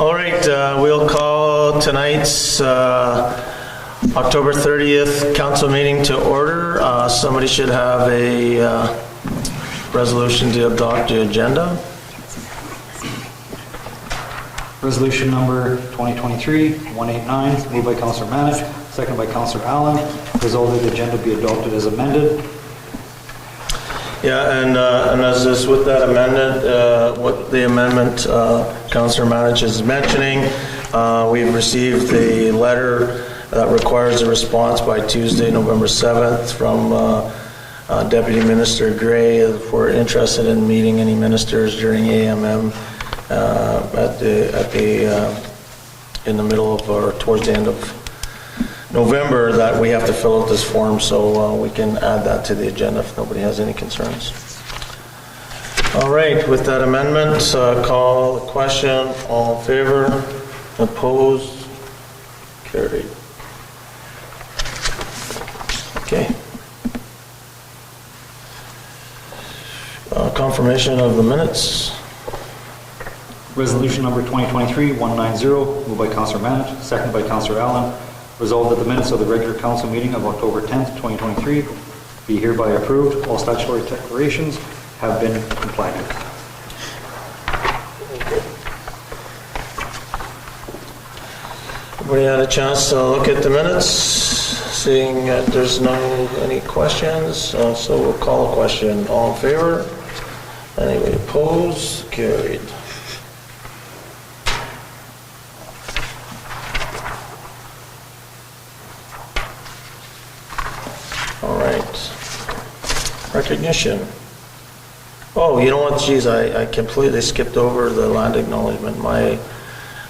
All right, we'll call tonight's October 30th council meeting to order. Somebody should have a resolution to adopt the agenda. Resolution number 2023-189, moved by Councillor Manac, seconded by Councillor Allen. Resolved that the agenda be adopted as amended. Yeah, and as is with that amendment, what the amendment Councillor Manac is mentioning, we've received a letter that requires a response by Tuesday, November 7th from Deputy Minister Gray if we're interested in meeting any ministers during AMM in the middle of or towards the end of November, that we have to fill out this form, so we can add that to the agenda if nobody has any concerns. All right, with that amendment, call the question. All in favor? Opposed? Carried. Okay. Confirmation of the minutes. Resolution number 2023-190, moved by Councillor Manac, seconded by Councillor Allen. Resolved that the minutes of the regular council meeting of October 10th, 2023 be hereby approved. All statutory declarations have been complied with. Everybody had a chance to look at the minutes? Seeing that there's any questions, so we'll call a question. All in favor? Anybody opposed? Carried. All right. Recognition. Oh, you know what? Geez, I completely skipped over the land acknowledgement. My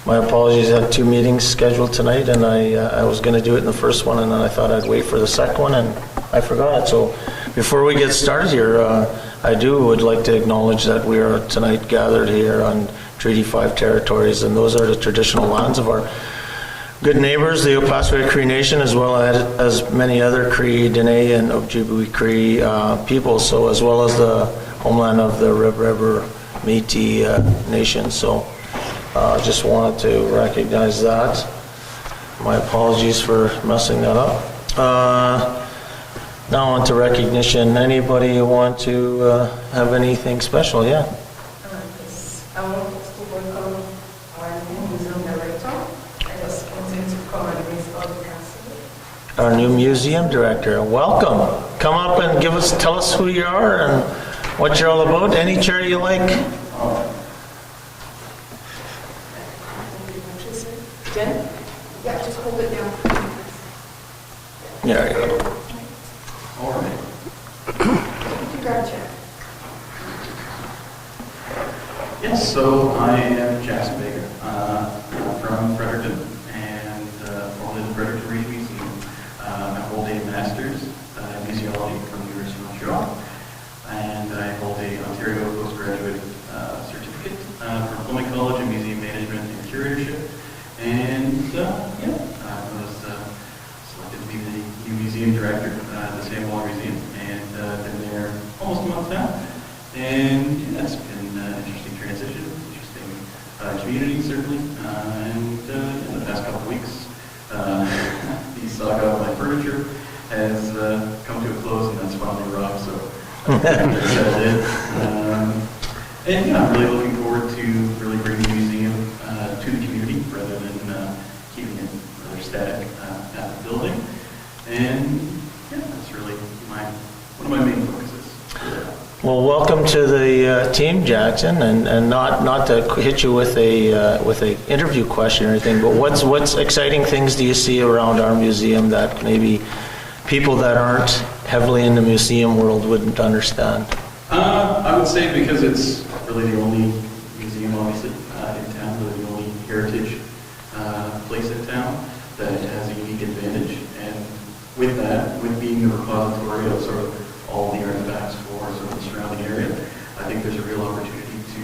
apologies. I had two meetings scheduled tonight, and I was going to do it in the first one, and then I thought I'd wait for the second one, and I forgot. So before we get started here, I would like to acknowledge that we are tonight gathered here on Treaty 5 territories, and those are the traditional lands of our good neighbors, the Opaskwayak Cree Nation, as well as many other Cree, Dene, and Ojibwe Cree people, so as well as the homeland of the Red River Métis Nation. So just wanted to recognize that. My apologies for messing that up. Now on to recognition. Anybody want to have anything special? Yeah. Yes. I want to welcome our new museum director. I just wanted to come and meet all the council. Our new museum director. Welcome. Come up and tell us who you are and what you're all about. Any chair you like. Jen? Yeah, just hold it down. There you go. All right. You got a chair. Yes, so I am Jackson Baker. I'm from Fredericton and formerly the Fredericton Region Museum. I hold a master's in museology from the University of Montreal, and I hold a Ontario postgraduate certificate from Fleming College in Museum Management and Curatorship. And I was selected to be the new museum director at the St. Waller Museum, and been there almost a month now. And yeah, it's been an interesting transition, interesting community certainly. And in the past couple of weeks, the saga of my furniture has come to a close, and that's finally arrived. So settled in. And yeah, I'm really looking forward to really bringing the museum to the community rather than keeping it rather static at the building. And yeah, that's really one of my main focuses. Well, welcome to the team, Jackson, and not to hit you with a interview question or anything, but what's exciting things do you see around our museum that maybe people that aren't heavily in the museum world wouldn't understand? I would say because it's really the only museum, obviously, in town, really the only heritage place in town that has a unique advantage. And with that, with being the repository of sort of all the artifacts for sort of the surrounding area, I think there's a real opportunity to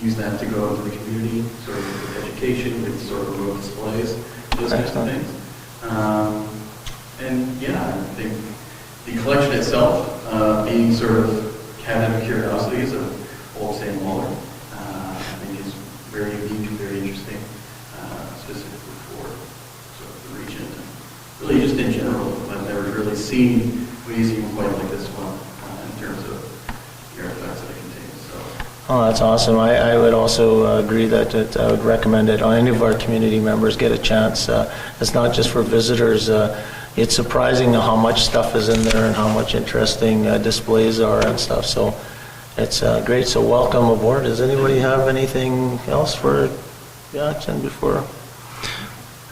use that to go into the community, sort of with education, with sort of road displays, those kinds of things. And yeah, I think the collection itself, being sort of cabinet of curiosities of old St. Waller, I think is very unique and very interesting, specifically for sort of the region. And really just in general, I've never really seen museum quite like this one in terms of the artifacts that it contains. So. Oh, that's awesome. I would also agree that I would recommend it. Any of our community members get a chance. It's not just for visitors. It's surprising how much stuff is in there and how much interesting displays are and stuff. So it's great. So welcome aboard. Does anybody have anything else for Jackson before?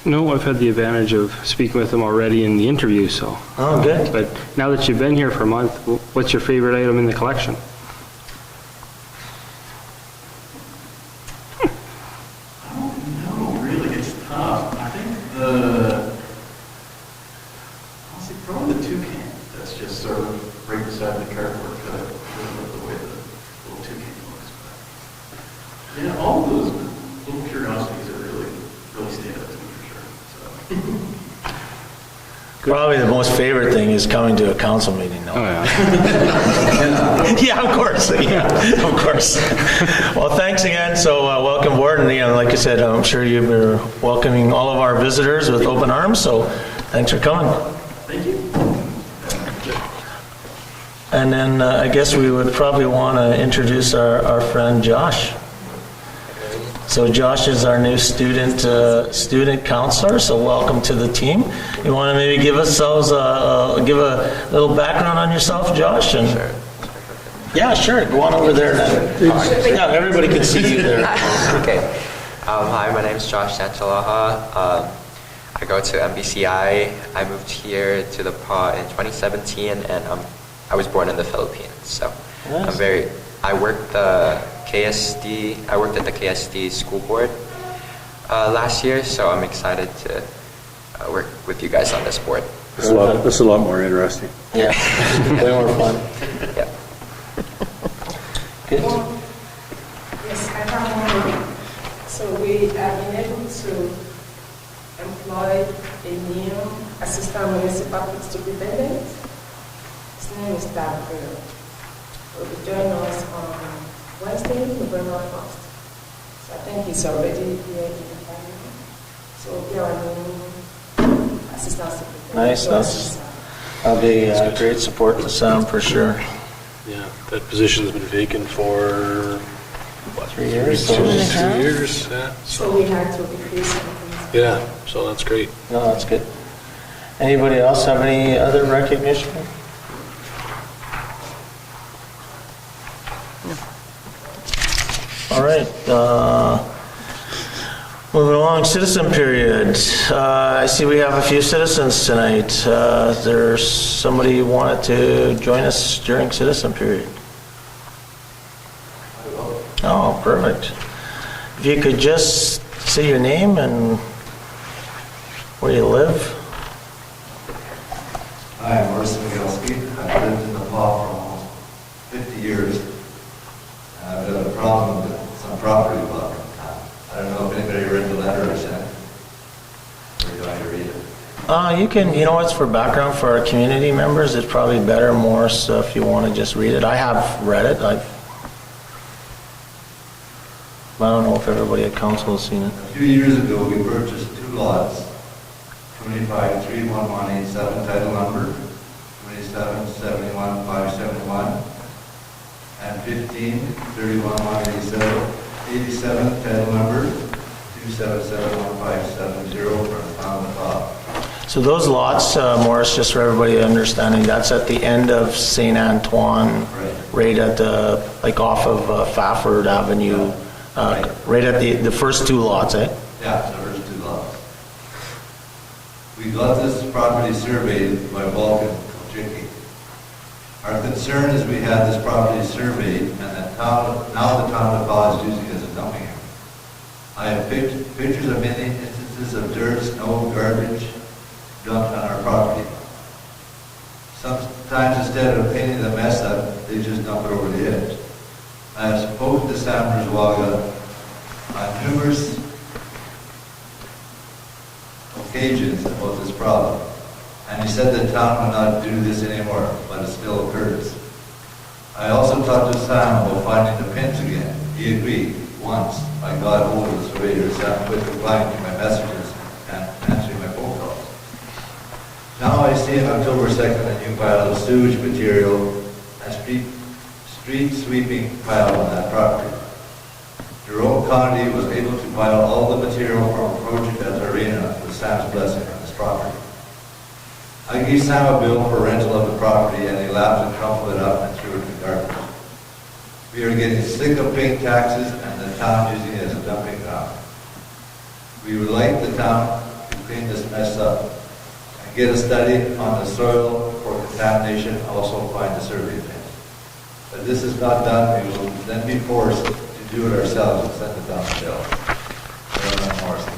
No, I've had the advantage of speaking with him already in the interview, so. Oh, good. But now that you've been here for a month, what's your favorite item in the collection? I don't know, really, it's tough. I think honestly, probably the toucan that's just sort of right beside the cardboard cut. I really love the way the little toucan looks. But yeah, all of those little curiosities are really stand out to me for sure. So. Probably the most favorite thing is coming to a council meeting, though. Oh, yeah. Yeah, of course. Yeah, of course. Well, thanks again. So welcome aboard. And like I said, I'm sure you're welcoming all of our visitors with open arms. So thanks for coming. Thank you. And then I guess we would probably want to introduce our friend Josh. So Josh is our new student counselor, so welcome to the team. You want to maybe give a little background on yourself, Josh? And Sure. Yeah, sure. Go on over there then. Yeah, everybody can see you there. Okay. Hi, my name is Josh Sanchalaha. I go to MBCI. I moved here to the PA in 2017, and I was born in the Philippines. So Nice. I worked I worked at the KSD school board last year, so I'm excited to work with you guys on this board. This is a lot more interesting. Yeah, way more fun. Yeah. Good. Yes, I have one. So we have been able to employ a new assistant municipal superintendent. His name is Dad Grill. Will be joining us on Wednesday, November 1st. So I think he's already here in the family. So we are new assistant superintendent. Nice, that's- That'll be great support to Sam for sure. Yeah, that position's been vacant for, what, 3 years? 2 years, yeah. So we had to replace him. Yeah, so that's great. No, that's good. Anybody else have any other recognition? All right, moving along, citizen period. I see we have a few citizens tonight. Is there somebody who wanted to join us during citizen period? Oh, perfect. If you could just say your name and where you live. Hi, I'm Morris Migelski. I've lived in Nepal for almost 50 years. And I've got a problem with some property law in town. I don't know if anybody read the letter I sent. Or do you want me to read it? You can, it's for background for our community members. It's probably better, Morris, if you want to just read it. I have read it. I don't know if everybody at council has seen it. A few years ago, we purchased 2 lots, 25-31187 title number, 27-71-571, and 15-31-187 title number, 277-1570 from the town of Nepal. So those lots, Morris, just for everybody understanding, that's at the end of St. Antoine, right at the, like off of Fafford Avenue, right at the first 2 lots, eh? Yeah, the first 2 lots. We got this property surveyed by Vulcan Kochicki. Our concern is we had this property surveyed and that now the town of Nepal is using it as a dumping area. I have pictures of many instances of dirt, snow, garbage dumped on our property. Sometimes instead of cleaning the mess up, they just dump it over the edge. I have spoken to Sam Rizwaga on numerous occasions about this problem, and he said the town will not do this anymore, but it still occurs. I also talked to Sam about finding the pins again. He agreed. months, I got hold of the surveyor, Sam quit replying to my messages and answering my phone calls. Now I see on October 2nd a new pile of sewage material and street sweeping pile on that property. Jerome Condi was able to pile all the material from a project at Arena with Sam's blessing on his property. I gave Sam a bill for rental of the property and he laughed and crumpled it up and threw it in the garbage. We are getting sick of paint taxes and the town using it as a dumping ground. We would like the town to clean this mess up and get a study on the soil for contamination, also find the survey pins. If this is not done, we will then be forced to do it ourselves and send it down the hill. Morrison,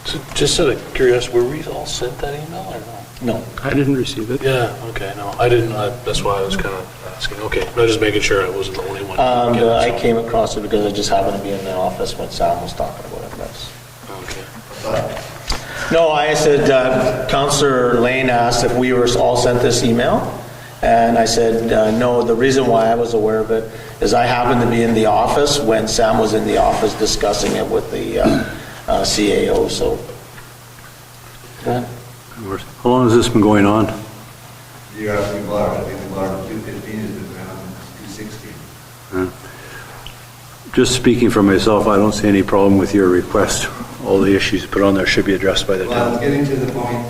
So just out of curiosity, were we all sent that email or no? No. I didn't receive it. Yeah, okay, no, I didn't, that's why I was kind of asking, okay, no, just making sure I wasn't the only one. And getting it, I so- came across it because I just happened to be in the office when Sam was talking about it. That's. Okay. No, I said, Councillor Lane asked if we were all sent this email, and I said, no, the reason why I was aware of it is I happened to be in the office when Sam was in the office discussing it with the CAO, so. How long has this been going on? Year after we bought it, I think we bought it in 2015, it's been around 2016. Just speaking for myself, I don't see any problem with your request. All the issues you put on there should be addressed by the Well, it's town. getting to the point,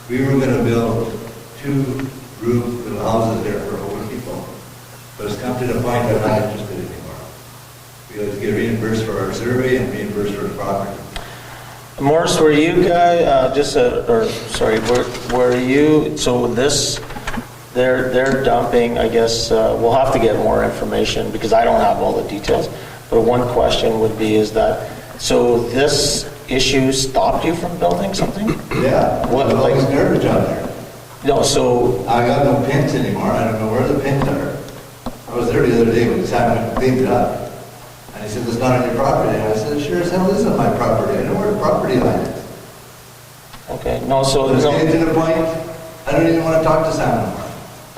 we were gonna build 2 roof little houses there for older people. But it's come to the point that I'm not interested anymore. We have to get reimbursed for our survey and reimbursed for the property. Morris, were you guys, were you, so this, they're dumping, I guess, we'll have to get more information because I don't have all the details. But one question would be is that, so this issue stopped you from building something? Yeah, What, there's all like- this garbage out there. No, so, I got no pins anymore, I don't know where the pins are. I was there the other day when Simon cleaned it up. And he said, it's not on your property. And I said, sure as hell isn't my property, I know where the property line is. okay, no, so, It's getting no, to the point, I don't even want to talk to Sam anymore.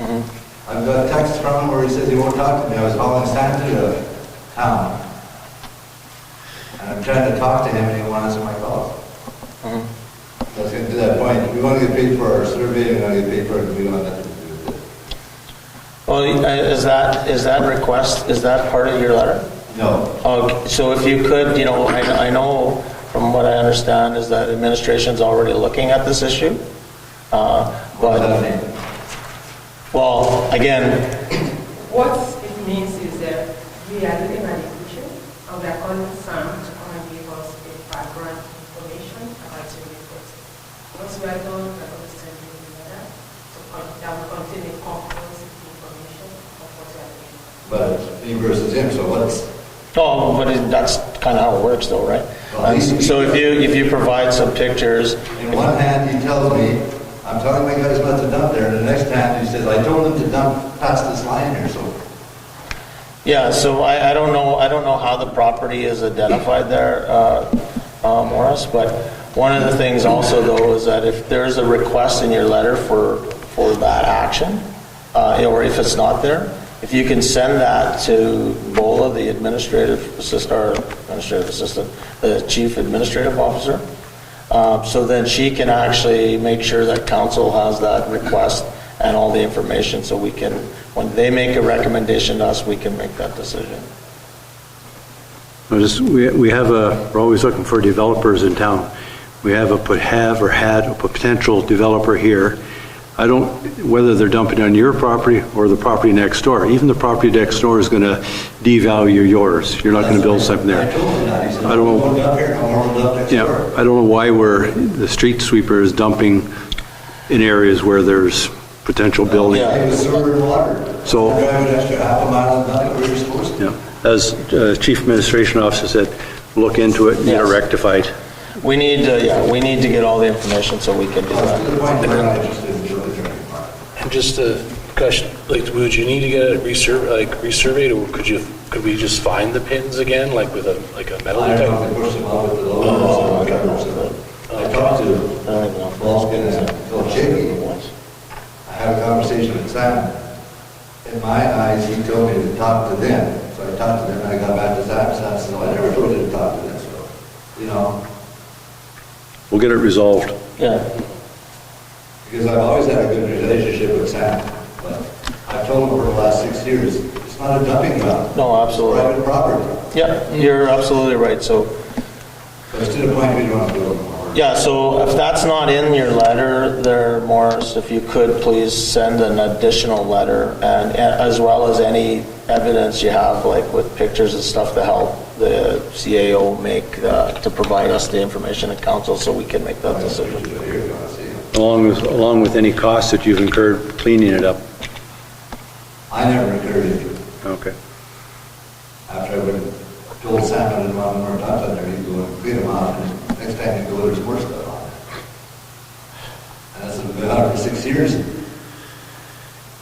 Mhm. I've got texts from him where he says he won't talk to me. I was hauling sand to the town. And I'm trying to talk to him and he won't answer my calls. Mhm. So it's getting to that point. We want to get paid for our survey, we want to get paid for it, we don't have nothing to do with it. Well, is that request, is that part of your letter? No. Okay, so if you could, you know, I know from what I understand is that administration's already looking at this issue. What does that But, mean? well, again, What it means is that we are looking at the issue and we are calling Sam to come and give us a background information about your report. Once we are done, we are going to send you the letter that will contain a comprehensive information of what we are doing. But me versus him, so what's, no, but that's kind of how it works though, right? And so if you provide some pictures, in one hand he tells me, I'm telling my guys not to dump there, and the next hand he says, I told them to dump past this line here, so. yeah, so I don't know how the property is identified there, Morris, but one of the things also though is that if there's a request in your letter for that action, or if it's not there, if you can send that to Bola, the administrative assistant, the chief administrative officer, so then she can actually make sure that council has that request and all the information so we can, when they make a recommendation to us, we can make that decision. We're always looking for developers in town. We had a potential developer here. I don't, whether they're dumping on your property or the property next door. Even the property next door is going to devalue yours. You're not going to build something I there. told him that, he said, I don't know. "We'll dump here, no more, we'll dump next Yeah, door." I don't know why the street sweeper is dumping in areas where there's potential building. Yeah. It was sewer and water. So- Drive an extra half a mile and dump it where you're supposed to. Yeah. As Chief Administration Officer said, look into it and get it Yes. rectified. We need to get all the information so we can do To the that. point where I'm not interested in building drinking water. And just a question, like, would you need to get it resurveyed, or could we just find the pins again, like with a metal I don't know detector? if they push them out with the loader or whatever. I talked to I don't even know. Malskin and Phil Chicky. I had a conversation with Sam. If in my eyes, he told me to talk to them. So I talked to them, and I got back to Zach, Zach said, I never told you to talk to them, so, you know, We'll get it resolved. Yeah, because I've always had a good relationship with Sam, but I've told him over the last 6 years, it's not a dumping ground. no, It's absolutely. private property. Yeah, you're absolutely right, so, So it's to the point we don't have to build more. yeah, so if that's not in your letter there, Morris, if you could please send an additional letter, and as well as any evidence you have, like with pictures and stuff to help the CAO make, to provide us the information at council so we can make that decision. You're gonna see it. Along with any costs that you've incurred cleaning it up. I never incurred it. Okay. After I would have told Sam I didn't want more dumped on there, he'd go and clean them out, and next time he'd go, there's more stuff on it. And that's been out for 6 years.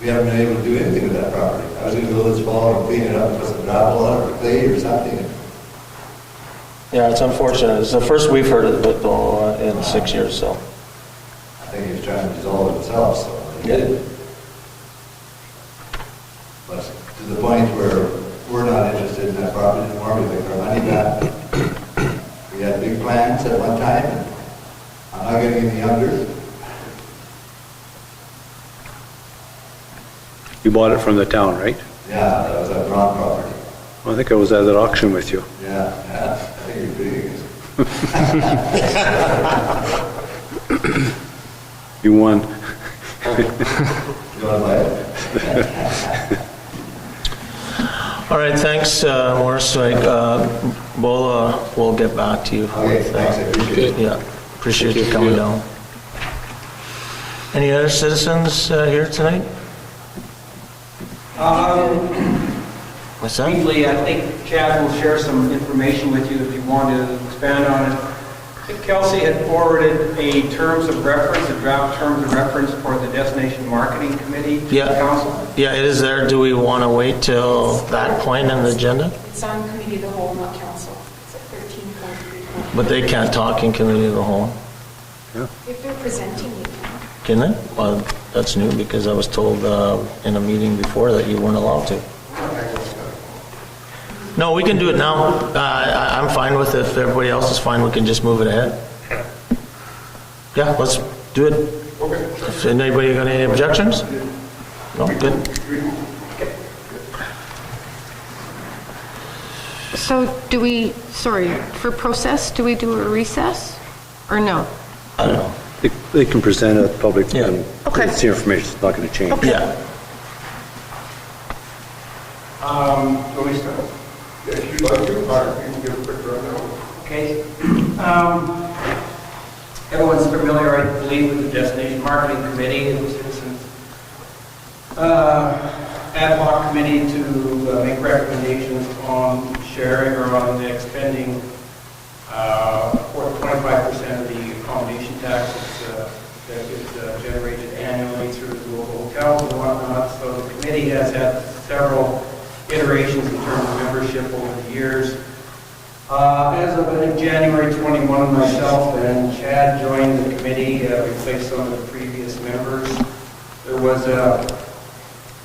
We haven't been able to do anything with that property. I was gonna go this fall and clean it up, put some gravel on it, or clay or something. Yeah, it's unfortunate. It's the first we've heard of it though in 6 years, so. I think he was trying to dissolve himself, so he did. But to the point where we're not interested in that property anymore, we like our money back. We had big plans at one time, and I'm not getting any younger. You bought it from the town, right? Yeah, that was that Brown property. I think I was at that auction with you. Yeah, I think you're big. You won. You want to buy it? All right, thanks, Morris. We'll get back to you. Okay, thanks, I appreciate it. Yeah, appreciate you coming down. Any other citizens here tonight? What's that? Briefly, I think Chad will share some information with you if you want to expand on it. I think Kelsey had forwarded a terms of reference, a draft terms of reference for the Destination Marketing Committee to the Yeah. council. Yeah, it is there. Do we want to wait till that point in the agenda? It's on committee of the whole, not council. It's at 13.3. But they can't talk in committee of the whole, If they're presenting, you can. can they? Well, that's new because I was told in a meeting before that you weren't allowed to. No, we can do it now. I'm fine with it. If everybody else is fine, we can just move it ahead. Yeah, let's do it. If anybody got any objections? No, good. So do we, sorry, for process, do we do a recess or no? I don't know. They can present a public, Yeah. and Okay. it's the information, it's not going to change. Okay. Yeah. Do we start? If you'd like to, or you can give a quick rundown. Okay. Everyone's familiar, I believe, with the Destination Marketing Committee and the Citizens Ad hoc Committee to make recommendations on sharing or on expending 25% of the accommodation tax that is generated annually through the local hotels and whatnot. So the committee has had several iterations in terms of membership over the years. As of January 21, myself and Chad joined the committee, replaced some of the previous members. There was a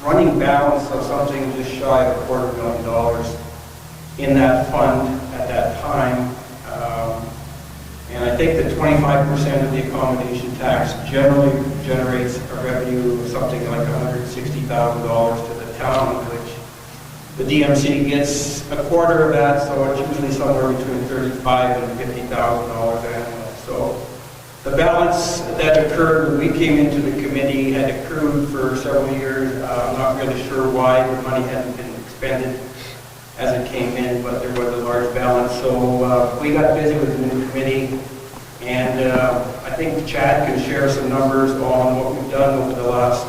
running balance of something just shy of $250,000 in that fund at that time. And I think that 25% of the accommodation tax generally generates a revenue of something like $160,000 to the town, which the DMC gets a quarter of that, so it's usually somewhere between $35,000 and $50,000 annually. So the balance that occurred when we came into the committee had accrued for several years. I'm not really sure why the money hadn't been expended as it came in, but there was a large balance. So we got busy with the new committee, and I think Chad can share some numbers on what we've done over the last,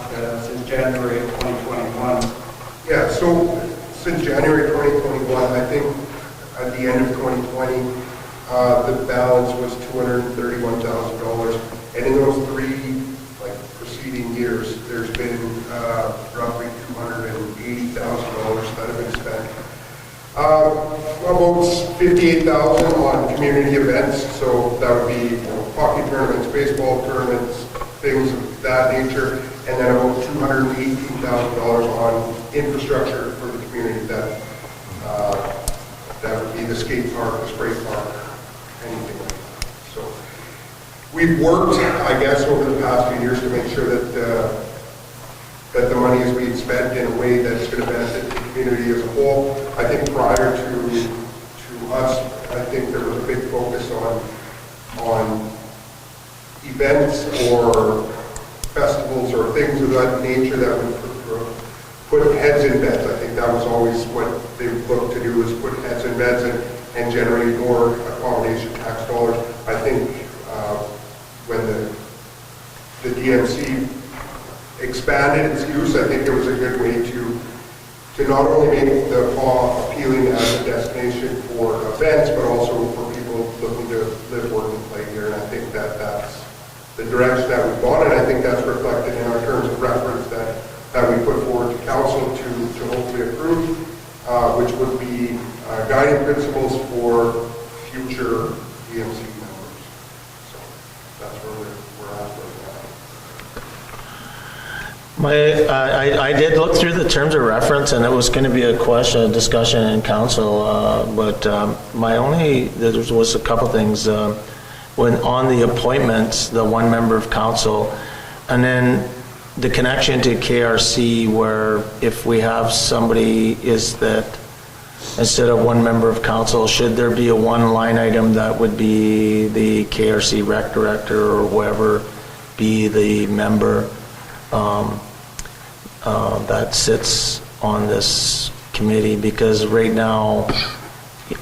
since January of 2021. Yeah, so since January 2021, I think at the end of 2020, the balance was $231,000. And in those three preceding years, there's been roughly $280,000 that have been spent. About $58,000 on community events, so that would be hockey tournaments, baseball tournaments, things of that nature, and then about $218,000 on infrastructure for the community that would be the skate park, the spray park, anything like that. So we've worked, I guess, over the past few years to make sure that the money is being spent in a way that's going to benefit the community as a whole. I think prior to us, I think there was a big focus on events or festivals or things of that nature that would put heads in beds. I think that was always what they looked to do, was put heads in beds and generate more accommodation tax dollars. I think when the DMC expanded its use, I think it was a good way to not only make the paw appealing as a destination for events, but also for people looking to live, work, and play here. And I think that's the direction that we've gone, and I think that's reflected in our terms of reference that we put forward to council to hopefully approve, which would be guiding principles for future DMC members. So that's where we're at right now. I did look through the terms of reference, and it was going to be a discussion in council, but there was a couple things. When on the appointments, the one member of council, and then the connection to KRC, where if we have somebody, is that instead of one member of council, should there be a one line item that would be the KRC rec director or whoever be the member that sits on this committee? Because right now,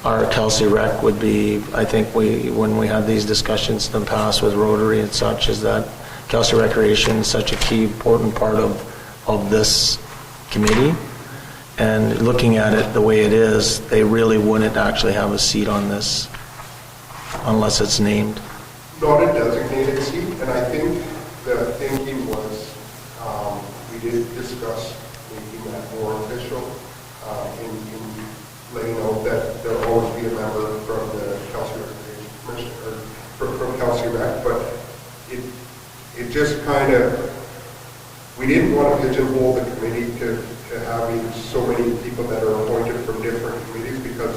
our Kelsey Rec would be, I think when we had these discussions in the past with Rotary and such, is that Kelsey Recreation is such a key, important part of this committee. And looking at it the way it is, they really wouldn't actually have a seat on this unless it's named. Not a designated seat, and I think the thinking was we did discuss making that more official in laying out that there will always be a member from the Kelsey Recreation Commission or from Kelsey Rec, but it just kind of, we didn't want to pigeonhole the committee to having so many people that are appointed from different committees, because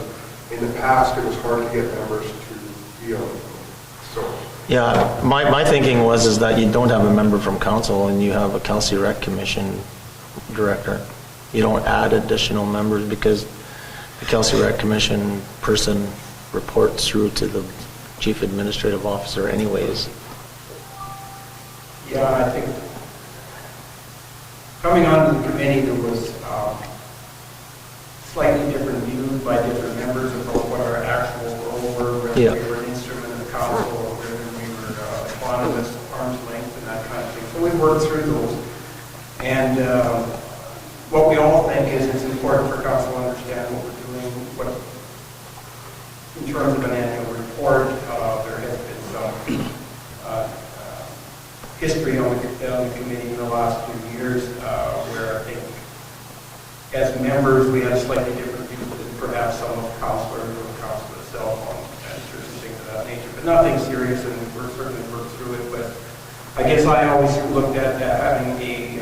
in the past it was hard to get members to be on the committee. So yeah, my thinking is that you don't have a member from council and you have a Kelsey Rec Commission director. You don't add additional members because the Kelsey Rec Commission person reports through to the Chief Administrative Officer anyways. Yeah, I think coming onto the committee, there was slightly different views by different members about what our actual role were, whether we were an instrument of the council or whether we were autonomous, arm's length, and that kind of thing. So we worked through those. And what we all think is it's important for council to understand what we're doing, in terms of an annual report. There has been some history on the committee in the last few years where I think as members we had slightly different views than perhaps some of the councilors or the council itself on certain things of that nature. But nothing serious, and we're certainly worked through it. But I guess I always looked at having a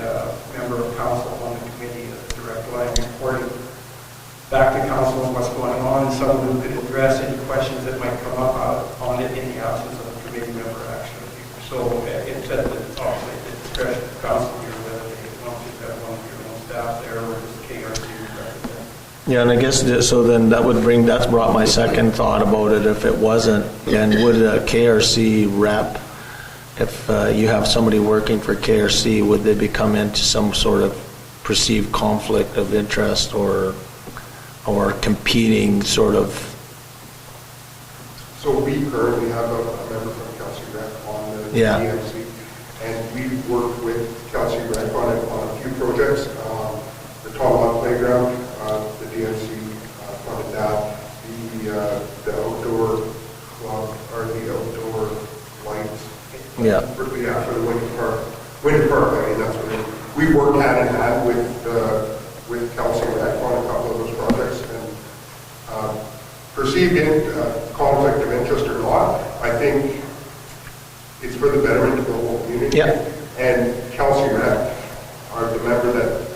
member of council on the committee as a direct line reporting back to council on what's going on, and someone who could address any questions that might come up on it in the absence of a committee member actually. So it's at obviously the discretion of council here whether they want to have one of your own staff there or just KRC representative. Yeah, and I guess, so then that's brought my second thought about it. If it wasn't, then would a KRC rep, if you have somebody working for KRC, would they become into some sort of perceived conflict of interest or competing sort of? So we currently have a member from Kelsey Rec on the DMC, and we've worked with Kelsey Rec on a few projects. The Tonawanda Playground, the DMC funded that. The outdoor club, or the outdoor lights. Yeah. For the Winter Park, I mean, that's what we worked hand in hand with Kelsey Rec on a couple of those projects, and perceived conflict of interest or not, I think it's for the betterment of the whole community. Yeah. And Kelsey Rec are the member that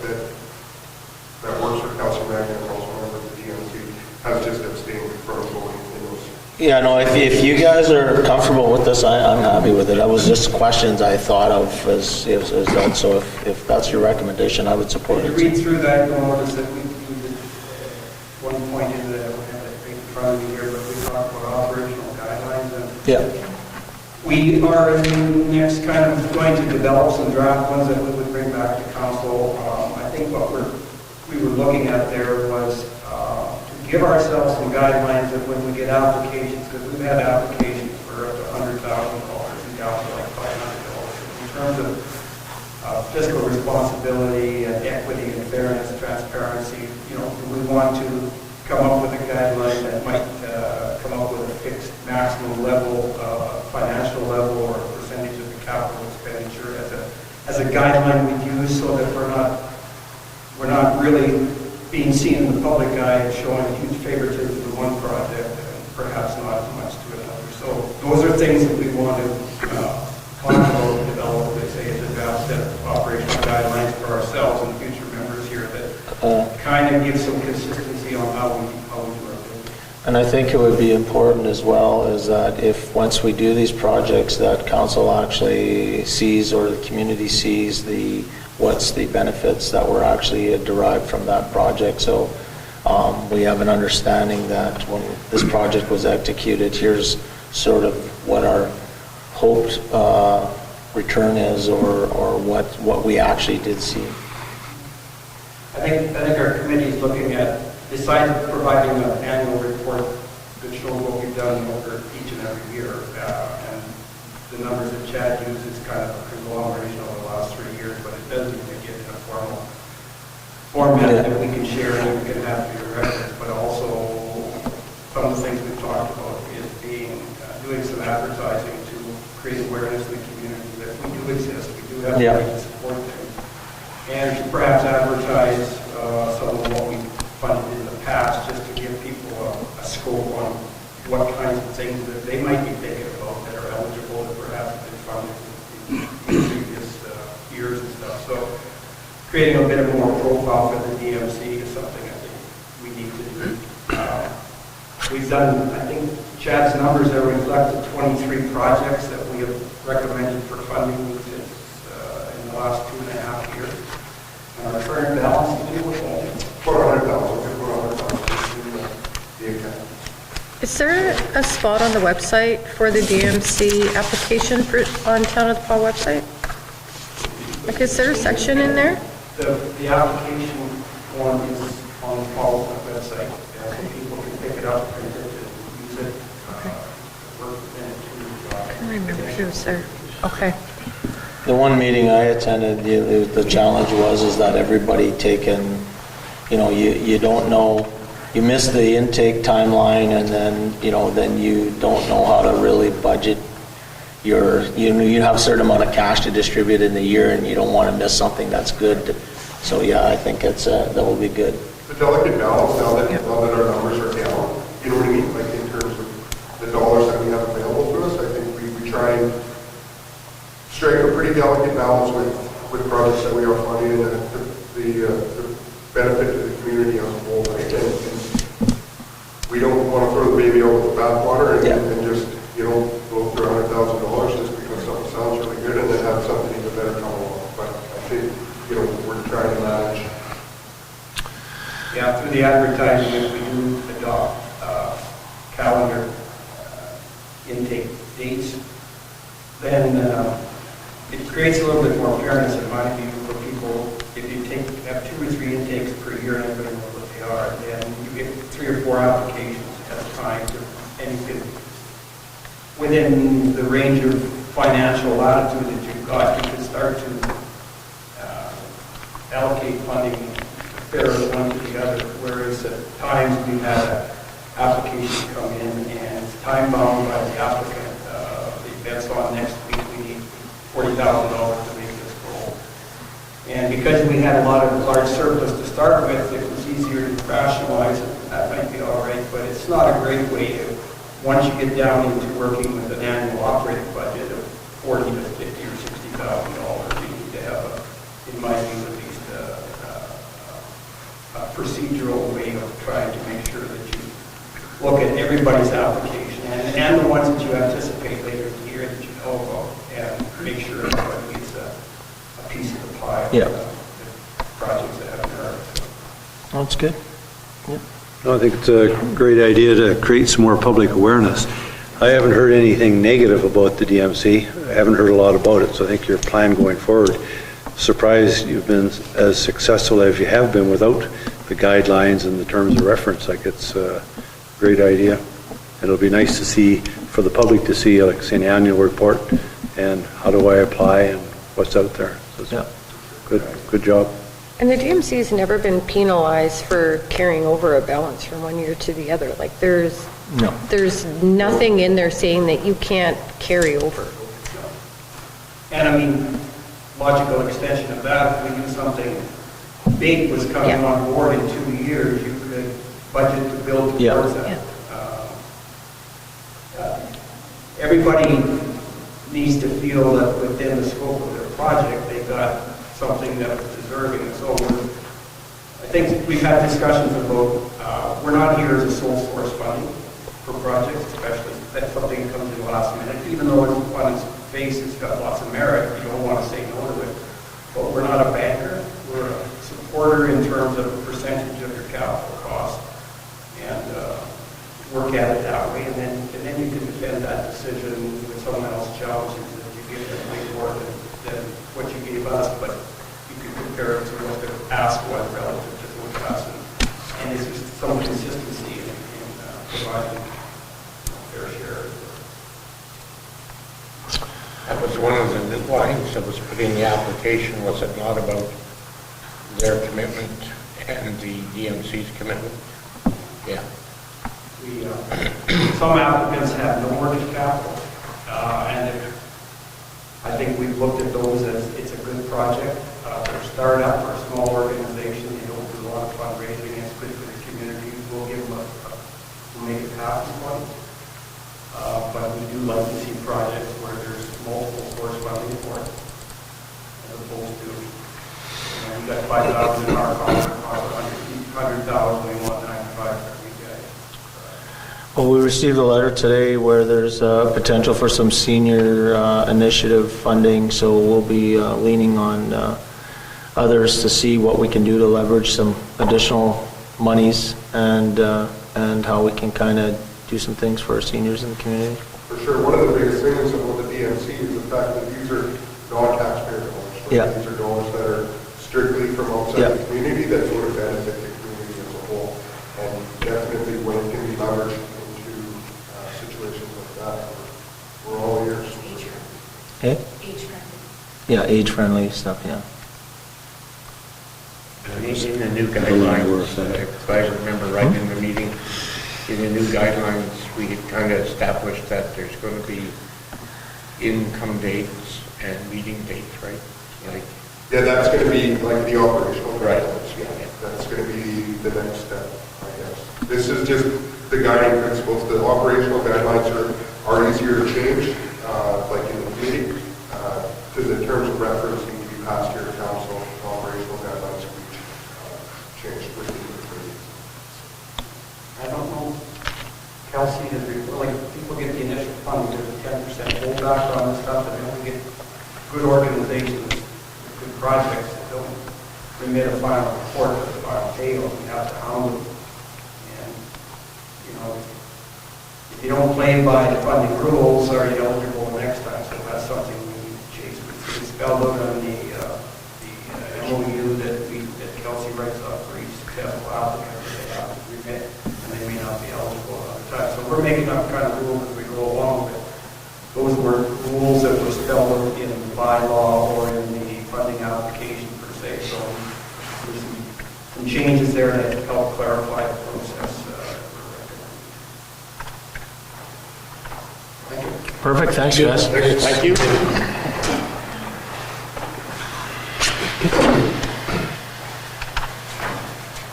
has just abstained from voting in those. Yeah, no, if you guys are comfortable with this, I'm happy with it. That was just questions I thought of as that, so if that's your recommendation, I would support If you it. read through that, you'll notice that we did one point in the, we have it right in front of you here, but we talked about operational guidelines. And Yeah, we are in next kind of going to develop some draft ones that we would bring back to council. I think what we were looking at there was to give ourselves some guidelines that when we get applications, because we've had applications for up to $100,000 and down to like $500. In terms of fiscal responsibility and equity and fairness, transparency, you know, we want to come up with a guideline that might come up with a fixed maximum level, financial level, or a percentage of the capital expenditure as a guideline we use, so that we're not really being seen in the public eye as showing huge favoritism to one project and perhaps not as much to another. So those are things that we want to talk about and develop, they say, as a draft set of operational guidelines for ourselves and future members here that kind of give some consistency on how we do our business. and I think it would be important as well is that if, once we do these projects, that council actually sees, or the community sees, what's the benefits that were actually derived from that project. So we have an understanding that when this project was executed, here's sort of what our hoped return is, or what we actually did see. I think our committee is looking at, besides providing an annual report that shows what we've done over each and every year, and the numbers that Chad uses kind of a conglomeration over the last 3 years, but it doesn't even get in a formal format that we can share and we can have for your records. But also, some of the things we've talked about is doing some advertising to create awareness in the community that we do exist, we do have ways to support things, and to perhaps advertise some of what we funded in the past, just to give people a scope on what kinds of things that they might be thinking about that are eligible, that perhaps have been funded in previous years and stuff. So creating a bit of more profile for the DMC is something I think we need to do. We've done, I think Chad's numbers there reflect the 23 projects that we have recommended for funding since in the last 2.5 years. And our current balance, do you know what that is? 400,000. Is there a spot on the website for the DMC application on Town of the Paw website? Like, is there a section in there? The application form is on the Paw website, so people can pick it up, print it, and use it, work within it. I don't remember if it was there. Okay. The one meeting I attended, the challenge is that everybody taken, you don't know, you miss the intake timeline, and then you don't know how to really budget you have a certain amount of cash to distribute in the year, and you don't want to miss something that's good. So yeah, I think that will be good. The delicate balance now that our numbers are down, you know what I mean? Like in terms of the dollars that we have available to us, I think we try and strike a pretty delicate balance with projects that we are funding and the benefit to the community as a whole. Right? And we don't want to throw the baby out with the bathwater and just, go for $100,000 just because something sounds really good and then have something even better come along. But I think, we're trying to manage. Yeah, through the advertising, if we do adopt calendar intake dates, then it creates a little bit more fairness in my view for people. If you have 2 or 3 intakes per year, and everybody knows what they are, then you get 3 or 4 applications at a time, and you can, within the range of financial latitude that you've got, you can start to allocate funding fair one to the other, whereas at times we've had an application come in and it's time bound by the applicant. The event's on next week, we need $40,000 to make this goal. And because we had a large surplus to start with, it was easier to rationalize it. That might be all right, but it's not a great way to, once you get down into working with an annual operating budget of $40,000 to $50,000 or $60,000, you need to have, in my view at least, a procedural way of trying to make sure that you look at everybody's application and the ones that you anticipate later in the year that you know about, and make sure everybody gets a piece of the pie. Yeah. The projects that have merit. That's good. No, I think it's a great idea to create some more public awareness. I haven't heard anything negative about the DMC. I haven't heard a lot about it, so I think your plan going forward, surprised you've been as successful as you have been without the guidelines and the terms of reference. Like, it's a great idea. It'll be nice to see, for the public to see, like, say, an annual report and how do I apply and what's out there. So it's good job. And the DMC has never been penalized for carrying over a balance from one year to the other. Like, there's nothing in there saying that you can't carry over. And I mean, logical extension of that, if we knew something big was coming on board in 2 years, you could budget to build towards that. Everybody needs to feel that within the scope of their project, they got something that was deserving. So I think we've had discussions about, we're not here as a sole source funding for projects, especially that's something that comes in last minute. Even though it's on its face, it's got lots of merit, you don't want to say no to it. But we're not a banker. We're a supporter in terms of a percentage of your capital cost, and work at it that way. And then you can defend that decision with someone else challenging that you give them way more than what you gave us, but you can compare it to what the ask was relative to what us. And it's just some consistency in providing fair share. That was one of the lines that was put in the application, was it not, about their commitment and the DMC's commitment? Yeah. Some applicants have no working capital, and I think we've looked at those as it's a good project. They're a startup or a small organization. They don't do a lot of fundraising. It's good for the community. We'll give them we'll make it happen for them. But we do like to see projects where there's multiple source funding for it, as opposed to, we got 5,000 in our contract, 100,000, we want 95 for you guys. Well, we received a letter today where there's potential for some senior initiative funding, so we'll be leaning on others to see what we can do to leverage some additional monies and how we can kind of do some things for our seniors in the community. For sure. One of the biggest things about the DMC is the fact that these are non-taxpayer dollars. Right? These are dollars that are strictly from outside the community that sort of benefit the community as a whole. And definitely when it can be leveraged into situations like that, we're all ears. Okay? Age-friendly. Yeah, age-friendly stuff, yeah. In the new guidelines, if I remember right in the meeting, in the new guidelines, we had kind of established that there's going to be income dates and meeting dates, right? Like, yeah, that's going to be like the operational guidelines. Yeah, that's going to be the next step, I guess. This is just the guiding principles. The operational guidelines are easier to change, like in the committee, because the terms of reference need to be passed here at council. Operational guidelines can be changed within the committee. I don't know, Kelsey, like people get the initial funding, there's a 10% holdback on this stuff, and then we get good organizations, good projects that don't remit a final report to the final payroll. We have to hound them. And, if you don't play by the funding rules, are you eligible the next time? So that's something we need to chase. It's spelled out on the MOU that Kelsey writes up for each successful applicant that they have to remit, and they may not be eligible at other times. So we're making up kind of rules as we go along, but those were rules that were spelled out in the bylaw or in the funding application per se. So there's some changes there that help clarify the process. Thank you. Perfect, thanks, guys. Thank you.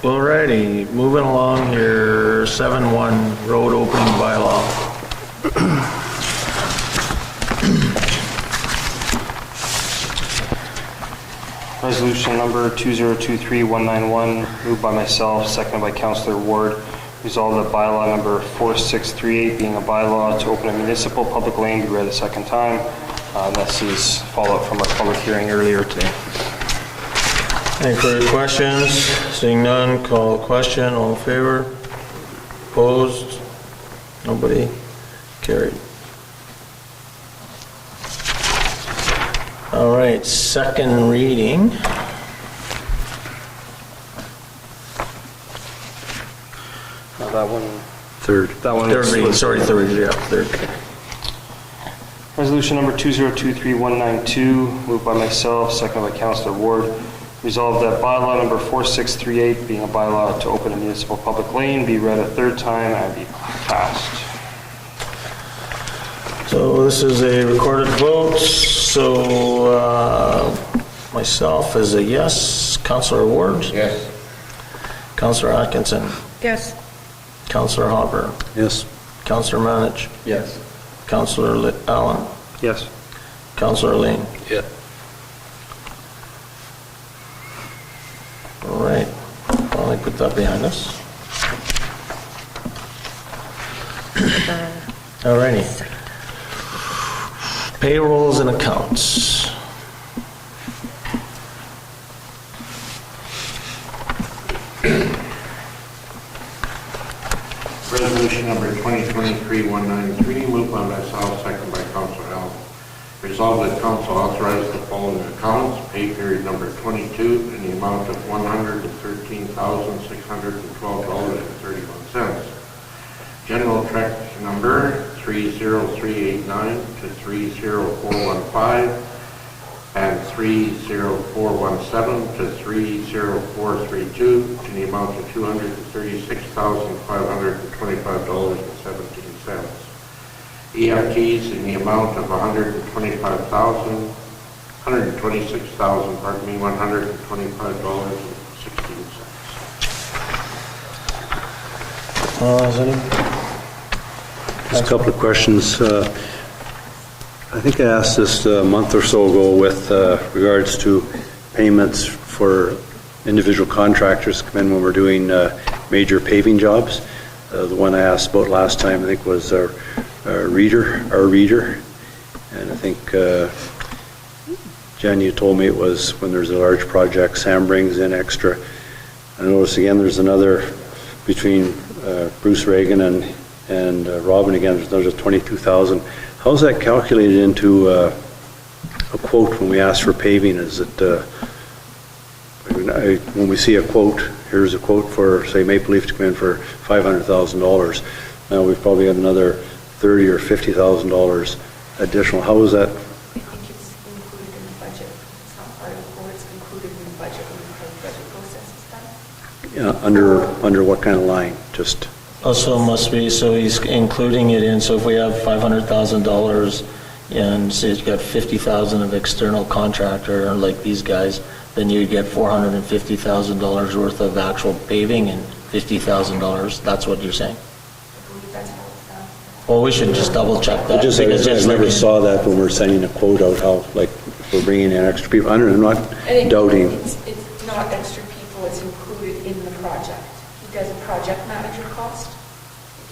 Alrighty, moving along here, 7-1 road opening bylaw. Resolution number 2023-191, moved by myself, seconded by Councillor Ward, resolve that bylaw number 4638 being a bylaw to open a municipal public lane be read a second time. This is follow-up from our public hearing earlier today. Any further questions? Seeing none, call the question. All in favor? Opposed? Nobody? Carried. All right, second reading. That one. Third. That one. Third reading, sorry, third, yeah, third. Resolution number 2023192, moved by myself, seconded by Councillor Ward. Resolved that bylaw number 4638, being a bylaw to open a municipal public lane, be read a third time and be passed. So this is a recorded vote, so myself is a yes. Councillor Ward? Yes. Councillor Atkinson? Yes. Councillor Hopper? Yes. Councillor Manich? Yes. Councillor Allen? Yes. Councillor Lane? Yeah. All right, finally put that behind us. All righty. Payrolls and accounts. Resolution number 2023-193, moved by myself, second by Councilor Allen. Resolved that council authorize the following accounts: pay period number 22 in the amount of $113,612.31. General check number 30389 to 30415 and 30417 to 30432 in the amount of $236,525.17. EFTs in the amount of $126,000, $125.16. Just a couple of questions. I think I asked this a month or so ago with regards to payments for individual contractors to come in when we're doing major paving jobs. The one I asked about last time, I think, was our reader, and I think Jen, you told me it was when there's a large project, Sam brings in extra. I noticed again there's another between Bruce Reagan and Robin again. There's another 22,000. How's that calculated into a quote when we ask for paving? Is it when we see a quote? Here's a quote for, say, Maple Leaf to come in for $500,000. Now we've probably got another $30,000 or $50,000 additional. How is that? I think it's included in the budget. It's not part of the quote, it's included in the budget when the budget process is done. Under what kind of line? Just. Also must be, so he's including it in, so if we have $500,000 and say you've got 50,000 of external contractor, like these guys, then you get $450,000 worth of actual paving and $50,000. That's what you're saying? I believe that's how it's done. Well, we should just double check that. I never saw that when we're sending a quote out, how, like, if we're bringing in extra people. I'm not doubting. It's not extra people, it's included in the project. He does a project manager cost.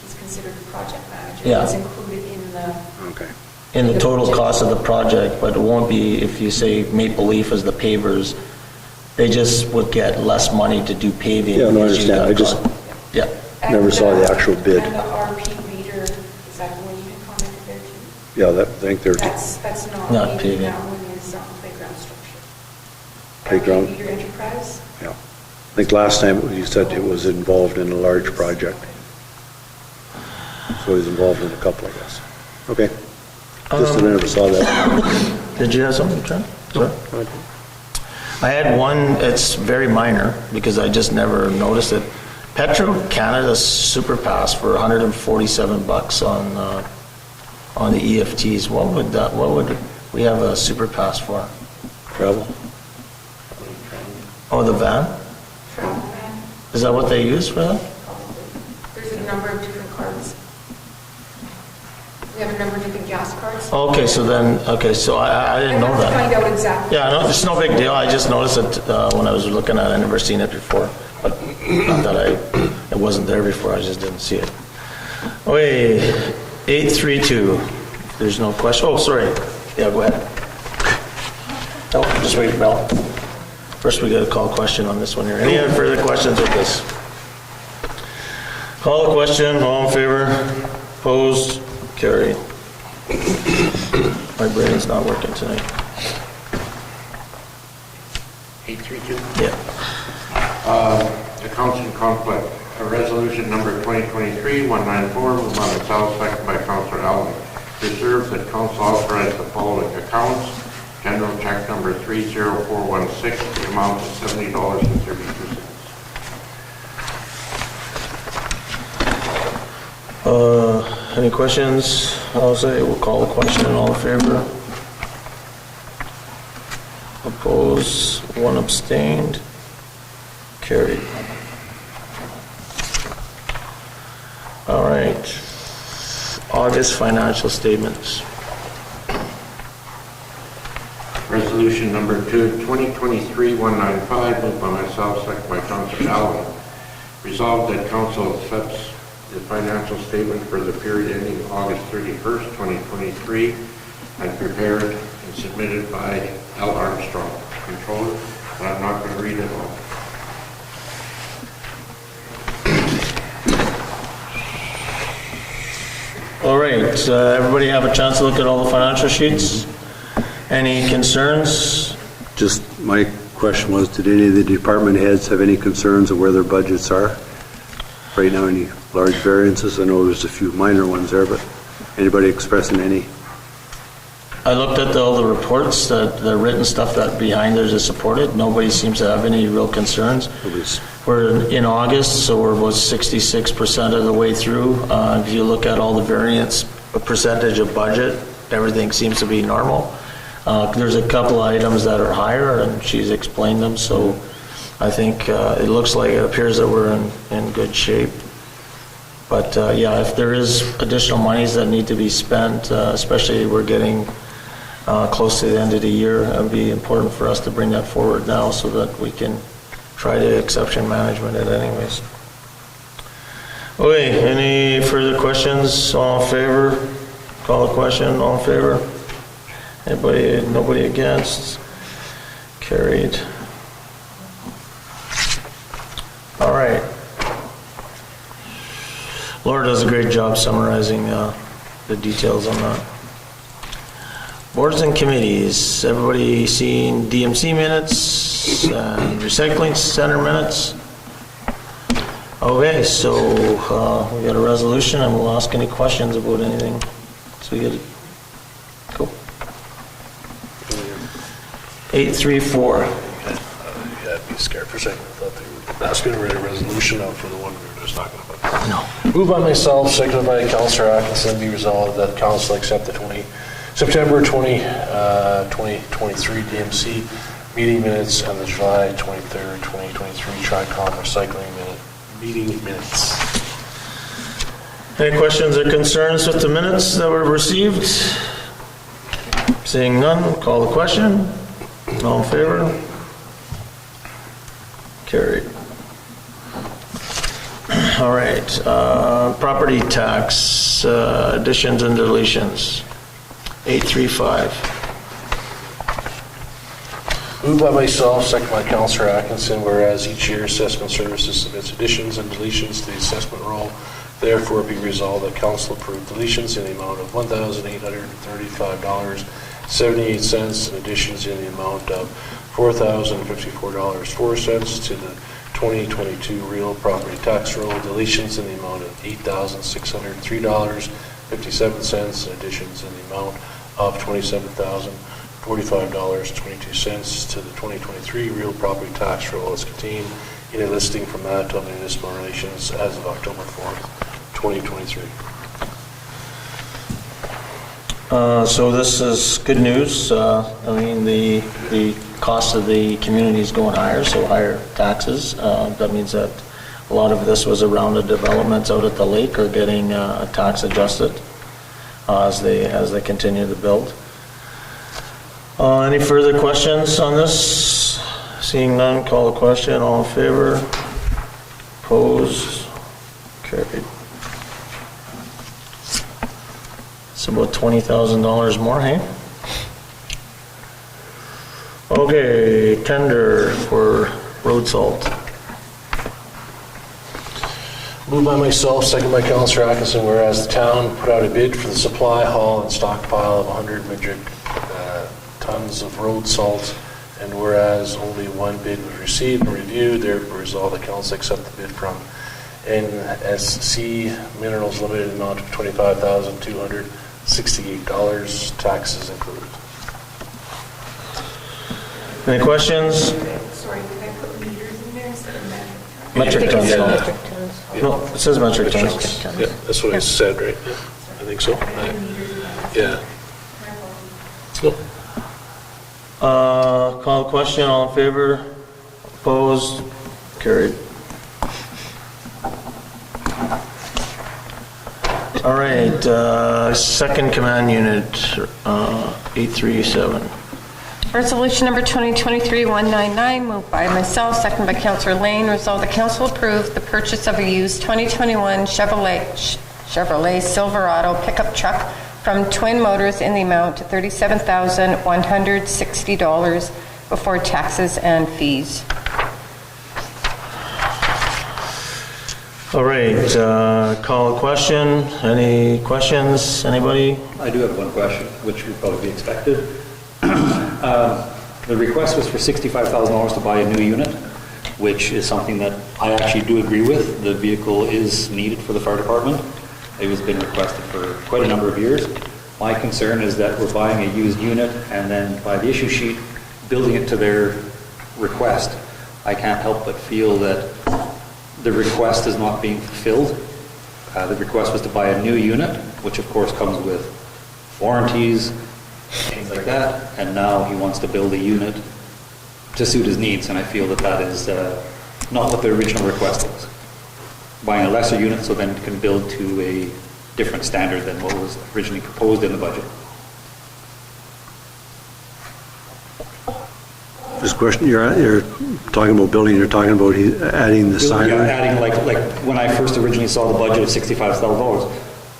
He's considered a project manager. Yeah. It's included in the... Okay. In the total cost of the project, but it won't be, if you say Maple Leaf as the pavers, they just would get less money to do paving. Yeah, no, I understand. I just never saw the actual bid. And the RP reader, is that the one you can comment there too? Yeah, I think they're That's Not not paving. paving, that one is playground structure. Playground? RP reader enterprise? Yeah. I think last time you said it was involved in a large project. So he's involved in a couple, I guess. Okay. Just that I never saw that. Did you have something, Trent? Sorry. I had one, it's very minor, because I just never noticed it. Petro Canada Super Pass for $147 on the EFTs. What would we have a Super Pass for? Travel? Oh, the van? Travel van? Is that what they use for that? Probably. There's a number of different cards. We have a number of different gas cards. Okay, so I didn't know I have to that. find out exactly. Yeah, no, it's no big deal. I just noticed it when I was looking at it. I never seen it before. But not that it wasn't there before, I just didn't see it. Okay, 832, there's no question, oh, sorry, yeah, go ahead. Oh, just wait, Mel. First, we got to call a question on this one here. Any other further questions with this? Call the question, all in favor, opposed, carried. My brain's not working tonight. 832? Yeah. Accounts in conflict. Resolution number 2023-194, moved by myself, second by Councillor Allen. Reserved that council authorize the following accounts. General check number 30416, the amount of $70.32. Any questions? I'll say we'll call the question. All in favor? Opposed? One abstained? Carried. All right. August financial statements. Resolution number 2023-195, moved by myself, second by Councillor Allen. Resolved that council accepts the financial statement for the period ending August 31st, 2023, and prepared and submitted by L. Armstrong, Controller, but I'm not going to read it all. All right. Everybody have a chance to look at all the financial sheets? Any concerns? Just my question was, did any of the department heads have any concerns of where their budgets are? Right now, any large variances? I know there's a few minor ones there, but anybody expressing any? I looked at all the reports, the written stuff that behind there is supported. Nobody seems to have any real concerns. We're in August, so we're about 66% of the way through. If you look at all the variance percentage of budget, everything seems to be normal. There's a couple items that are higher, and she's explained them, so I think it looks like it appears that we're in good shape. But yeah, if there is additional monies that need to be spent, especially we're getting close to the end of the year, it would be important for us to bring that forward now so that we can try to exception management it anyways. Okay, any further questions? All in favor? Call the question, all in favor? Anybody, nobody against? Carried. All right. Laura does a great job summarizing the details on that. Boards and committees, everybody seen DMC minutes and recycling center minutes? Okay, so we got a resolution and we'll ask any questions about anything. So we get it. Cool. 834. Yeah, I'd be scared for a second. I thought they were asking to read a resolution out for the one we were just talking about. No. Moved by myself, seconded by Councillor Atkinson, be resolved that council accept the September 2023 DMC meeting minutes and the July 23rd, 2023 Tricom recycling meeting minutes. Any questions or concerns with the minutes that were received? Seeing none, call the question. All in favor? Carried. All right, property tax additions and deletions. 835. Moved by myself, second by Councillor Atkinson, whereas each year assessment services submits additions and deletions to the assessment roll, therefore be resolved that council approve deletions in the amount of $1,835.78 and additions in the amount of $4,054.04 to the 2022 real property tax roll, deletions in the amount of $8,603.57 and additions in the amount of $27,045.22 to the 2023 real property tax roll as contained in a listing from Manitoba Municipal Relations as of October 4th, 2023. So this is good news. I mean, the cost of the community is going higher, so higher taxes. That means that a lot of this was around the developments out at the lake are getting tax adjusted as they continue to build. Any further questions on this? Seeing none, call the question. All in favor? Opposed? Carried. It's about $20,000 more, hey? Okay, tender for road salt. Moved by myself, second by Councillor Atkinson, whereas the town put out a bid for the supply, haul, and stockpile of 100 metric tons of road salt, and whereas only one bid was received and reviewed, therefore resolved the council accept the bid from NSC Minerals Limited, amount of $25,268, taxes included. Any questions? Sorry, did I put meters in there instead of metric tons? Metric tons. Metric tons. No, it says metric tons. Yeah, that's what I said, right? Yeah, I think so. Yeah. No. Call the question, all in favor? Opposed? Carried. All right, second command unit, 837. Resolution number 2023-199, moved by myself, second by Councillor Lane. Resolve the council approve the purchase of a used 2021 Chevrolet Silverado pickup truck from Twin Motors in the amount of $37,160 before taxes and fees. All right, call a question. Any questions? Anybody? I do have one question, which would probably be expected. The request was for $65,000 to buy a new unit, which is something that I actually do agree with. The vehicle is needed for the fire department. It has been requested for quite a number of years. My concern is that we're buying a used unit and then by the issue sheet, building it to their request. I can't help but feel that the request is not being fulfilled. The request was to buy a new unit, which of course comes with warranties, things like that, and now he wants to build a unit to suit his needs, and I feel that that is not what the original request was. Buying a lesser unit so then it can build to a different standard than what was originally proposed in the budget. This question, you're talking about building, you're talking about adding the sign? Yeah, adding like when I first originally saw the budget of $65,000,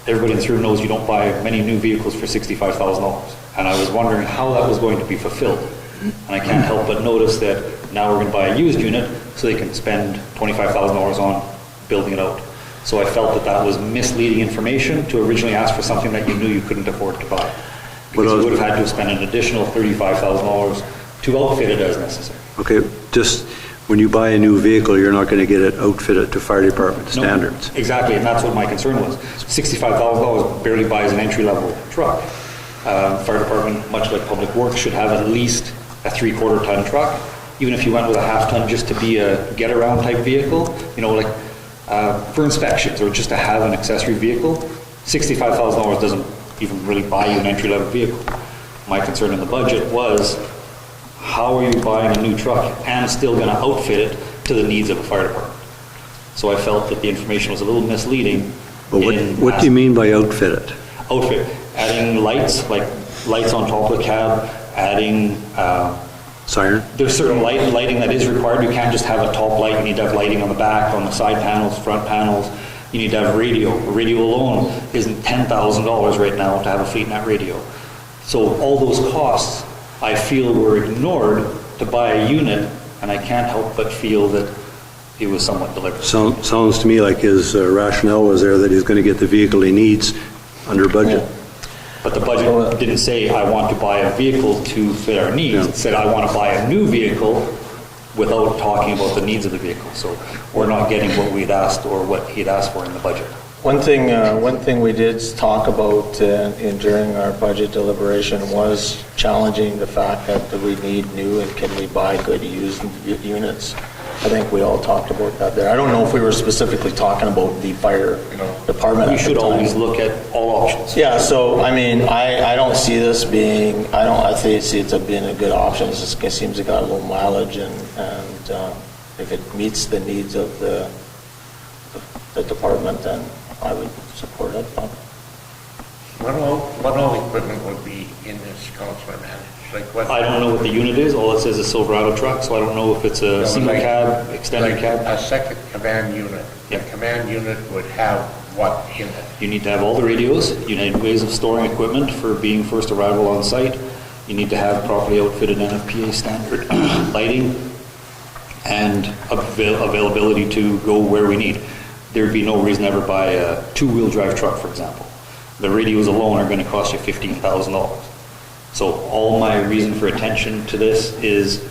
everybody in this room knows you don't buy many new vehicles for $65,000. And I was wondering how that was going to be fulfilled. And I can't help but notice that now we're going to buy a used unit so they can spend $25,000 on building it out. So I felt that that was misleading information to originally ask for something that you knew you couldn't afford to buy. Because you would have had to spend an additional $35,000 to outfit it as necessary. Okay, just when you buy a new vehicle, you're not going to get it outfitted to fire department standards. No, exactly, and that's what my concern was. $65,000 barely buys an entry-level truck. Fire department, much like public works, should have at least a 3/4 ton truck. Even if you went with a 1/2 ton just to be a get-around type vehicle, you know, like for inspections or just to have an accessory vehicle, $65,000 doesn't even really buy you an entry-level vehicle. My concern in the budget was, how are you buying a new truck and still going to outfit it to the needs of a fire department? So I felt that the information was a little misleading. But what do you mean by outfit it? Outfit, adding lights, like lights on top of the cab, adding... Siren? There's certain lighting that is required. You can't just have a top light. You need to have lighting on the back, on the side panels, front panels. You need to have radio. A radio alone isn't $10,000 right now to have a FleetNet radio. So all those costs, I feel, were ignored to buy a unit, and I can't help but feel that it was somewhat deliberate. Sounds to me like his rationale was there that he's going to get the vehicle he needs under budget. Yeah. But the budget didn't say, I want to buy a vehicle to fit our needs. Yeah. It said, I want to buy a new vehicle without talking about the needs of the vehicle. So we're not getting what we'd asked or what he'd asked for in the budget. One thing we did talk about during our budget deliberation was challenging the fact that we need new and can we buy good used units. I think we all talked about that there. I don't know if we were specifically talking about the fire department. We should always look at all options. Yeah, so I mean, I don't see this being, I see it being a good option. It seems it got a low mileage and if it meets the needs of the department, then I would support it. What all equipment would be in this, Councilor Manage? Like what? I don't know what the unit is, all it says is Silverado truck, so I don't know if it's a single like- cab, extended like cab. A second command unit. Yeah. The command unit would have what in it? You need to have all the radios, you need ways of storing equipment for being first arrival on site, you need to have properly outfitted NFPA standard lighting, and availability to go where we need. There'd be no reason to ever buy a two-wheel drive truck, for example. The radios alone are going to cost you $15,000. So all my reason for attention to this is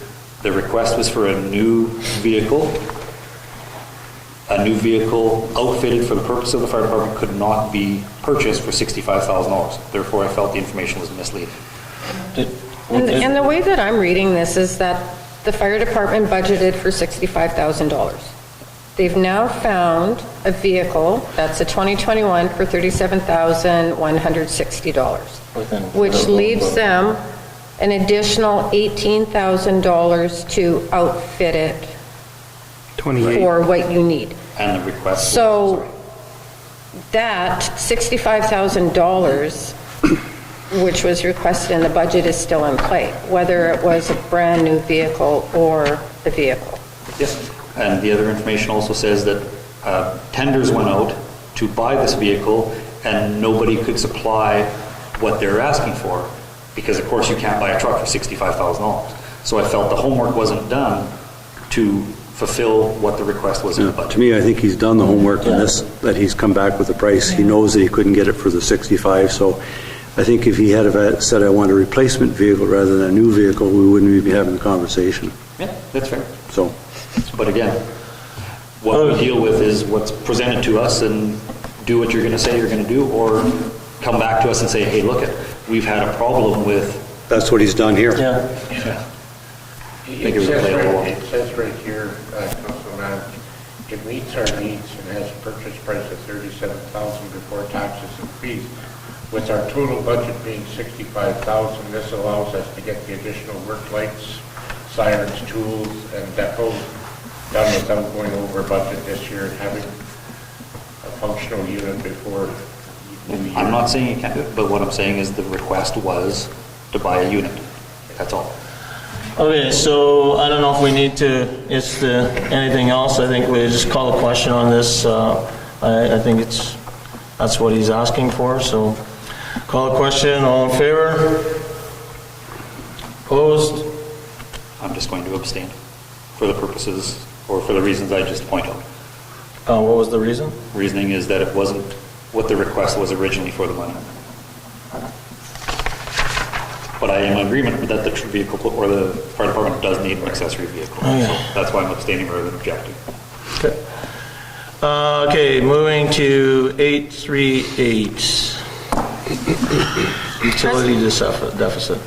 the request was for a new vehicle outfitted for the purpose of the fire department could not be purchased for $65,000. Therefore, I felt the information was misleading. And the way that I'm reading this is that the fire department budgeted for $65,000. They've now found a vehicle that's a 2021 for $37,160, which leaves them an additional $18,000 to outfit it for what you need. And the request. So that $65,000, which was requested in the budget, is still in play, whether it was a brand-new vehicle or the vehicle. Yes, and the other information also says that tenders went out to buy this vehicle and nobody could supply what they're asking for because, of course, you can't buy a truck for $65,000. So I felt the homework wasn't done to fulfill what the request was in the budget. To me, I think he's done the homework on this, that he's come back with a price. He knows that he couldn't get it for the 65, so I think if he had have said, I want a replacement vehicle rather than a new vehicle, we wouldn't even be having the conversation. Yeah, that's fair. So, but again, what we deal with is what's presented to us and do what you're going to say you're going to do, or come back to us and say, hey, look it, we've had a problem with. that's what he's done here. Yeah. It says right here, Councilor Manage, it meets our needs and has a purchase price of $37,000 before taxes and fees. With our total budget being $65,000, this allows us to get the additional work lights, sirens, tools, and depot done without going over budget this year and having a functional unit before New Year. I'm not saying you can't do it, but what I'm saying is the request was to buy a unit. That's all. Okay, so I don't know if we need to, anything else? I think we just call a question on this. I think that's what he's asking for, so call a question. All in favor? Opposed? I'm just going to abstain for the purposes, or for the reasons I just pointed out. What was the reason? Reasoning is that it wasn't what the request was originally for the money. But I am in agreement that the vehicle or the fire department does need an accessory vehicle. Oh, yeah. So that's why I'm abstaining rather than objecting. Okay. Okay, moving to 838. Utility deficit.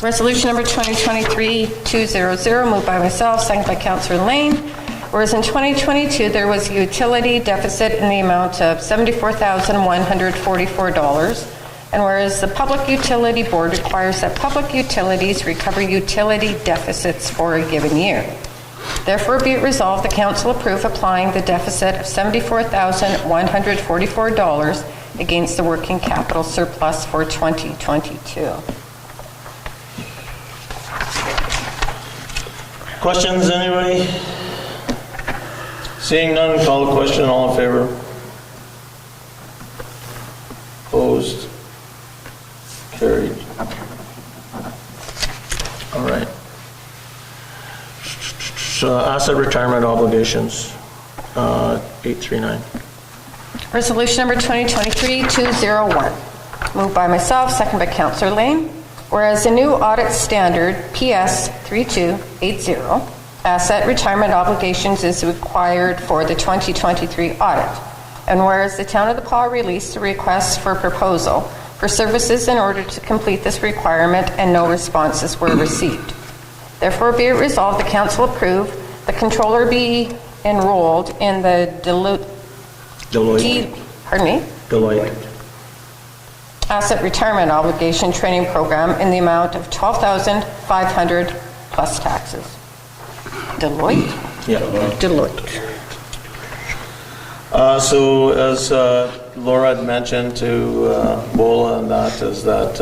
Resolution number 2023-200, moved by myself, second by Councillor Lane. Whereas in 2022, there was a utility deficit in the amount of $74,144. And whereas the Public Utility Board requires that public utilities recover utility deficits for a given year. Therefore, be it resolved, the Council approve applying the deficit of $74,144 against the working capital surplus for 2022. Questions, anybody? Seeing none, call the question. All in favor? Opposed? Carried. All right. So asset retirement obligations, 839. Resolution number 2023-201, moved by myself, second by Councillor Lane. Whereas the new audit standard, PS 3280, asset retirement obligations is required for the 2023 audit. And whereas the Town of the Pas released a request for proposal for services in order to complete this requirement and no responses were received. Therefore, be it resolved, the Council approve the controller be enrolled in the Deloitte asset retirement obligation training program in the amount of $12,500 plus taxes. Deloitte? Yeah. Deloitte. So as Laura had mentioned to Bola and that is that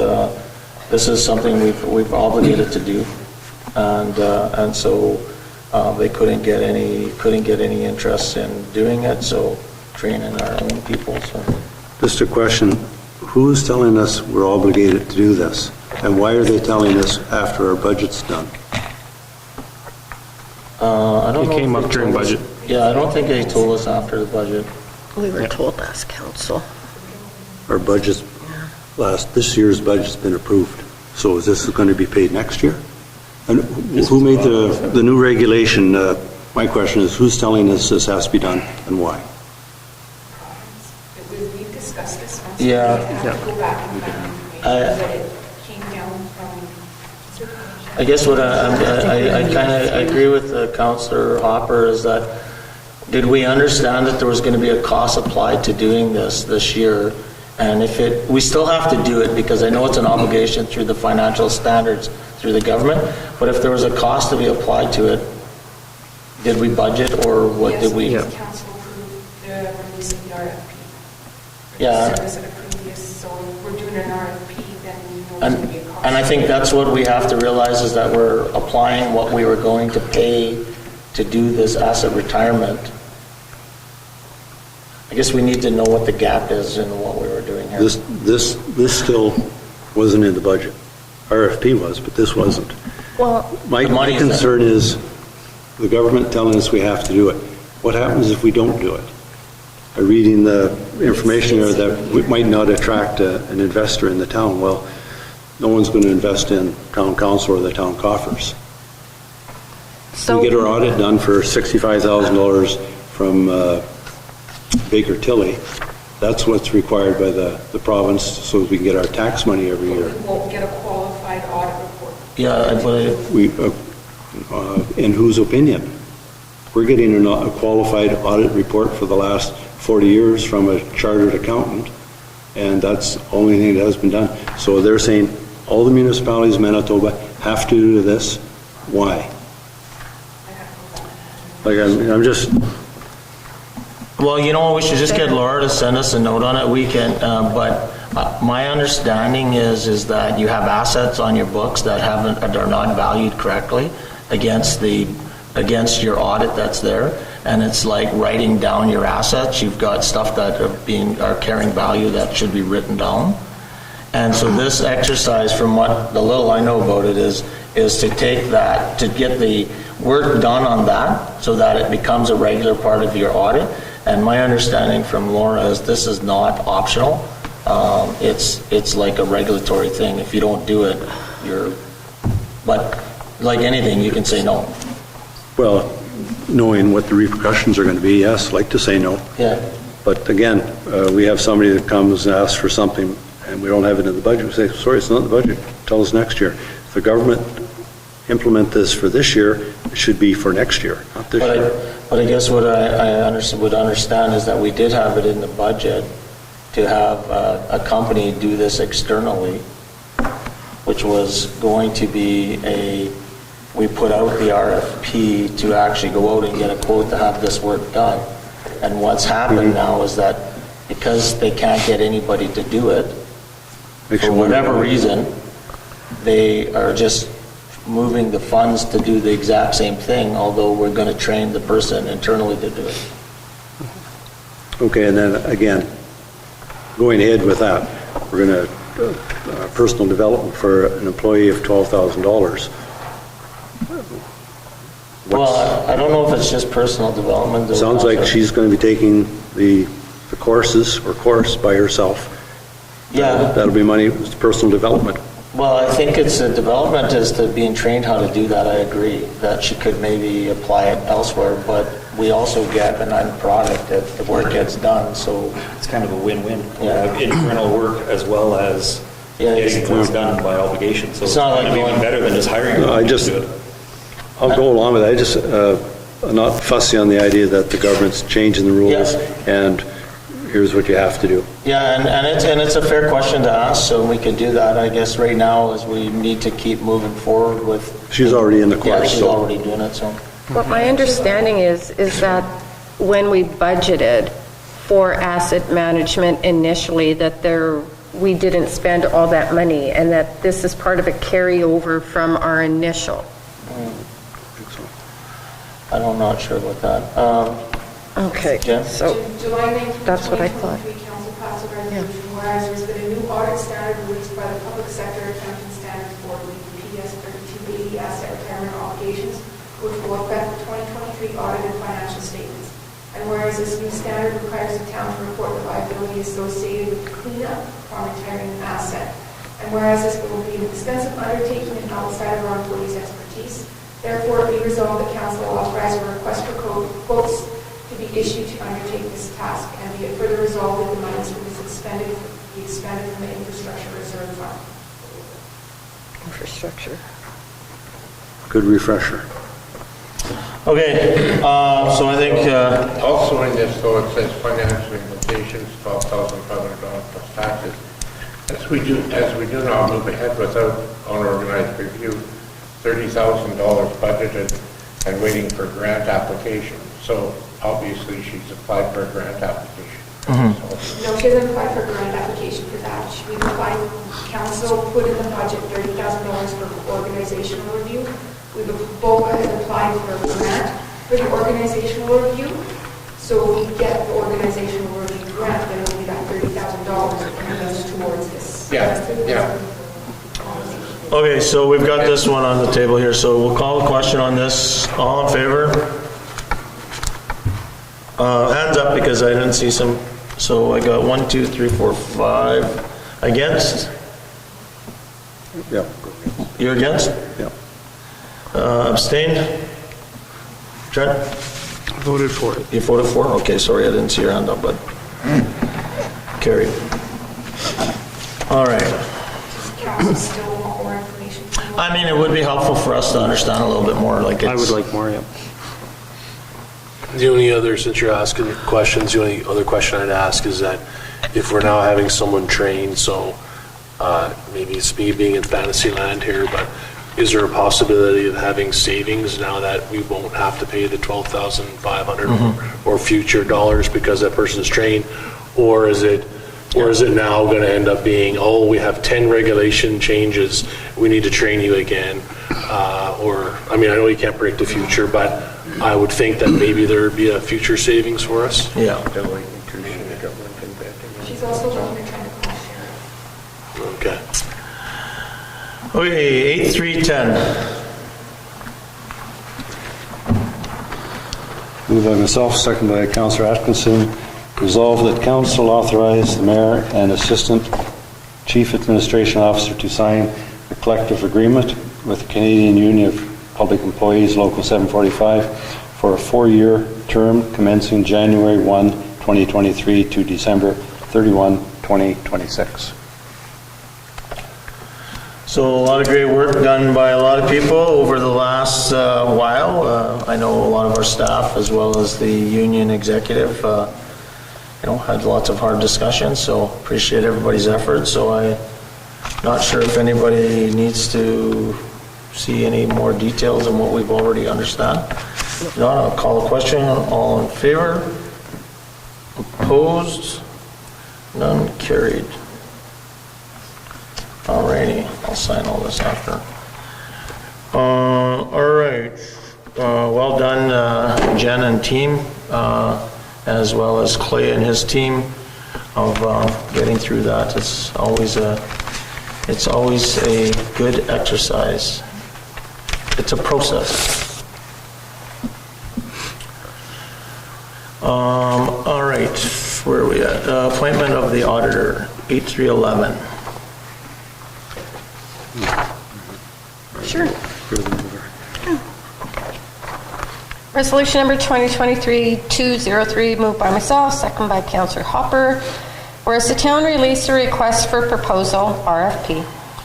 this is something we've obligated to do, and so they couldn't get any interest in doing it, so training our own people. So Just a question, who is telling us we're obligated to do this? And why are they telling us after our budget's done? I don't It know came if up they during told us- budget. Yeah, I don't think they told us after the budget. We were told last council. Our budget's, this year's budget's been approved, so is this going to be paid next year? And who made the new regulation? My question is, who's telling us this has to be done and why? We discussed this once. Yeah. We have to go back and find information, but it came down from. I guess what I kind of agree with Councillor Hopper is that, did we understand that there was going to be a cost applied to doing this year? And if we still have to do it because I know it's an obligation through the financial standards through the government, but if there was a cost to be applied to it, did we budget or what did we? Yes, council approved the release of the RFP. Yeah. Service of the previous, so if we're doing an RFP, then we know it's going to be a cost. And I think that's what we have to realize is that we're applying what we were going to pay to do this asset retirement. I guess we need to know what the gap is in what we were doing here. This still wasn't in the budget. RFP was, but this wasn't. Well, My The money's concern is the government telling us we have to do it. What happens if we don't do it? Reading the information there that we might not attract an investor in the town. Well, no one's going to invest in town council or the town coffers. so. We get our audit done for $65,000 from Baker Tilly. That's what's required by the province so we can get our tax money every year. We won't get a qualified audit report. Yeah, but We, in whose opinion? We're getting a qualified audit report for the last 40 years from a chartered accountant, and that's the only thing that has been done. So they're saying all the municipalities in Manitoba have to do this. Why? Like, I'm just, well, you know what, we should just get Laura to send us a note on it. We can, but my understanding is that you have assets on your books that are not valued correctly against your audit that's there. And it's like writing down your assets. You've got stuff that are carrying value that should be written down. And so this exercise, from what the little I know about it, is to take that, to get the work done on that so that it becomes a regular part of your audit. And my understanding from Laura is this is not optional. It's like a regulatory thing. If you don't do it, but like anything, you can say no. well, knowing what the repercussions are going to be, yes, like to say no. Yeah. But again, we have somebody that comes and asks for something and we don't have it in the budget. We say, sorry, it's not in the budget. Tell us next year. If the government implement this for this year, it should be for next year, not this year. But I guess what I would understand is that we did have it in the budget to have a company do this externally, which was going to be we put out the RFP to actually go out and get a quote to have this work done. And what's happened now is that because they can't get anybody to do it, for whatever reason, they are just moving the funds to do the exact same thing, although we're going to train the person internally to do it. Okay, and then again, going ahead with that, we're going to, personal development for an employee of $12,000. Well, I don't know if it's just personal development. Sounds like she's going to be taking the courses or course by herself. Yeah. That'll be money, it's personal development. Well, I think it's a development as to being trained how to do that. I agree that she could maybe apply it elsewhere, but we also get an end product if the work gets done, so. It's kind of a win-win. Yeah. Internal work as well as getting things done by obligation, so it's not like kind of even going- better than just hiring. No, someone to do it. I'll go along with that. I'm not fussy on the idea that the government's changing the rules Yes. and here's what you have to do. Yeah, and it's a fair question to ask, so we could do that, I guess, right now, as we need to keep moving forward with. She's already in the Yeah, course, she's so. already doing it, so. What my understanding is that when we budgeted for asset management initially, that we didn't spend all that money, and that this is part of a carryover from our initial. I'm not sure about that. Okay, Jen? so July 19th, that's what I thought. 2023, Council passed a resolution whereas there's been a new audit standard released by the Public Sector Accounting Standards Board, the PS 3280 asset retirement obligations, which will affect the 2023 audited financial statements. And whereas this new standard requires the town to report the liability associated with the cleanup upon retiring an asset. And whereas this will be an expensive undertaking and outside of our employees' expertise, therefore it be resolved that council authorize a request for quotes to be issued to undertake this task, and be it further resolved that the monies from this expended be expended from the infrastructure reserve fund. Infrastructure. Good refresher. Okay, so I think, Also in this, though, it says financial limitations, $12,500 plus taxes. As we do now move ahead without unorganized review, $30,000 budgeted and waiting for grant application. So obviously she's applied for a grant application. No, she hasn't applied for a grant application for that. We've applied, council put in the budget $30,000 for organizational review. BOA has applied for a grant for the organizational review. So if we get the organizational review grant, then it'll be that $30,000 that goes towards this. Yeah. okay, so we've got this one on the table here, so we'll call a question on this. All in favor? Hands up because I didn't see some. So I got 1, 2, 3, 4, 5. Against? Yeah. You're against? Yeah. Abstained? Trent? I voted for it. You voted for? Okay, sorry, I didn't see your hand up, but carried. All right. Council still want more information. I mean, it would be helpful for us to understand a little bit more, like it's... I would like more, yeah. The only other, since you're asking questions, the only other question I'd ask is that if we're now having someone trained, so maybe it's me being in fantasy land here, but is there a possibility of having savings now that we won't have to pay the $12,500 or future dollars because that person's trained? Or is it now going to end up being, oh, we have 10 regulation changes, we need to train you again? Or, I mean, I know you can't predict the future, but I would think that maybe there would be a future savings for us. Yeah. She's also looking at trying to cost share. Okay. Okay, 8310. Moved by myself, second by Councillor Atkinson. Resolved that council authorize the mayor and assistant chief administration officer to sign a collective agreement with the Canadian Union of Public Employees, Local 745, for a 4-year term commencing January 1, 2023 to December 31, 2026. So a lot of great work done by a lot of people over the last while. I know a lot of our staff, as well as the union executive, had lots of hard discussions, so appreciate everybody's effort. So I'm not sure if anybody needs to see any more details on what we've already understand. If not, I'll call a question. All in favor? Opposed? None carried. Alrighty, I'll sign all this after. All right, well done, Jen and team, as well as Clay and his team of getting through that. It's always a good exercise. It's a process. All right, where are we at? Appointment of the auditor, 8311. Sure. Resolution number 2023-203, moved by myself, second by Councillor Hopper. Whereas the town released a request for proposal, RFP,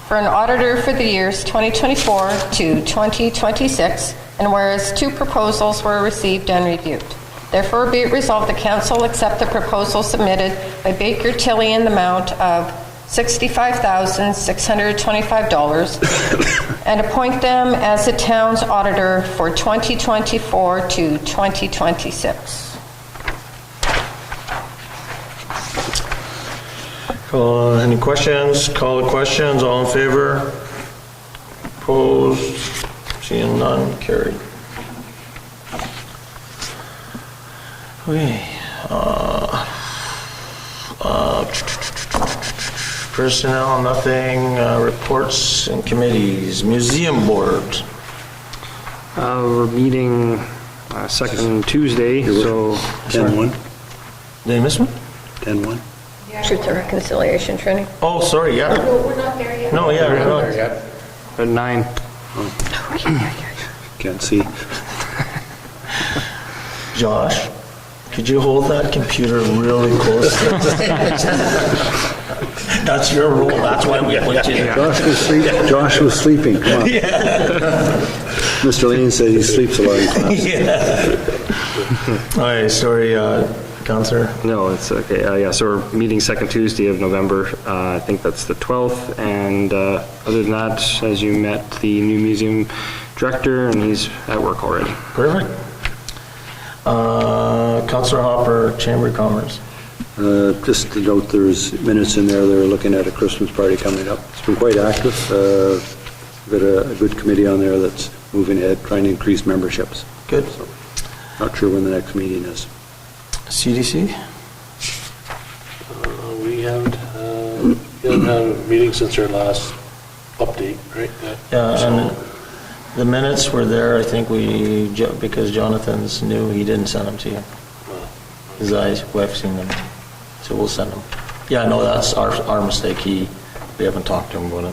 for an auditor for the years 2024 to 2026, and whereas 2 proposals were received and reviewed. Therefore, be it resolved, the council accept the proposal submitted by Baker Tilly in the amount of $65,625 and appoint them as the town's auditor for 2024 to 2026. Any questions? Call the questions. All in favor? Opposed? Seeing none, carried. Okay. Personnel, nothing. Reports and committees. Museum board. We're meeting second Tuesday, so... 10-1? Did I miss one? 10-1? Truth and reconciliation training. Oh, sorry, yeah. No, we're not there yet. No, yeah, we're not. At 9. Can't see. Josh, could you hold that computer really close? That's your rule, that's why we put you there. Josh was sleeping, come on. Mr. Lane said he sleeps a lot in class. Yeah. All right, sorry, Counselor. No, it's okay. Yeah, so we're meeting second Tuesday of November. I think that's the 12th. And other than that, as you met the new museum director, and he's at work already. Perfect. Counselor Hopper, Chamber of Commerce. Just to note, there's minutes in there, they're looking at a Christmas party coming up. It's been quite active. Got a good committee on there that's moving ahead, trying to increase memberships. Good. So, not sure when the next meeting is. CDC? We haven't had a meeting since our last update, right? Yeah, So- and the minutes were there, I think because Jonathan's new, he didn't send them to you. His eyes, we've seen them, so we'll send them. Yeah, no, that's our mistake, we haven't talked to him about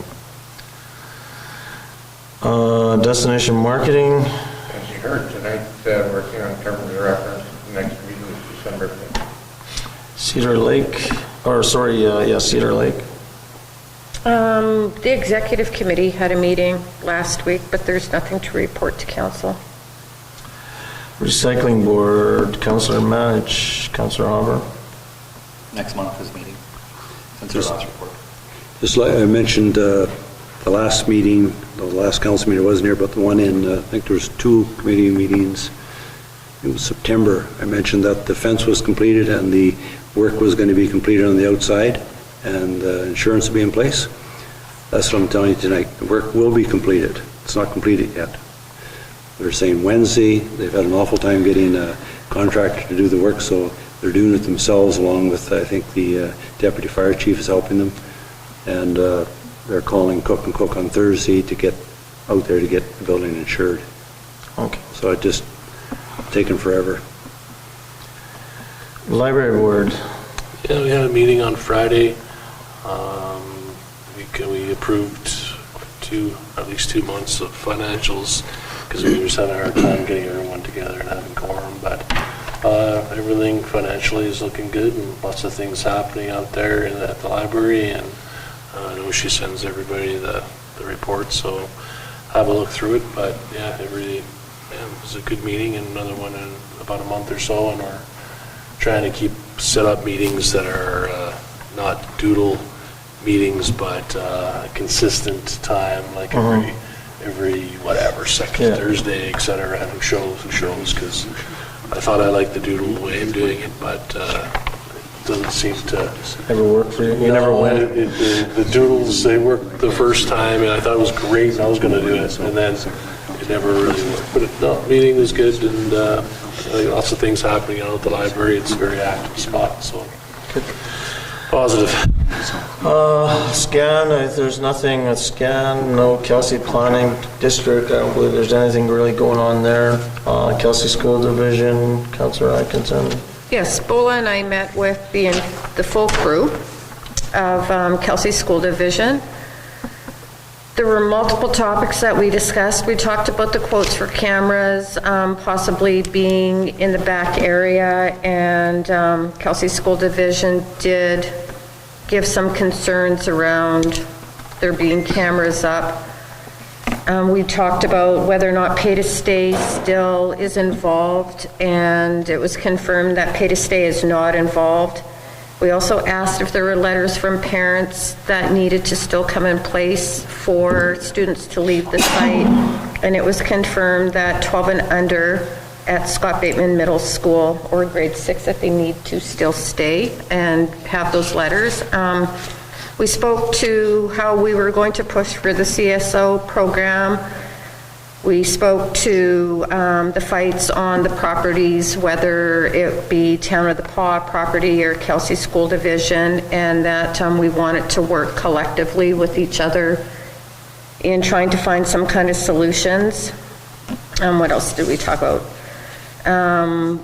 it. Destination marketing, As you heard tonight, working on terms of reference, next meeting is December 5th. Cedar Lake, Cedar Lake. The executive committee had a meeting last week, but there's nothing to report to council. Recycling board, Councilor Manich, Councilor Hopper. Next month is meeting, since our last report. Just like I mentioned, the last meeting, the last council meeting, I wasn't here, but the one in, I think there was 2 committee meetings in September. I mentioned that the fence was completed and the work was going to be completed on the outside and insurance will be in place. That's what I'm telling you tonight. The work will be completed. It's not completed yet. They're saying Wednesday. They've had an awful time getting a contractor to do the work, so they're doing it themselves along with, I think, the deputy fire chief is helping them. And they're calling Cook and Cook on Thursday to get out there to get the building insured. Okay. So it just taken forever. Library board. Yeah, we had a meeting on Friday. We approved at least 2 months of financials because we were just having a hard time getting everyone together and having quorum. But everything financially is looking good and lots of things happening out there at the library. And I know she sends everybody the report, so have a look through it. But yeah, it was a good meeting, and another one in about a month or so. And we're trying to set up meetings that are not doodle meetings, but consistent time, like every whatever, second Thursday, etc., having shows, because I thought I liked the doodle way of doing it, but it doesn't seem to ever work for you? You never went? The doodles, they worked the first time, and I thought it was great, and I was going to do it, and then it never really worked. But no, meeting was good, and lots of things happening out at the library. It's a very active spot, so positive. Scan, there's nothing at Scan, no Kelsey Planning District, I don't believe there's anything really going on there. Kelsey School Division, Councillor Atkinson. Yes, Bola and I met with the full crew of Kelsey School Division. There were multiple topics that we discussed. We talked about the quotes for cameras, possibly being in the back area, and Kelsey School Division did give some concerns around there being cameras up. We talked about whether or not Pay to Stay still is involved, and it was confirmed that Pay to Stay is not involved. We also asked if there were letters from parents that needed to still come in place for students to leave the site, and it was confirmed that 12 and under at Scott Bateman Middle School or grade 6 that they need to still stay and have those letters. We spoke to how we were going to push for the CSO program. We spoke to the fights on the properties, whether it be Town of the Paw property or Kelsey School Division, and that we wanted to work collectively with each other in trying to find some kind of solutions. What else did we talk about?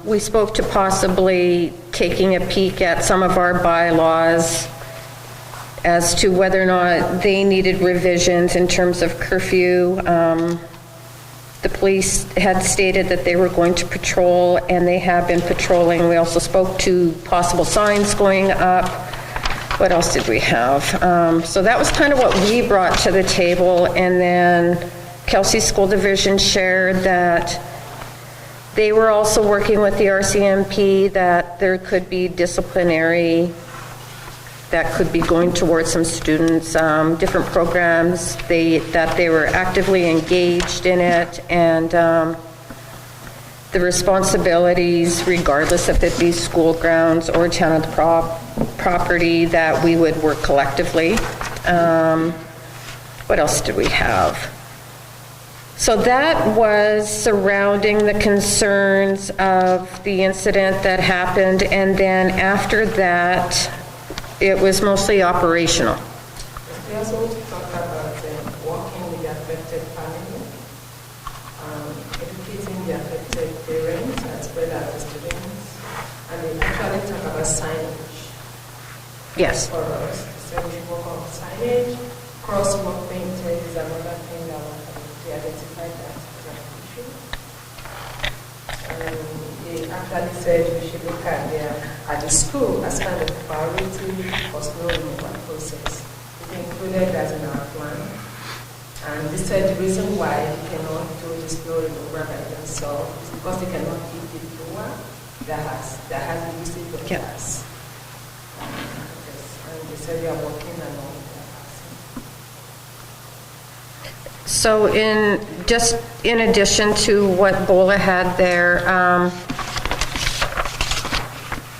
We spoke to possibly taking a peek at some of our bylaws as to whether or not they needed revisions in terms of curfew. The police had stated that they were going to patrol, and they have been patrolling. We also spoke to possible signs going up. What else did we have? So that was kind of what we brought to the table, and then Kelsey School Division shared that they were also working with the RCMP, that there could be disciplinary that could be going towards some students, different programs, that they were actively engaged in it, and the responsibilities, regardless if it be school grounds or Town of the property, that we would work collectively. What else did we have? So that was surrounding the concerns of the incident that happened, and then after that, it was mostly operational. We also talk about working with the affected family, educating the affected parents as well as the students, and they actually talk about signage. Yes. For us, so we work on signage, crosswalk painted is another thing that we identified that as an issue. They actually said we should look at the school as kind of priority for snow removal process. It included that in our plan. And they said the reason why they cannot do the snow removal by themselves is because they cannot keep the blower that has the usage of gas. And they said they are working along that. So in addition to what Bola had there,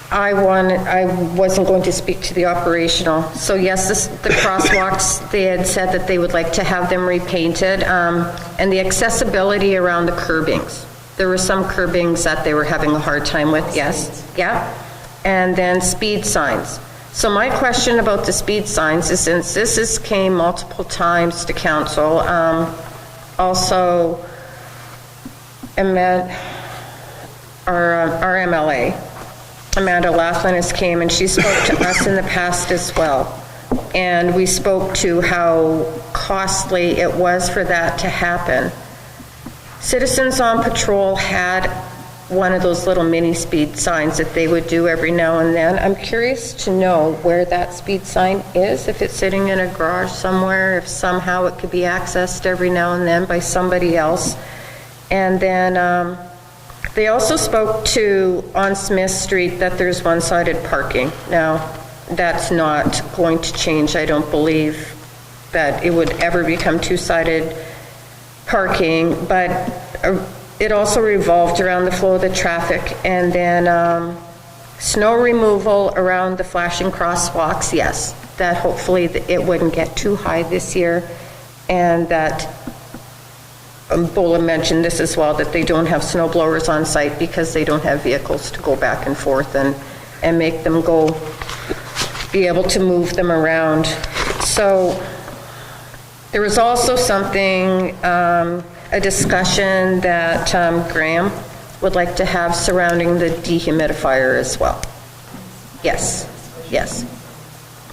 I wasn't going to speak to the operational. So yes, the crosswalks, they had said that they would like to have them repainted, and the accessibility around the curbings. There were some curbings that they were having a hard time with, yes. Yeah. And then speed signs. So my question about the speed signs is, since this came multiple times to council, also our MLA, Amanda Laughlin, came, and she spoke to us in the past as well. And we spoke to how costly it was for that to happen. Citizens on Patrol had one of those little mini speed signs that they would do every now and then. I'm curious to know where that speed sign is, if it's sitting in a garage somewhere, if somehow it could be accessed every now and then by somebody else. And then they also spoke to, on Smith Street, that there's one-sided parking. Now, that's not going to change. I don't believe that it would ever become two-sided parking, but it also revolved around the flow of the traffic. And then snow removal around the flashing crosswalks, yes, that hopefully it wouldn't get too high this year, and that Bola mentioned this as well, that they don't have snow blowers on site because they don't have vehicles to go back and forth and make them be able to move them around. So there was also something, a discussion that Graham would like to have surrounding the dehumidifier as well. Yes, yes,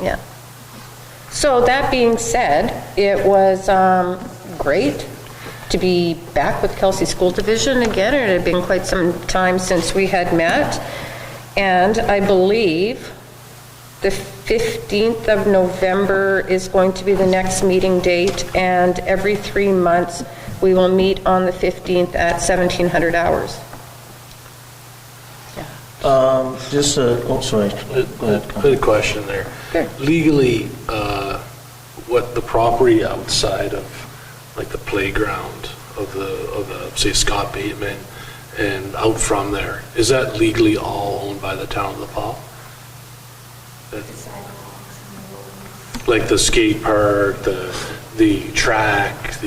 yeah. So that being said, it was great to be back with Kelsey School Division again. It had been quite some time since we had met, and I believe the 15th of November is going to be the next meeting date, and every 3 months we will meet on the 15th at 1700 hours. Just sorry. Go ahead. I had a question there. Sure. Legally, what the property outside of, like, the playground of the say Scott Bateman and out from there. Is that legally all owned by the town of La Pau? Like the skate park, the track,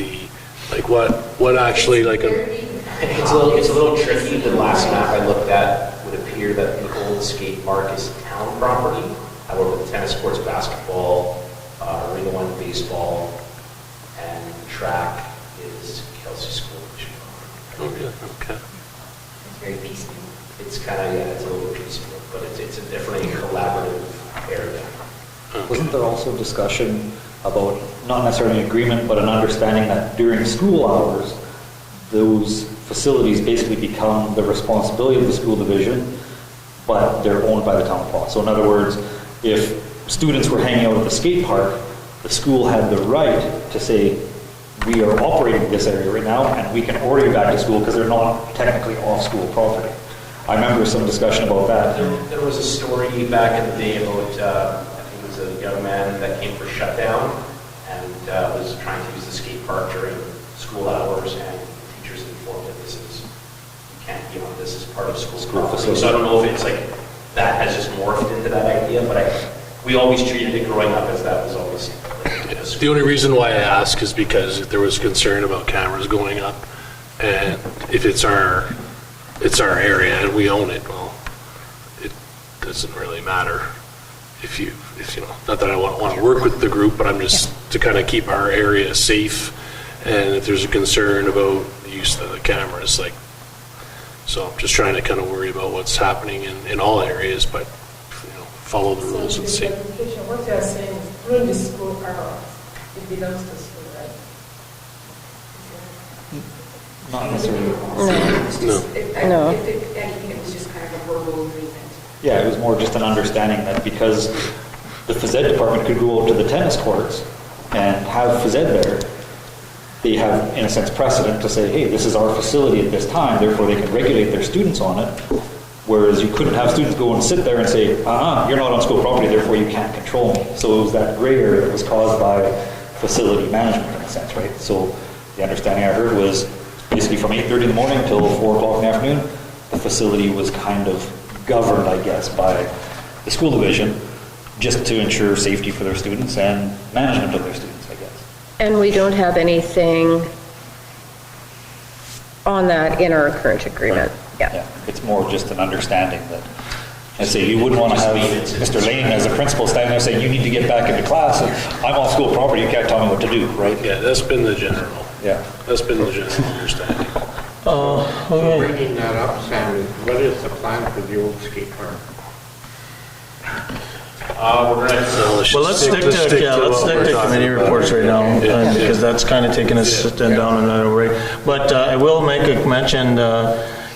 like what actually like a... It's a little tricky. The last map I looked at would appear that the old skate park is town property. However, the tennis courts, basketball, Arena One baseball, and track is Kelsey School. Okay. It's very piecemeal. It's kind of, it's a little piecemeal, but it's a definitely collaborative area. Wasn't there also discussion about, not necessarily an agreement, but an understanding that during school hours, those facilities basically become the responsibility of the school division, but they're owned by the town of Paul. So in other words, if students were hanging out at the skate park, the school had the right to say, we are operating this area right now, and we can order you back to school because they're not technically off school property. I remember some discussion about that. There was a story back in the day about, I think it was a young man that came for shutdown and was trying to use the skate park during school hours, and teachers informed that this is part of school property. So I don't know if it's like that has just morphed into that idea, but we always treated it growing up as that was always. The only reason why I ask is because there was concern about cameras going up, and if it's our area and we own it, well, it doesn't really matter if you know, not that I want to work with the group, but I'm just to kind of keep our area safe, and if there's a concern about the use of the cameras, like, so I'm just trying to kind of worry about what's happening in all areas, but, you know, follow the rules and see. What you are saying is during the school hours, it belongs to school, right? Not necessarily. No. I think it was just kind of a verbal agreement. Yeah, it was more just an understanding that because the phys ed department could go out to the tennis courts and have phys ed there, they have, in a sense, precedent to say, hey, this is our facility at this time, therefore they can regulate their students on it. Whereas you couldn't have students go and sit there and say, you're not on school property, therefore you can't control me. So it was that gray area that was caused by facility management in a sense, right? So the understanding I heard was basically from 8:30 in the morning till 4 o'clock in the afternoon, the facility was kind of governed, I guess, by the school division just to ensure safety for their students and management of their students, I guess. And we don't have anything on that in our current agreement. Yeah, it's more just an understanding that, I'd say you wouldn't want to have Mr. Lane as a principal standing there saying, you need to get back into class, and I'm off school property, you can't tell me what to do, right? Yeah, that's been the general. Yeah. That's been the general understanding. So bringing that up, Sam, what is the plan for the old skate park? Well, let's stick to committee reports right now, because that's kind of taking us down another way. But I will make a mention,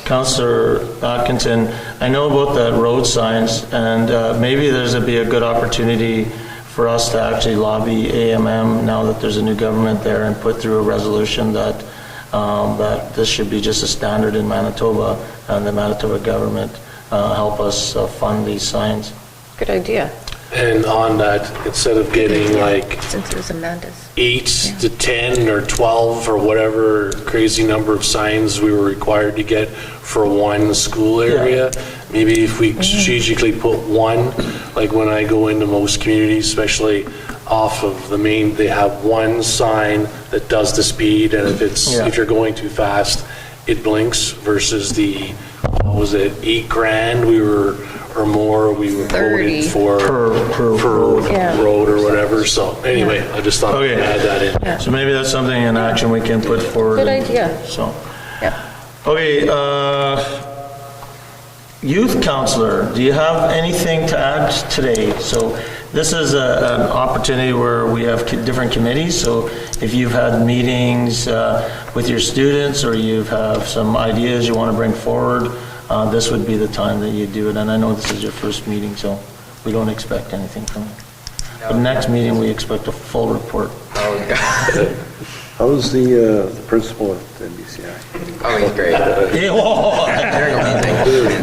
Councillor Atkinson, I know about the road signs, and maybe there's be a good opportunity for us to actually lobby AMM now that there's a new government there and put through a resolution that that this should be just a standard in Manitoba, and the Manitoba government help us fund these signs. Good idea. And on that, instead of getting like Since it was Amanda's. 8 to 10 or 12 or whatever crazy number of signs we were required to get for one school area, maybe if we strategically put one, like when I go into most communities, especially off of the main, they have one sign that does the speed, and if you're going too fast, it blinks, versus the, what was it, $8,000 we were quoted for per road or whatever. So anyway, I just thought I'd add that in. Yeah. So maybe that's something in action we can put forward. Good idea. So, Yeah. okay, youth counselor, do you have anything to add today? So this is an opportunity where we have different committees. So if you've had meetings with your students, or you have some ideas you want to bring forward, this would be the time that you do it. And I know this is your first meeting, so we don't expect anything from you. But next meeting, we expect a full report. Oh, God. How's the principal at NBCI? Oh, he's great. Yeah, whoa.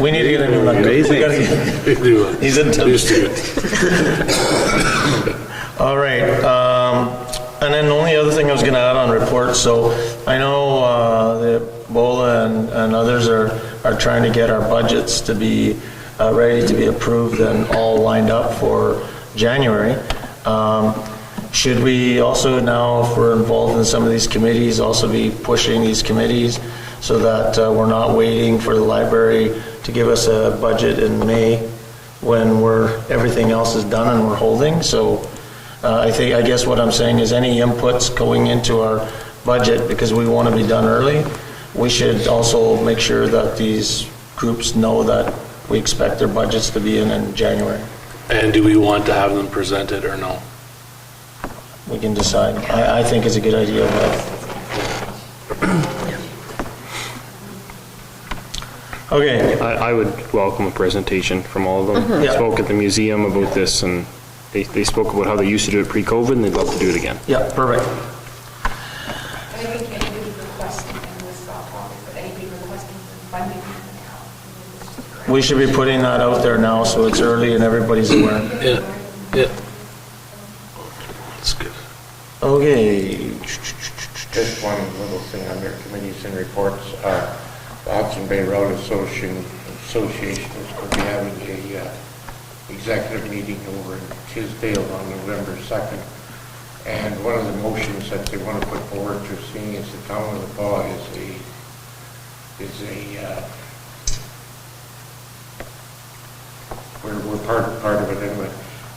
We need to get a new one. Amazing. He's used to it. All right. And then the only other thing I was going to add on reports, so I know Bola and others are trying to get our budgets to be ready to be approved and all lined up for January. Should we also now, if we're involved in some of these committees, also be pushing these committees so that we're not waiting for the library to give us a budget in May when everything else is done and we're holding? So I guess what I'm saying is any inputs going into our budget, because we want to be done early, we should also make sure that these groups know that we expect their budgets to be in January. And do we want to have them presented or no? We can decide. I think it's a good idea. Okay. I would welcome a presentation from all of them. I spoke at the museum about this, and they spoke about how they used to do it pre-COVID, and they'd love to do it again. Yeah, perfect. I think anybody requesting in this topic, but anybody requesting funding. We should be putting that out there now so it's early and everybody's aware. Yeah. That's good. Okay. Just one little thing under committees and reports. The Hudson Bay Road Association is going to be having a executive meeting over in Tisdale on November 2nd. And one of the motions that they want to put forward to seeing as the town of the Paw we're part of it anyway,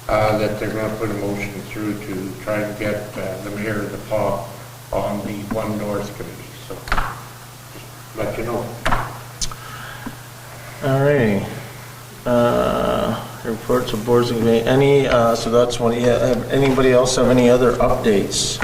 that they're going to put a motion through to try and get the mayor of the Paw on the One North Committee. So just let you know. All right. Reports of boards and committees. So that's one. Yeah. Anybody else have any other updates?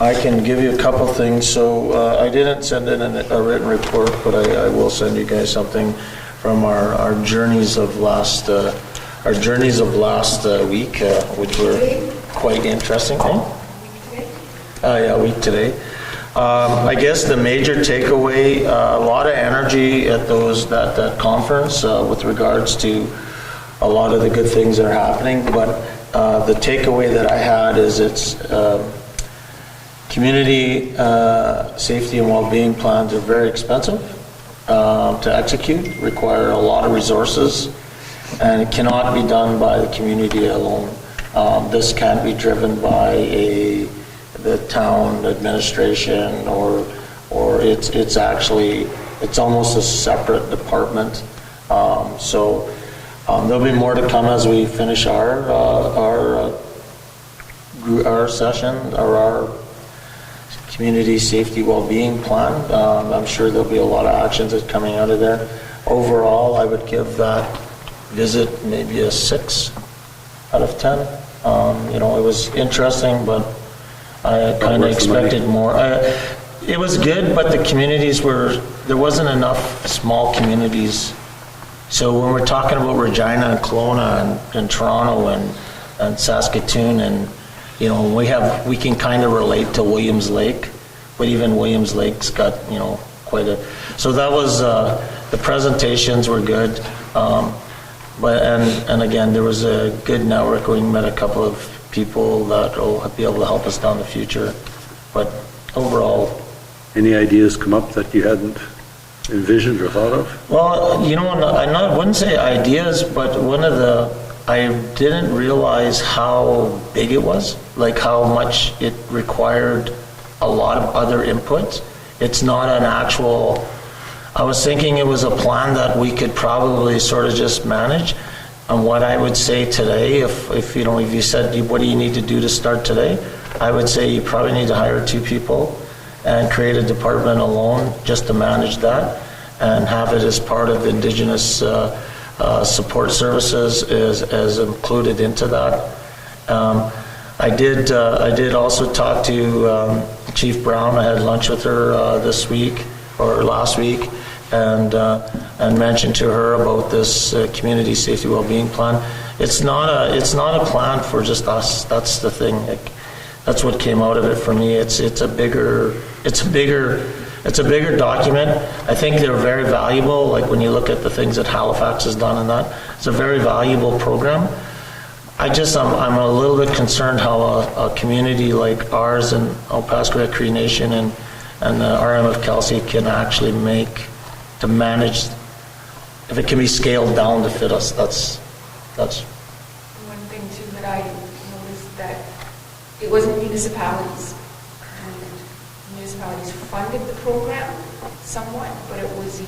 I can give you a couple things. So I didn't send in a written report, but I will send you guys something from our journeys of last week, which were quite interesting. Week today. I guess the major takeaway, a lot of energy at that conference with regards to a lot of the good things that are happening, but the takeaway that I had is it's community safety and well-being plans are very expensive to execute, require a lot of resources, and it cannot be done by the community alone. This can't be driven by the town administration or it's almost a separate department. So there'll be more to come as we finish our session or our community safety well-being plan. I'm sure there'll be a lot of actions that's coming out of there. Overall, I would give that visit maybe a 6 out of 10. It was interesting, but I kind of expected more. It was good, but the communities there wasn't enough small communities. So when we're talking about Regina and Kelowna and Toronto and Saskatoon, and we can kind of relate to Williams Lake, but even Williams Lake's got quite a. So that was the presentations were good, but again there was a good network. We met a couple of people that will be able to help us down the future, but overall. Any ideas come up that you hadn't envisioned or thought of? Well, I wouldn't say ideas, but I didn't realize how big it was, like how much it required a lot of other inputs. It's not an actual, I was thinking it was a plan that we could probably sort of just manage. And what I would say today, if you said, what do you need to do to start today? I would say you probably need to hire 2 people and create a department alone just to manage that and have it as part of Indigenous support services as included into that. I did also talk to Chief Brown. I had lunch with her this week or last week, and mentioned to her about this community safety well-being plan. It's not a plan for just us. That's the thing. That's what came out of it for me. It's a bigger document. I think they're very valuable. Like when you look at the things that Halifax has done and that, it's a very valuable program. I'm a little bit concerned how a community like ours and Opaskwayak Cree Nation and and the RMF Kelsey can actually to manage, if it can be scaled down to fit us, that's. One thing too that I noticed that it wasn't municipalities. Municipalities funded the program somewhat, but it was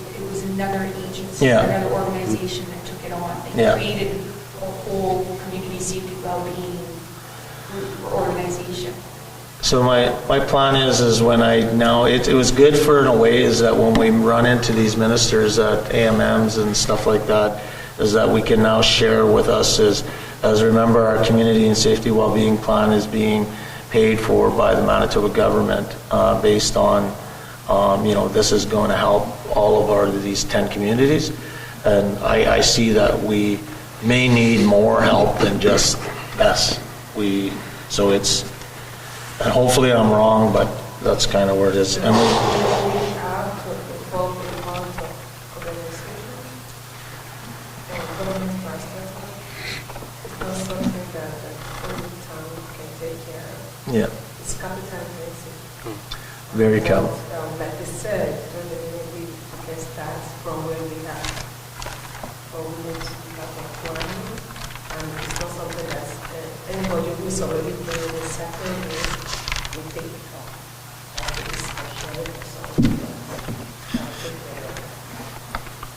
another agency, another organization that took it on. They created a whole community safety well-being group or organization. So my plan is when it was good for in a way is that when we run into these ministers at AMMs and stuff like that, is that we can now share with us as remember our community and safety well-being plan is being paid for by the Manitoba government based on, this is going to help all of these 10 communities. And I see that we may need more help than just us. And hopefully I'm wrong, but that's kind of where it is. And yeah. It's capital intensive. Very common. Like I said, we can start from where we are. But we need to have a plan. And it's not something that's anybody who's already doing the second will take it off.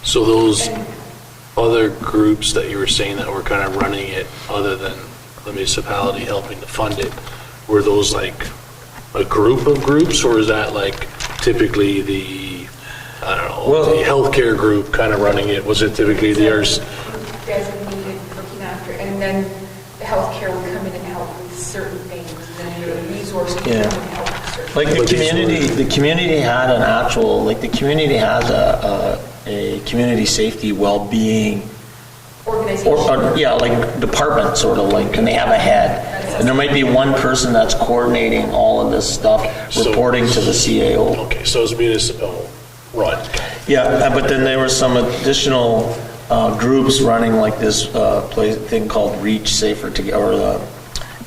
So those other groups that you were saying that were kind of running it, other than the municipality helping to fund it, were those like a group of groups, or is that like typically the, the healthcare group kind of running it? Was it typically theirs? Designated, looking after, and then the healthcare would come in and help with certain things, and then the resources would come in and help with certain Like the community had an actual, like the community has a community safety well-being organization. like department sort of like, and they have a head. And there might be one person that's coordinating all of this stuff, reporting to the CAO. Okay, so it's municipal run. Yeah, but then there were some additional groups running like this thing called Reach Safer Together, or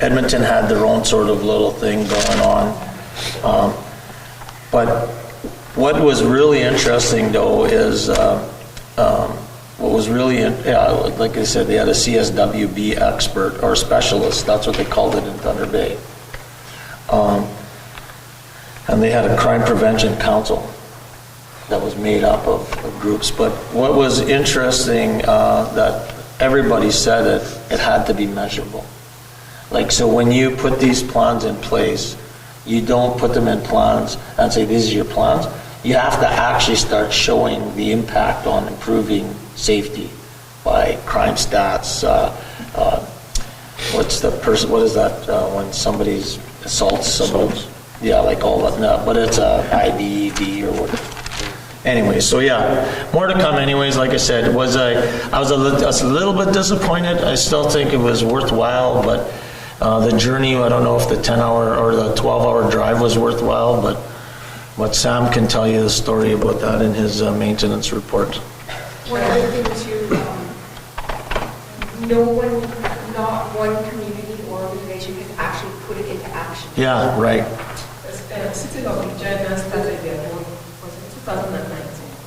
Edmonton had their own sort of little thing going on. But what was really interesting though is what was really, like I said, they had a CSWB expert or specialist, that's what they called it in Thunder Bay. And they had a crime prevention council that was made up of groups. But what was interesting, that everybody said it had to be measurable. Like, so when you put these plans in place, you don't put them in plans and say, these are your plans. You have to actually start showing the impact on improving safety by crime stats. What is that when somebody's assaults someone? Yeah, like all that. No, but it's a IBED or whatever. Anyway, so yeah, more to come. Anyways, like I said, I was a little bit disappointed. I still think it was worthwhile, but the journey, I don't know if the 10-hour or the 12-hour drive was worthwhile, but Sam can tell you the story about that in his maintenance report. One other thing too, not one community or organization can actually put it into action. Yeah, right. City of Regina started their own, was it 2019?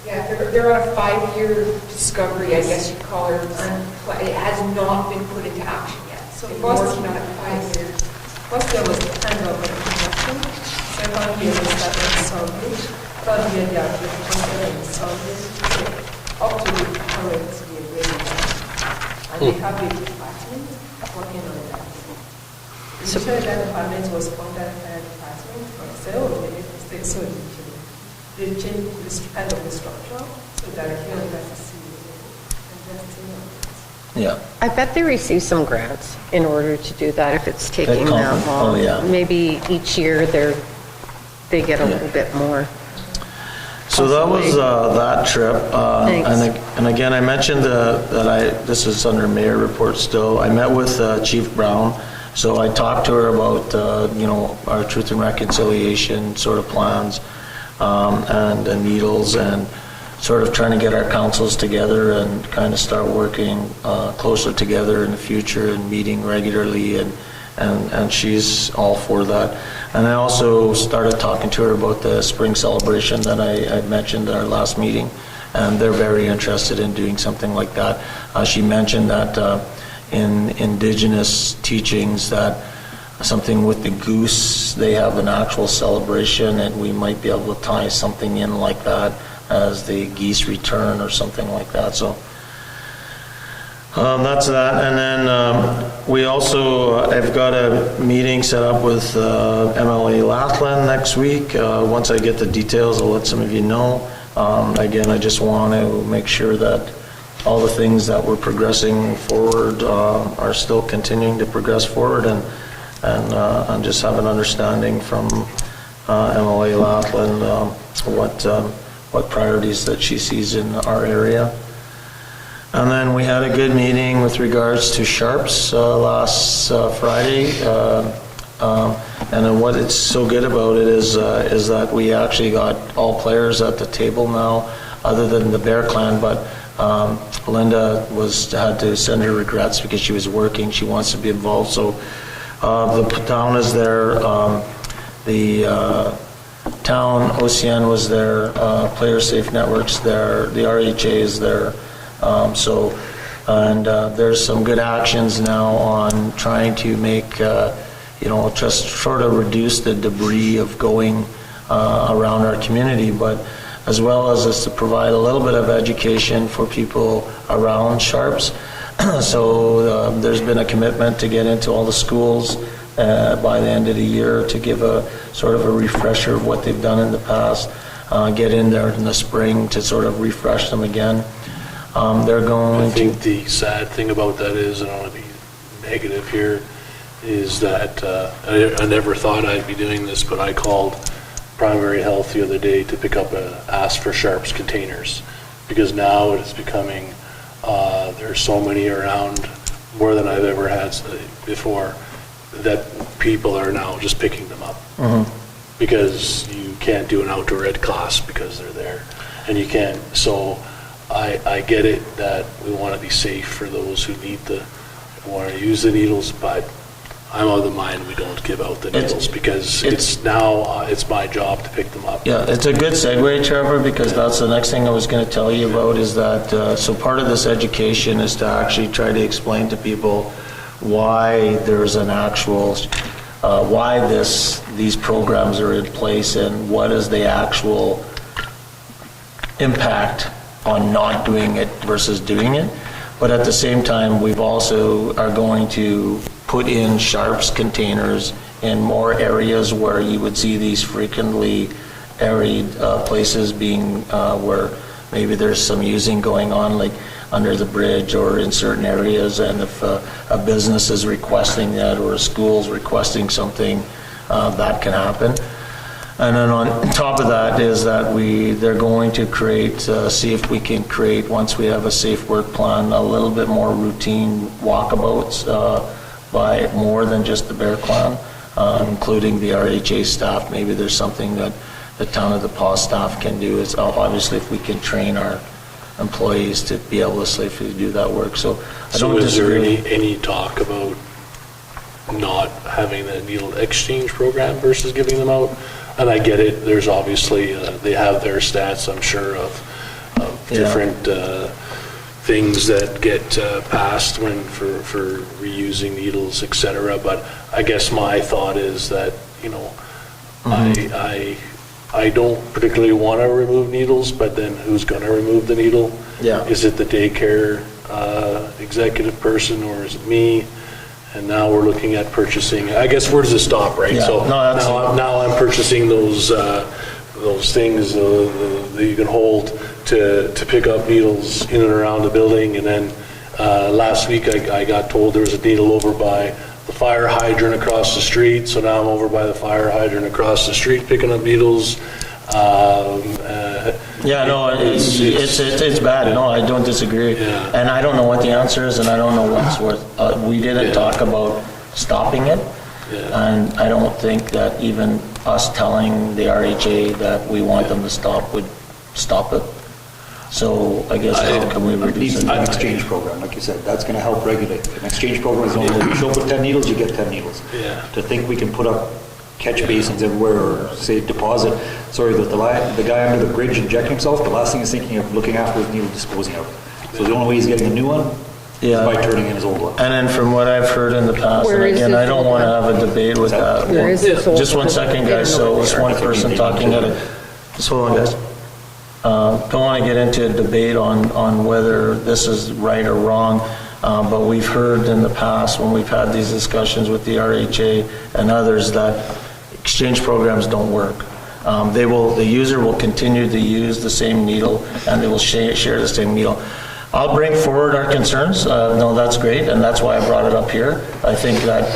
Yeah, they're on a 5-year discovery, I guess you'd call it, and it has not been put into action yet. So they've been working on it 5 years. First year was the kind of introduction, second year they started solving, third year they are considering solving, up to the current year really. And they have a department working on that. Initially that department was under a department for sales, so they changed this kind of the structure so that here we have to see Yeah. I bet they receive some grants in order to do that if it's taking come that from- long. oh, yeah. Maybe each year they get a little bit more. So that was that trip. Thanks. And again, I mentioned this is under mayor report still. I met with Chief Brown. So I talked to her about, our truth and reconciliation sort of plans and the needles, and sort of trying to get our councils together and kind of start working closer together in the future and meeting regularly and and she's all for that. And I also started talking to her about the spring celebration that I mentioned at our last meeting, and they're very interested in doing something like that. She mentioned that in Indigenous teachings that something with the goose, they have an actual celebration, and we might be able to tie something in like that as the geese return or something like that. So that's that. And then we also have got a meeting set up with MLA Lathland next week. Once I get the details, I'll let some of you know. Again, I just want to make sure that all the things that we're progressing forward are still continuing to progress forward, and just have an understanding from MLA Lathland what priorities that she sees in our area. And then we had a good meeting with regards to Sharps last Friday. And then what is so good about it is that we actually got all players at the table now, other than the Bear Clan, but Linda had to send her regrets because she was working. She wants to be involved. So the town is there. The town, OCN was there. Player Safe Network's there. The RHA is there. There's some good actions now on trying to make, just sort of reduce the debris of going around our community, but as well as to provide a little bit of education for people around Sharps. So there's been a commitment to get into all the schools by the end of the year to give a sort of a refresher of what they've done in the past, get in there in the spring to sort of refresh them again. They're going I think the sad thing about that is, and I don't want to be negative here, is that I never thought I'd be doing this, but I called Primary Health the other day to pick up ask for Sharps containers, because now it is becoming, there's so many around, more than I've ever had before, that people are now just picking them up. Mm-hmm. Because you can't do an outdoor ed class because they're there, and you can't. So I get it that we want to be safe for those who want to use the needles, but I'm of the mind we don't give out the needles because it's my job to pick them up. Yeah, it's a good segue, Trevor, because that's the next thing I was going to tell you about is that, so part of this education is to actually try to explain to people why there's an actual, why these programs are in place and what is the actual impact on not doing it versus doing it. But at the same time, we've also are going to put in Sharps containers in more areas where you would see these frequently arid places being where maybe there's some using going on, like under the bridge or in certain areas. And if a business is requesting that or a school's requesting something, that can happen. And then on top of that is that they're going to create, see if we can create, once we have a safe work plan, a little bit more routine walkabouts by more than just the Bear Clan, including the RHA staff. Maybe there's something that the Town of the Paw staff can do. Is obviously if we can train our employees to be able to safely do that work. So I don't disagree. Is there any talk about not having the needle exchange program versus giving them out? And I get it, there's obviously, they have their stats, I'm sure, of different things that get passed for reusing needles, et cetera. But I guess my thought is that, I don't particularly want to remove needles, but then who's going to remove the needle? Yeah. Is it the daycare executive person, or is it me? And now we're looking at purchasing. I guess where does it stop, right? Yeah. So now I'm purchasing those things that you can hold to pick up needles in and around the building. And then last week I got told there was a needle over by the fire hydrant across the street. So now I'm over by the fire hydrant across the street picking up needles. It's bad. No, I don't disagree. Yeah. And I don't know what the answer is, and I don't know what's worth. We didn't talk about stopping it, and I don't think that even us telling the RHA that we want them to stop would stop it. So I guess how can we reduce it? An exchange program, like you said, that's going to help regulate. An exchange program is only, you show up with 10 needles, you get 10 needles. Yeah. To think we can put up catch basins everywhere, or say deposit, sorry, that the guy under the bridge injecting himself, the last thing he's thinking of looking after is needle disposing of. So the only way he's getting a new one is by turning in his old one. And then from what I've heard in the past, Where and is again, this I don't want to have a debate with that. Where is this old Just one one? second, guys, so it's one person talking at it. Just hold on, guys. Don't want to get into a debate on whether this is right or wrong, but we've heard in the past when we've had these discussions with the RHA and others that exchange programs don't work. The user will continue to use the same needle and they will share the same needle. I'll bring forward our concerns. No, that's great, and that's why I brought it up here. I think that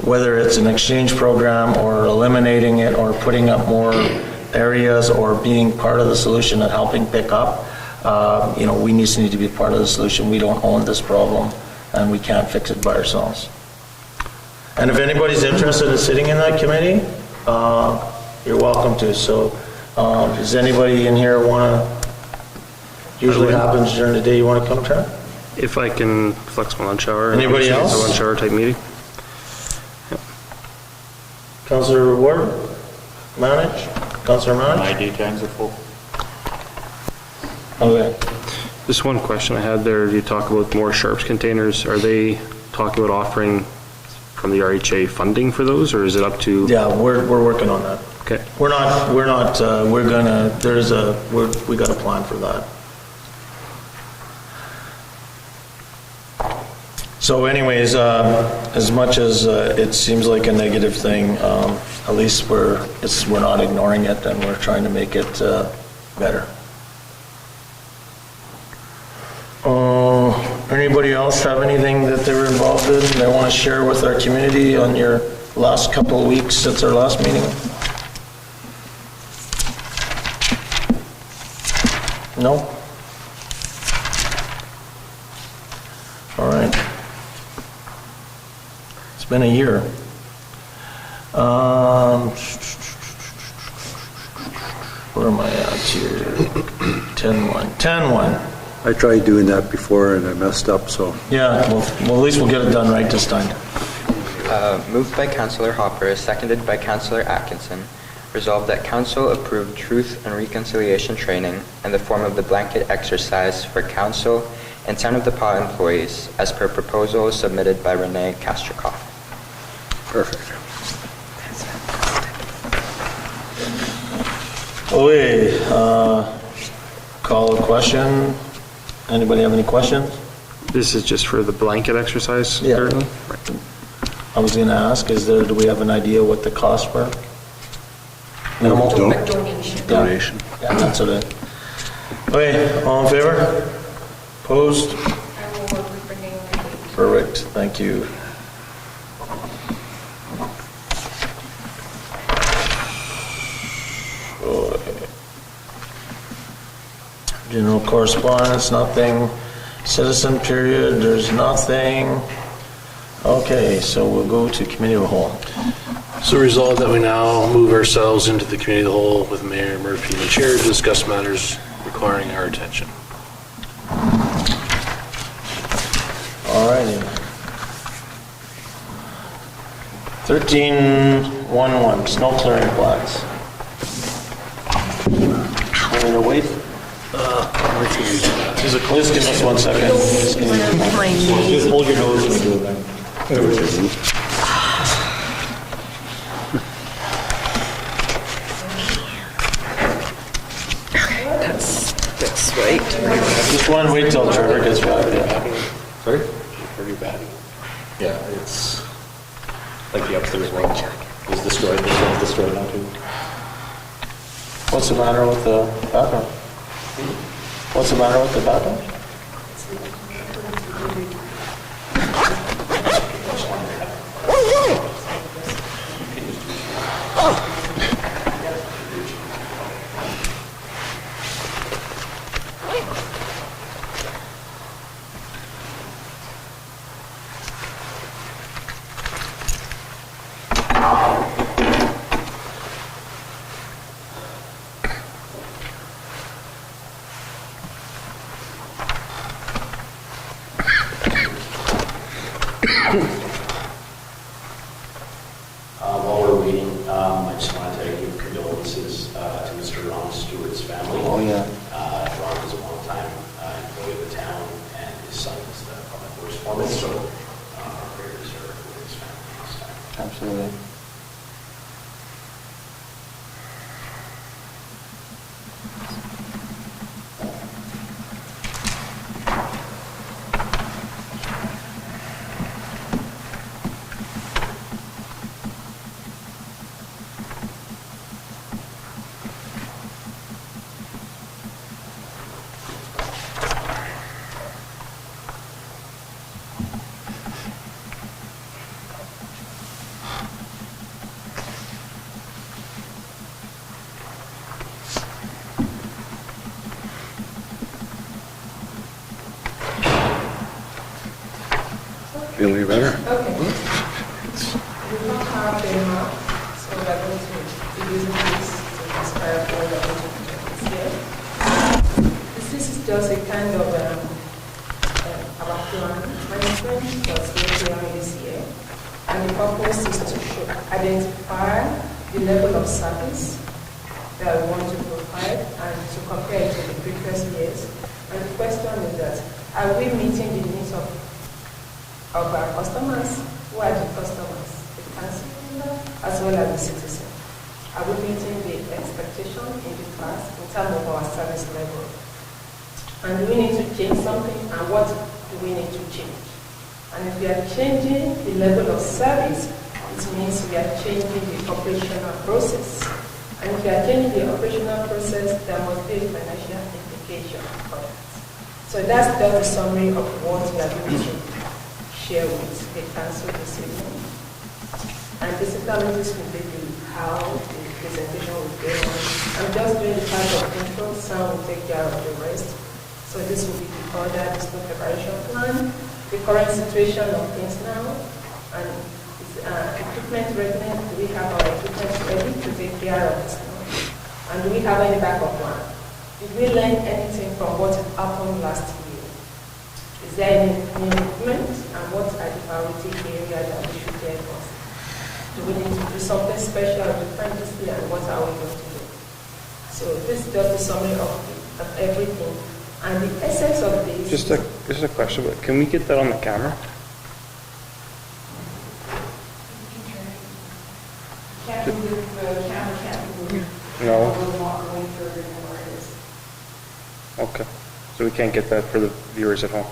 whether it's an exchange program or eliminating it or putting up more areas or being part of the solution and helping pick up, we need to be part of the solution. We don't own this problem and we can't fix it by ourselves. And if anybody's interested in sitting in that committee, you're welcome to. So does anybody in here want to, usually happens during the day, you want to come, Trent? If I can flex my lunch hour. Anybody else? It's a lunch hour type meeting. Councillor Ward? Manage? Councillor Manage? My daytimes are full. Okay. Just one question I had there, you talk about more Sharps containers, are they talking about offering from the RHA funding for those, or is it up to? Yeah, we're working on that. Okay. We got a plan for that. So anyways, as much as it seems like a negative thing, at least we're not ignoring it and we're trying to make it better. Anybody else have anything that they were involved in they want to share with our community on your last couple of weeks since our last meeting? No? All right. It's been a year. Where am I at here? 10-1. I tried doing that before and I messed up, so. Yeah, well, at least we'll get it done right this time. Moved by Councillor Hopper, seconded by Councillor Atkinson. Resolved that Council approve Truth and Reconciliation training in the form of the blanket exercise for Council and Town of the Pas employees as per proposal submitted by Renee Kastrikoff. Perfect. Okay, call a question. Anybody have any questions? This is just for the blanket exercise currently? Right. I was going to ask, do we have an idea what the costs were? Minimal? Donation. Yeah, that's it. Okay, all in favor? Opposed? I will work with Renee on it. Perfect, thank you. General correspondence, nothing. Citizen period, there's nothing. Okay, so we'll go to committee of the whole. So resolved that we now move ourselves into the committee of the whole with Mayor Murphy and the chair to discuss matters requiring our attention. All righty. 13-1-1, snow clearing plats. Want me to wait? Just give us 1 second. Just hold your nose when you do it, man. That's right. Just wait till Trevor gets back. Sorry? Pretty bad. Yeah, it's like the upstairs one is destroyed. This one's destroyed now too. What's the matter with the bathroom? What's the matter with the bathroom? I just wanted to give condolences to Mr. Ron Stewart's family. Oh, yeah. Ron was a long-time employee of the town, and his son is the public works foreman, so our prayers are with his family this time. Absolutely. Feeling any better? Okay. We don't have the map, so we're going to be using this to inspire all the entities here. This is just a kind of our plan management that's going on this year. And the purpose is to identify the level of service that we want to provide and to compare it to the previous years. And the question is that, are we meeting the needs of our customers? Who are the customers? The council member as well as the citizen. Are we meeting the expectation in the past in terms of our service level? And do we need to change something, and what do we need to change? And if we are changing the level of service, it means we are changing the operational process. And if we are changing the operational process, there must be a financial implication for it. So that's just a summary of what we are going to share with the council this evening. And basically this will be how the presentation will go on. I'm just doing the part of intro, Sam will take care of the rest. So this will be the order, the snow preparation plan, the current situation of things now, and equipment readiness. Do we have our equipment ready to take care of the snow? And do we have any backup plan? Did we learn anything from what happened last year? Is there any new equipment, and what are the priority areas that we should get first? Do we need to do something special or different this year, and what are we going to do? So this is just a summary of everything. And the essence of this... Just a question, but can we get that on the camera? Can't move the camera, can't move. No. We'll walk away further than where it is. Okay. So we can't get that for the viewers at home?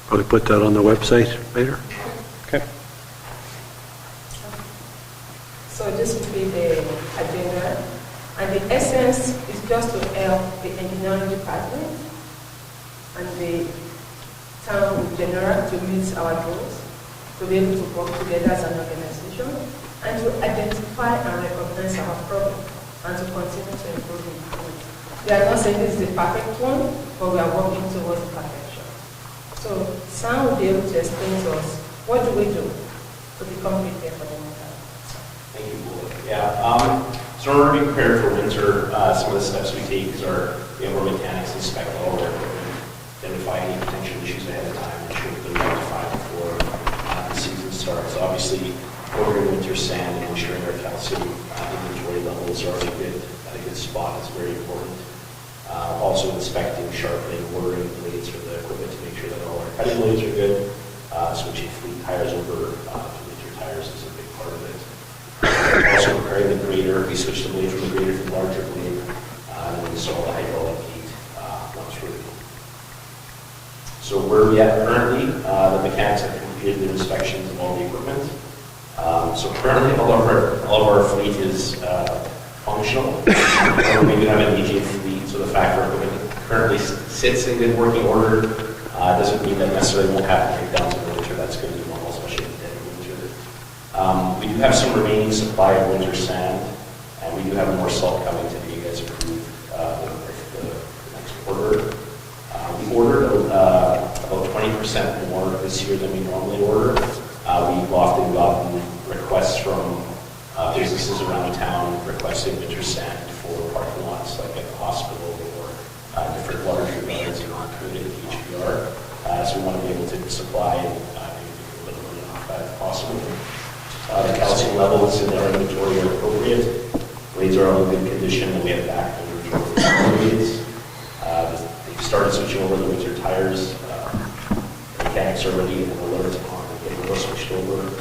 Probably put that on the website later. Okay. So this will be the agenda. And the essence is just to help the engineering department and the town in general to meet our goals, to be able to work together as an organization, and to identify and recognize our problem, and to continue to improve it. We are not saying this is the perfect one, but we are working towards perfection. So Sam will be able to explain to us, what do we do to become prepared for the winter? Thank you, Boyd. Yeah. So in order to be prepared for winter, some of the steps we take is we have our mechanics inspect all of our equipment, identify any potential issues ahead of time, ensure that they're rectified before the season starts. Obviously, ordering winter sand and ensuring our calcium inventory levels are at a good spot is very important. Also inspecting, sharpening, ordering blades for the equipment to make sure that all our cutting blades are good. Switching fleet tires over to winter tires is a big part of it. Also repairing the grader. We switched the blade from the grader to the larger blade and we installed the hydraulic gate once really. So where we at currently, the mechanics have completed their inspections of all the equipment. So currently all of our fleet is functional. We do have an aging fleet, so the fact our equipment currently sits in good working order doesn't mean that necessarily won't have breakdowns in the winter. That's going to be normal, especially in the dead of winter. We do have some remaining supply of winter sand, and we do have more salt coming to be you guys approve the next quarter. We ordered about 20% more this year than we normally order. We've often gotten requests from businesses around town requesting winter sand for parking lots, like at the hospital or different larger yards included HBR. So we want to be able to supply and maybe a little bit off that if possible. The calcium levels in our inventory are appropriate. Blades are all in good condition, and we have back inventory for the blades. They've started switching over the winter tires. The mechanics are ready, and the loader's on, and getting those switched over.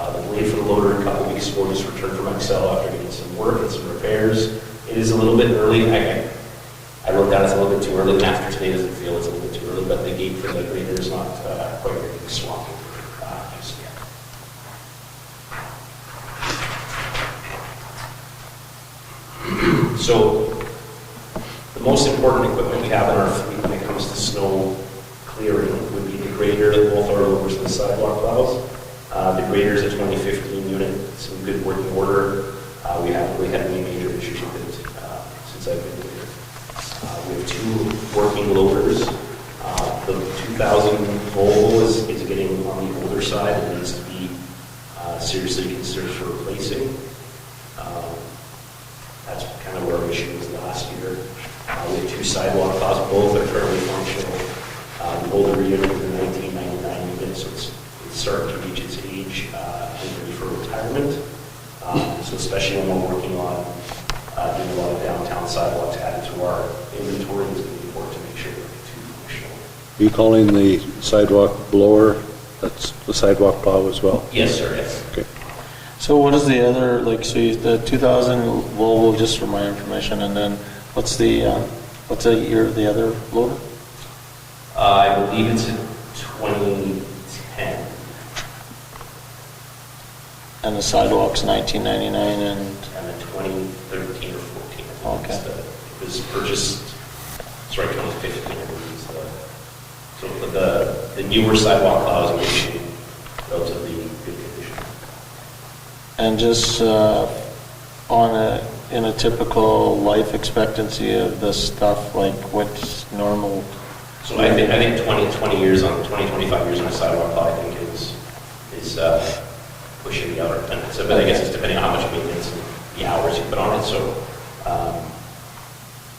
The blade for the loader a couple weeks ago just returned from Excel after getting some work and some repairs. It is a little bit early. I wrote down it's a little bit too early, and after today doesn't feel it's a little bit too early, but the gate for the grader is not quite ready to swap just yet. So the most important equipment we have in our fleet when it comes to snow clearing would be the grader, both our loaders and the sidewalk plows. The grader is a 2015 unit. It's in good working order. We haven't really had any major issues with it since I've been here. We have two working loaders. The 2000 Volvo is getting on the older side and needs to be seriously considered for replacing. That's kind of where our issue was last year. We have two sidewalk plows, both are currently functional. The older unit is a 1999 unit, so it's starting to reach its age and ready for retirement. So especially when we're working on doing a lot of downtown sidewalks added to our inventory, it's going to be important to make sure they're too functional. Are you calling the sidewalk blower, that's the sidewalk plow as well? Yes, sir, yes. Okay. So what is the other, like, so the 2000 Volvo, just for my information, and then what's the year of the other loader? I believe it's in 2010. And the sidewalk's 1999 and then 2013 or 14. Okay. It was purchased, sorry, 2015, I believe. So the newer sidewalk plows are in relatively good condition. And just in a typical life expectancy of this stuff, like what's normal? So I think 20 years on 25 years on a sidewalk plow, I think is pushing the outer limits. But I guess it's depending on how much maintenance and the hours you put on it. So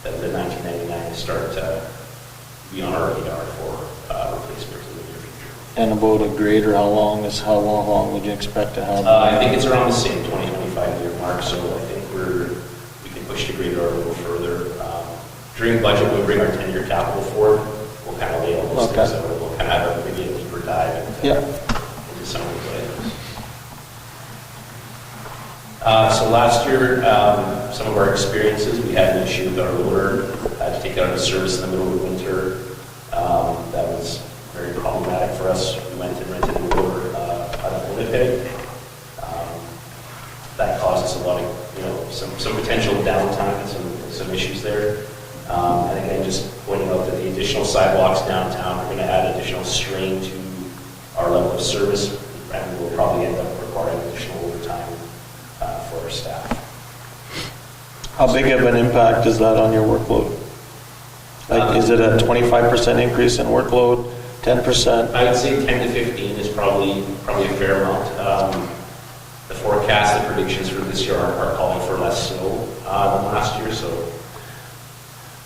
the 1999 start to be on our radar for replacement in the near future. And about a grader, how long would you expect to have? I think it's around the same 20-25 year mark. So I think we can push the grader a little further. During budget, we'll bring our 10-year capital forward. We'll kind of lay all those things out. We'll kind of have maybe a deeper dive into some of these items. So last year, some of our experiences, we had an issue with our loader. Had to take it out of service in the middle of the winter. That was very problematic for us. We went and rented a loader out of Winnipeg. That caused us a lot of, some potential downtime and some issues there. And again, just pointing out that the additional sidewalks downtown are going to add additional strain to our level of service, and we'll probably end up requiring additional overtime for our staff. How big of an impact is that on your workload? Like, is it a 25% increase in workload, 10%? I would say 10 to 15 is probably a fair amount. The forecast, the predictions for this year are calling for less snow than last year, so.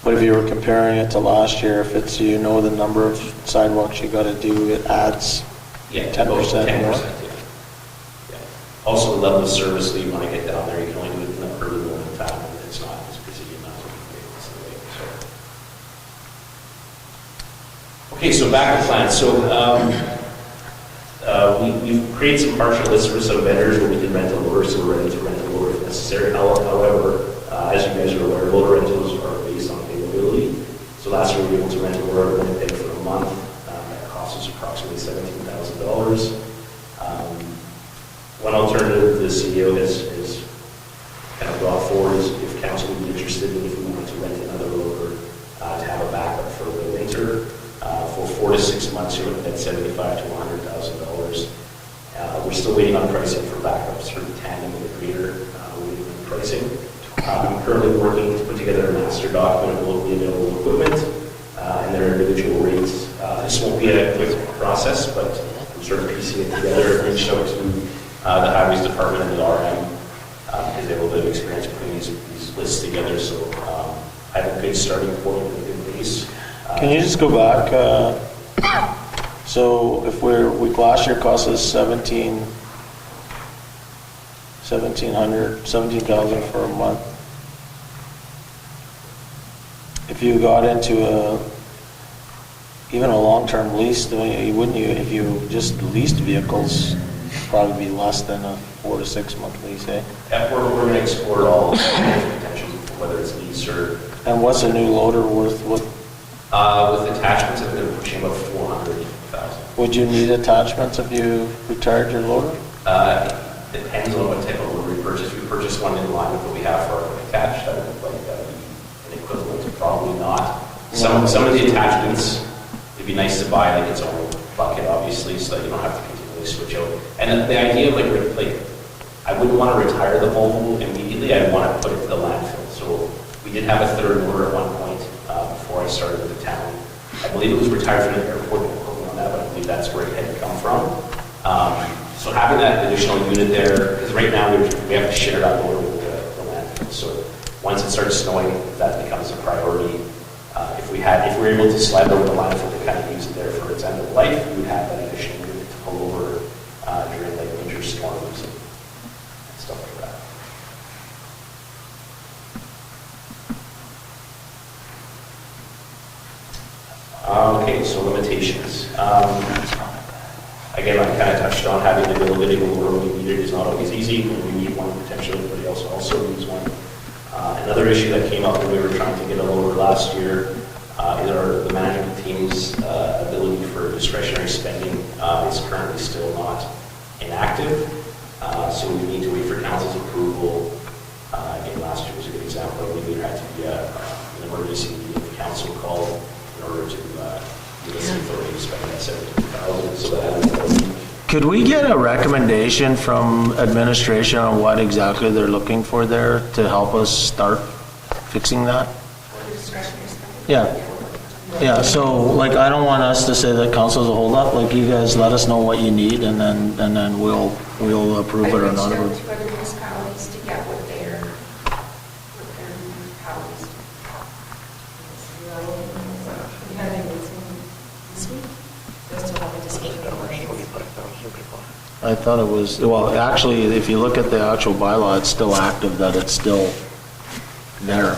But if you were comparing it to last year, if it's, the number of sidewalks you got to do, it adds 10% more? 10%, yeah. Also, the level of service that you want to get down there, you can only do it in the early morning time when it's not as busy and not as big. Okay, so back to plan. So we've created some partial lists for some vendors where we can rent a loader, so we're ready to rent a loader if necessary. However, as you guys are aware, loader rentals are based on availability. So last year we were able to rent a loader in Winnipeg for a month. That cost us approximately $17,000. One alternative the CEO has kind of brought forward is if council would be interested in if we wanted to rent another loader to have a backup for the winter. For 4 to 6 months, you're looking at $75,000 to $100,000. We're still waiting on pricing for backups for the tandem and the grader. We're waiting on pricing. I'm currently working to put together a master document of locally available equipment and their individual rates. This won't be a quick process, but I'm sort of piecing it together. Reached out to the Highways Department and the RM because they have a little bit of experience putting these lists together. So I have a good starting point and a good base. Can you just go back? So if last year cost us 17, 17,000 for a month. If you got into even a long-term lease, wouldn't you, if you just leased vehicles, probably be less than a 4 to 6 month lease, eh? Yeah, we're going to explore all the potential, whether it's lease or... And what's a new loader worth? with attachments, I think they're pushing about 400,000. Would you need attachments if you retired your loader? Depends on what type of loader we purchase. We purchased one in line with what we have for our attached. That would look like that would be an equivalent, probably not. Some of the attachments, it'd be nice to buy like its own bucket, obviously, so that you don't have to continually switch out. And the idea of like I wouldn't want to retire the Volvo immediately. I'd want to put it to the landfill. So we did have a third loader at one point before I started with the town. I believe it was retired from the airport, on that, but I believe that's where it had come from. So having that additional unit there, because right now we have to share that loader with the landfill. So once it starts snowing, that becomes a priority. If we were able to slide over the landfill to kind of use it there for its end of life, we would have that additional unit to pull over during like winter storms and stuff like that. Okay, so limitations. Again, I kind of touched on having the ability to lower when you need it is not always easy. When we need one, potentially everybody else also needs one. Another issue that came up when we were trying to get a lower last year is the management team's ability for discretionary spending is currently still not inactive. So we need to wait for council's approval. Again, last year was a good example. I believe there had to be an emergency meeting of council called in order to give us the authority to spend that $17,000. So that Could we get a recommendation from administration on what exactly they're looking for there to help us start fixing that? Yeah. Yeah, so like I don't want us to say that council's a holdup, like you guys let us know what you need and then we'll approve it or not. I reached out to other municipalities to get what their municipalities. We had a meeting this week, just to have a discussion about it. I thought it was, well, actually, if you look at the actual bylaw, it's still active, that it's still there.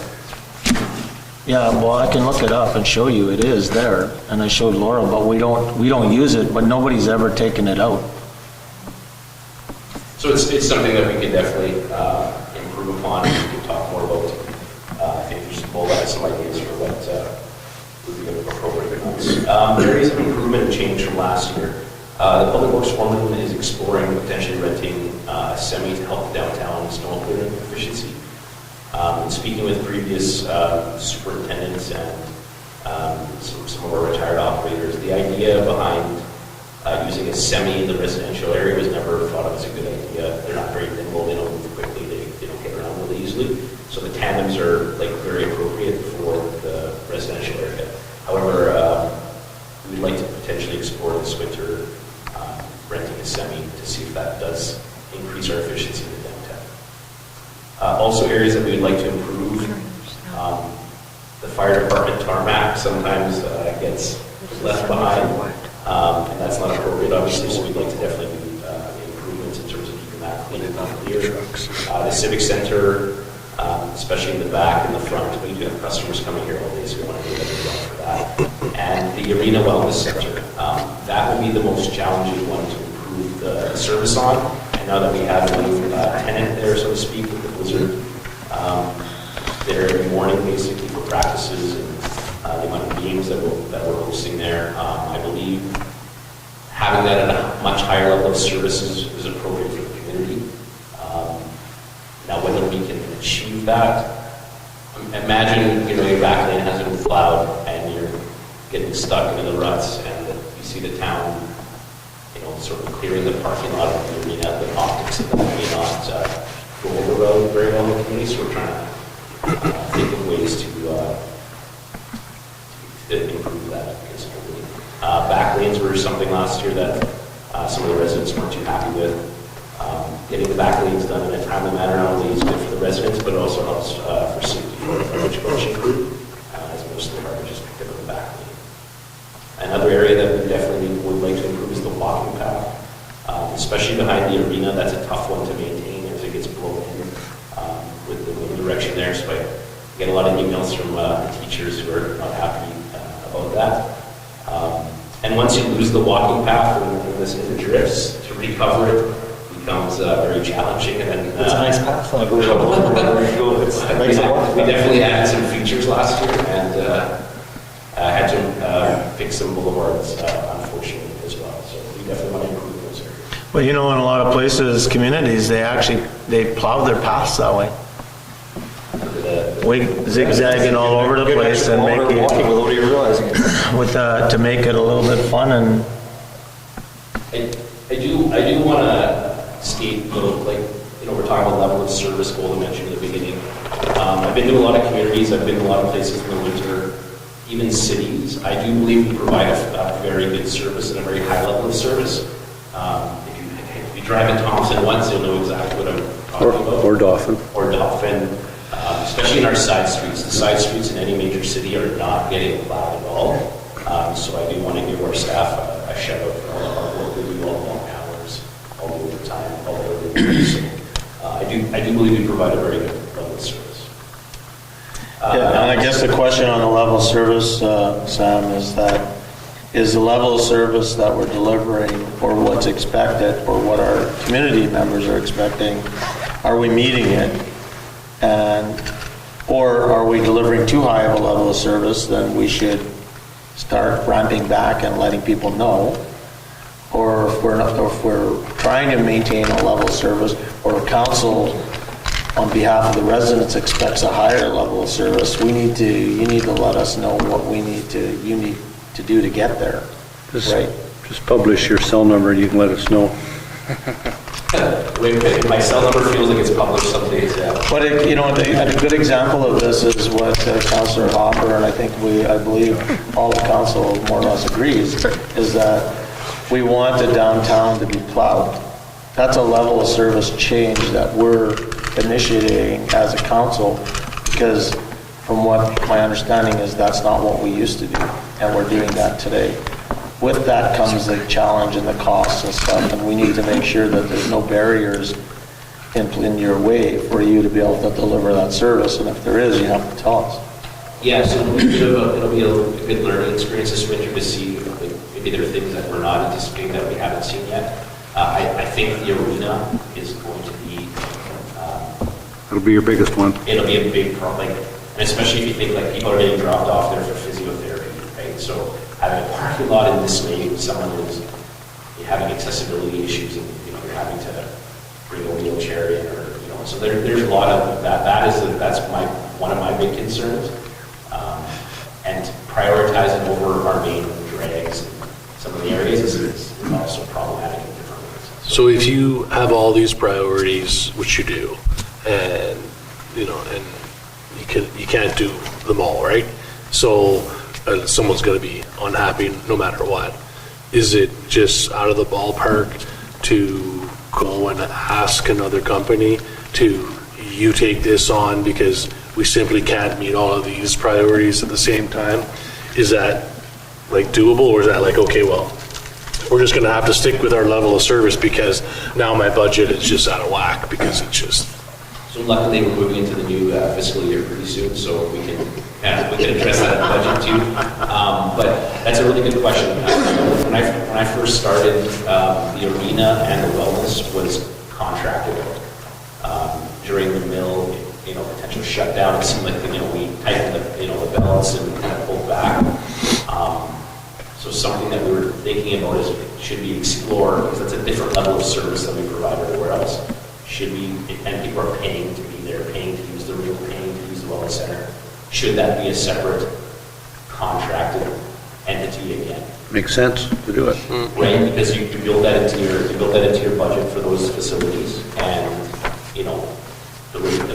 Yeah, well, I can look it up and show you it is there, and I showed Laura, but we don't use it, but nobody's ever taken it out. So it's something that we can definitely improve upon. We can talk more about. I think we should both have some ideas for what would be appropriate ones. Areas of improvement and change from last year. The Public Works Foreman is exploring potentially renting a semi to help downtown snow clearing efficiency. Speaking with previous superintendents and some of our retired operators, the idea behind using a semi in the residential area was never thought of as a good idea. They're not very nimble, they don't move quickly, they don't get around really easily. So the tandems are like very appropriate for the residential area. However, we'd like to potentially explore this winter renting a semi to see if that does increase our efficiency in the downtown. Also areas that we'd like to improve. The fire department tarmac sometimes gets left behind, and that's not appropriate obviously, so we'd like to definitely do improvements in terms of keeping that clean and clear. The civic center, especially in the back and the front, we do have customers coming here all day, so we want to do a better job for that. And the Arena Wellness Center, that will be the most challenging one to improve the service on. And now that we have a new tenant there, so to speak, with the Blizzard, there every morning basically for practices and the amount of games that we're hosting there. I believe having that at a much higher level of services is appropriate for the community. Now, whether we can achieve that, imagine your back lane hasn't been plowed and you're getting stuck in the ruts, and you see the town, sort of clearing the parking lot of the arena. The optics of that may not go over very well in the community, so we're trying to think of ways to improve that. Back lanes were something last year that some of the residents weren't too happy with. Getting the back lanes done in a timely manner not only is good for the residents, but also helps for safety for the garbage collection crew, as most of the garbage is picked up in the back lane. Another area that we definitely would like to improve is the walking path, especially behind the arena. That's a tough one to maintain as it gets direction there, so I get a lot of emails from the teachers who are not happy about that. And once you lose the walking path and this in the drifts, to recover it becomes very challenging. And then, It's a nice path. we definitely added some features last year and had to fix some boulevards, unfortunately, as well. So we definitely want to improve those areas. Well, you know, in a lot of places, communities, they plow their paths that way. We zigzagging all over the place and make it, Walking without even realizing it. with, to make it a little bit fun and, I do want to state, like, we're talking about level of service goal I mentioned in the beginning. I've been to a lot of communities, I've been to a lot of places in the winter, even cities. I do believe we provide a very good service and a very high level of service. If you drive in Thompson once, you'll know exactly what I'm talking about. Or Dauphin. Or Dauphin, especially in our side streets. The side streets in any major city are not getting plowed at all. So I do want to give our staff a shout out for all the hard work they do, all the long hours, all the overtime, all the early hours. So, I do believe we provide a very good level of service. yeah, and I guess the question on the level of service, Sam, is the level of service that we're delivering or what's expected or what our community members are expecting, are we meeting it? Or are we delivering too high of a level of service, then we should start ramping back and letting people know. Or if we're trying to maintain a level of service, or council on behalf of the residents expects a higher level of service, you need to let us know what you need to do to get there. Right? Just publish your cell number and you can let us know. My cell number feels like it's published some days, yeah. But a good example of this is what Councillor Hopper, and I believe all the council more or less agrees, is that we want the downtown to be plowed. That's a level of service change that we're initiating as a council, because from what my understanding is, that's not what we used to do, and we're doing that today. With that comes the challenge and the costs and stuff, and we need to make sure that there's no barriers in your way for you to be able to deliver that service, and if there is, you have to tell us. Yeah, so it'll be a good learning experience this winter to see maybe there are things that we're not anticipating that we haven't seen yet. I think the arena is going to be... It'll be your biggest one. It'll be a big problem, and especially if you think like people are getting dropped off there for physiotherapy, right? So having a parking lot in this way, someone who's having accessibility issues and you're having to bring a wheelchair in, or so there's a lot of that. That's one of my big concerns, and prioritizing over our main drags in some of the areas is also problematic in different ways. So if you have all these priorities, which you do, and you can't do them all, right? So someone's going to be unhappy no matter what. Is it just out of the ballpark to go and ask another company to, you take this on because we simply can't meet all of these priorities at the same time? Is that like doable, or is that like, okay, well, we're just going to have to stick with our level of service because now my budget is just out of whack because it's just... So luckily we're moving into the new fiscal year pretty soon, so we can address that in the budget too. But that's a really good question. When I first started, the arena and the wellness was contracted out. During the mill, potential shutdown, it seemed like we tightened the belts and kind of pulled back. So something that we were thinking about is, should we explore, because that's a different level of service that we provide everywhere else. Should we, and people are paying to be there, paying to use the room, paying to use the wellness center. Should that be a separate contracted entity again? Makes sense to do it. Right, because you build that into your budget for those facilities, and the rate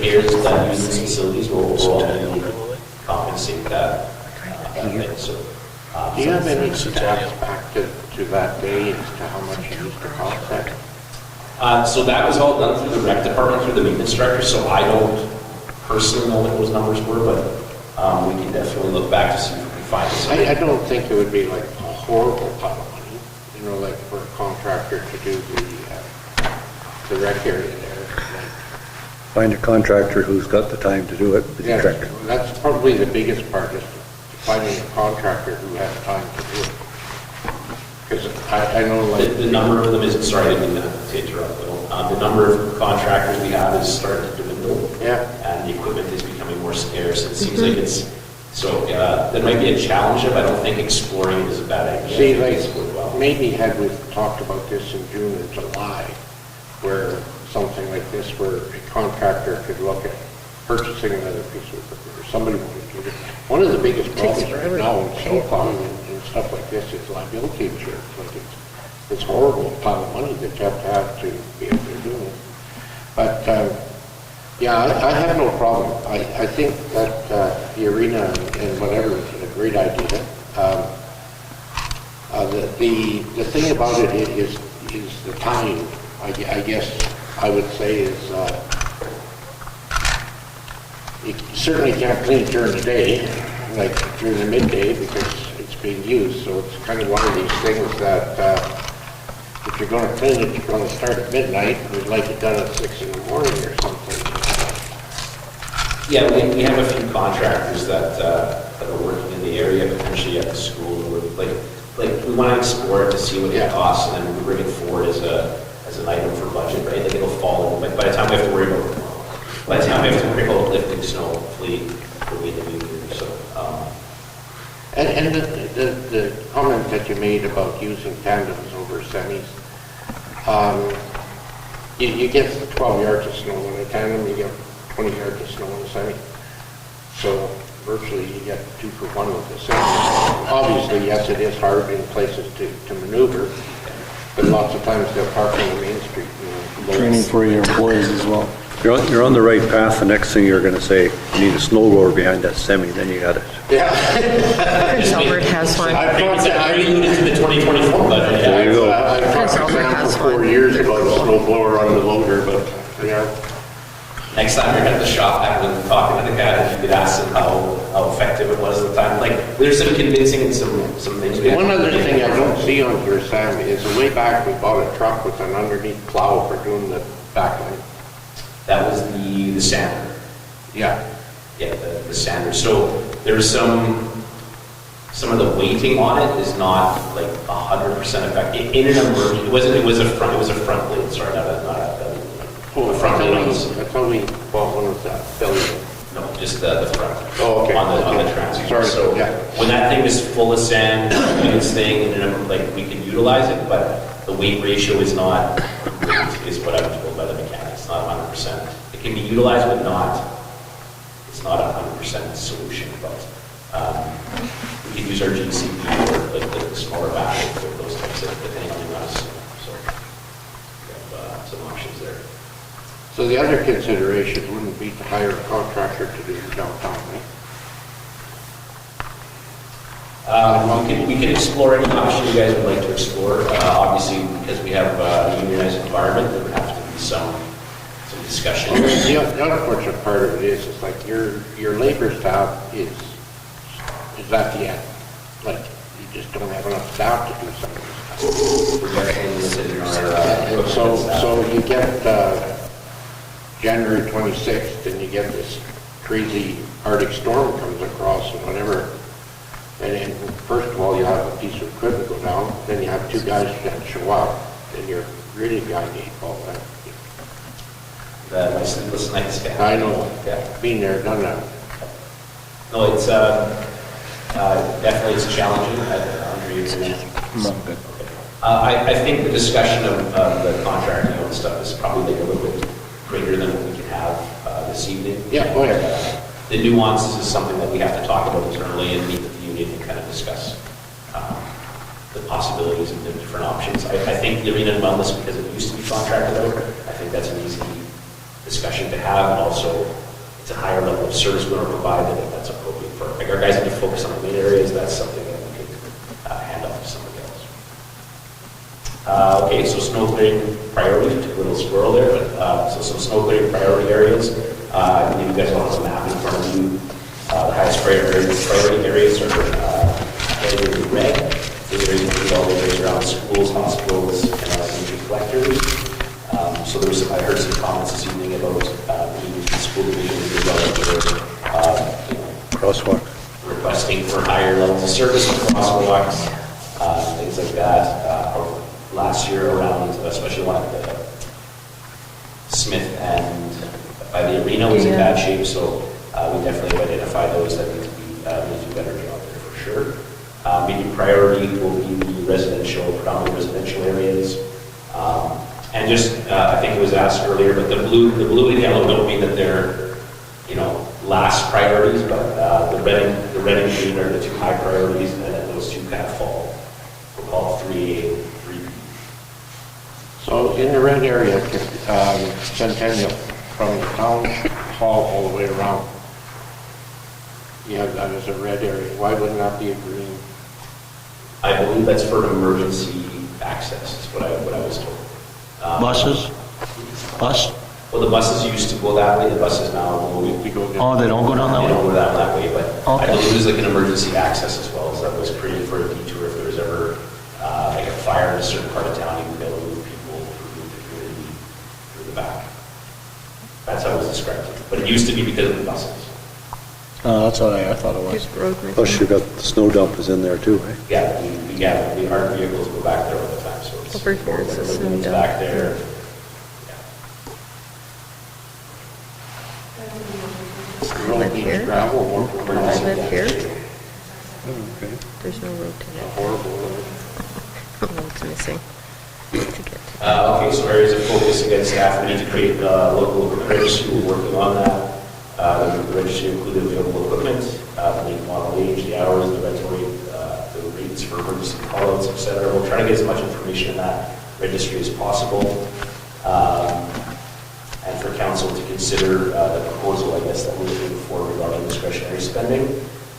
payers that use these facilities will ultimately compensate that thing. So, do you have any stats back to that day as to how much you used to cost that? So that was all done through the rec department, through the maintenance director, so I don't personally know what those numbers were, but we can definitely look back to see if we can find something. I don't think it would be like a horrible pile of money, like for a contractor to do the rec area there. find a contractor who's got the time to do it with the Yeah, tractor. that's probably the biggest part, is finding a contractor who has time to do it. Because I know like... The number of them is, sorry, I didn't mean to interrupt, but the number of contractors we have is starting to dwindle. Yeah. And the equipment is becoming more scarce. It seems like it's, so there might be a challenge of, I don't think exploring is a bad idea. See, I think like, it's worthwhile. maybe had we talked about this in June and July, where something like this, where a contractor could look at purchasing another piece of equipment, or somebody wanted to do it. One of the biggest problems right now in snowplowing and stuff like this is liability insurance. Like it's horrible pile of money that you have to be able to do it. But, yeah, I have no problem. I think that the arena and whatever is a great idea. The thing about it is the time. I guess I would say is you certainly can't clean it during the day, like during the midday, because it's being used. So it's kind of one of these things that if you're going to clean it, you're going to start at midnight. We'd like it done at 6 in the morning or something. Yeah, we have a few contractors that are working in the area, potentially at the school. Like we want to explore it to see what it costs, and then we bring it forward as an item for budget, right? Like it'll fall in. Like by the time we have to worry about lifting snow, hopefully it'll be in the new year. So. And the comment that you made about using tandems over semis, you get 12 yards of snow in a tandem, you get 20 yards of snow in a semi. So virtually you get 2 for 1 with the semi. Obviously, yes, it is hard in places to maneuver, but lots of times they'll park on the main street. Training for your employees as well. You're on the right path. The next thing you're going to say, you need a snow blower behind that semi, then you got it. Yeah. Prince Albert has one. I alluded to the 2024 budget. There you go. I've Prince talked Albert has for 4 one. years about a snow blower on the loader, but yeah. Next time you're at the shop, after talking to the guy, you could ask him how effective it was at the time. Like, there's some convincing and some things. One other thing I don't see on here, Sam, is way back we bought a truck with an underneath plow for doing the backline. That was the sander. Yeah. Yeah, the sander. So there's some of the weighting on it is not like 100% effective. In an emergency, it was a front blade. Sorry, not a belly. Oh, the front blade. I thought we bought one with that belly. No, just the front. Oh, okay. On the transfer. Sorry. So yeah. when that thing is full of sand, doing its thing, and like we can utilize it, but the weight ratio is not great, is what I was told by the mechanic. It's not 100%. It can be utilized, but it's not a 100% solution. But we can use our GCP or like the smaller battery for those types of depending on the amount of snow. So we have some options there. So the other consideration wouldn't be to hire a contractor to do the downtown, right? We can explore any option you guys would like to explore. Obviously, because we have a unionized environment, there would have to be some discussion. The unfortunate part of it is like your labor staff is at the end. Like, you just don't have enough staff to do some of this stuff. So you get January 26th, and you get this crazy Arctic storm comes across and whatever. And then, first of all, you have a piece of equipment go down, then you have 2 guys that show up, and you're really behind the 8 ball. My sleepless nights. I know. Yeah. Been there, done that. No, it's definitely it's challenging. Andre, I think the discussion of the contract and stuff is probably like a little bit greater than what we can have this evening. Yeah, go ahead. The nuances is something that we have to talk about internally and meet with the union and kind of discuss the possibilities and the different options. I think the arena and wellness, because it used to be contracted out, I think that's an easy discussion to have, and also it's a higher level of service we want to provide that if that's appropriate for like our guys need to focus on the main areas. That's something that we could hand off to somebody else. Okay, so snow clearing priority, took a little squirrel there, but so some snow clearing priority areas. I believe you guys all have a map in front of you. The highest priority areas are areas in red. These areas include all the areas around schools, hospitals, and energy collectors. So there was I heard some comments this evening about the school division Crosswalk. requesting for higher levels of service with crosswalks, things like that. Last year around, especially one at the Smith and by the arena was in bad shape, so we definitely have identified those that need to do a better job there for sure. Maybe priority will be the predominantly residential areas. And just, I think it was asked earlier, but the blue and yellow don't mean that they're, last priorities, but the red and green are the two high priorities, and then those two kind of fall. We'll call 3A and 3B. So in the red area, Centennial, from the town hall all the way around, you have that as a red area. Why wouldn't that be a green? I believe that's for emergency access, is what I was told. Buses? Bus? Well, the buses used to go that way, the buses now, we go. Oh, they don't go down that way? They don't go down that way, but I Okay. believe there's like an emergency access as well, so that was created for a detour if there was ever like a fire in a certain part of town, you would be able to move people through the community, through the back. That's how it was described, but it used to be because of the buses. That's what I thought it was. Plus you got the snow dump is in there too, right? Yeah, our vehicles go back there all the time, so it's. Over here, it's a snow dump. Back there. I live here. Gravel, I live here. Okay. There's no road to a get. horrible road. Road's missing to get to. Okay, so areas of focus again, staff, we need to create local registry, we're working on that. The registry included available equipment, the make, model, age, the hours, the rental rate, the rates for emergency callouts, et cetera. We'll try to get as much information in that registry as possible. And for council to consider the proposal, I guess, that we're looking for regarding discretionary spending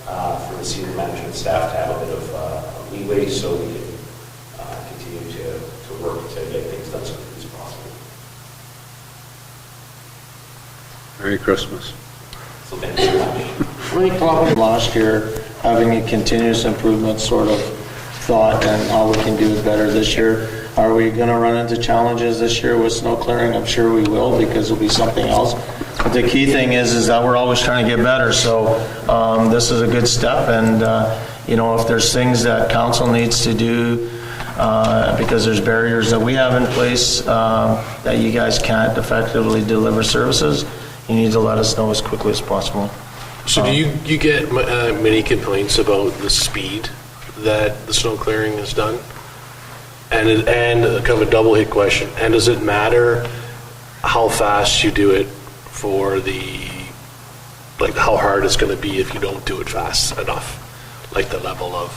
for the senior management staff to have a bit of leeway so we can continue to work to get things done as quickly as possible. Merry Christmas. So thank you so much. Really probably last year, having a continuous improvement sort of thought and how we can do it better this year. Are we going to run into challenges this year with snow clearing? I'm sure we will, because it'll be something else. But the key thing is that we're always trying to get better. So this is a good step, and if there's things that council needs to do because there's barriers that we have in place that you guys can't effectively deliver services, you need to let us know as quickly as possible. So do you get many complaints about the speed that the snow clearing is done? And kind of a double hit question, and does it matter how fast you do it for how hard it's going to be if you don't do it fast enough, like the level of?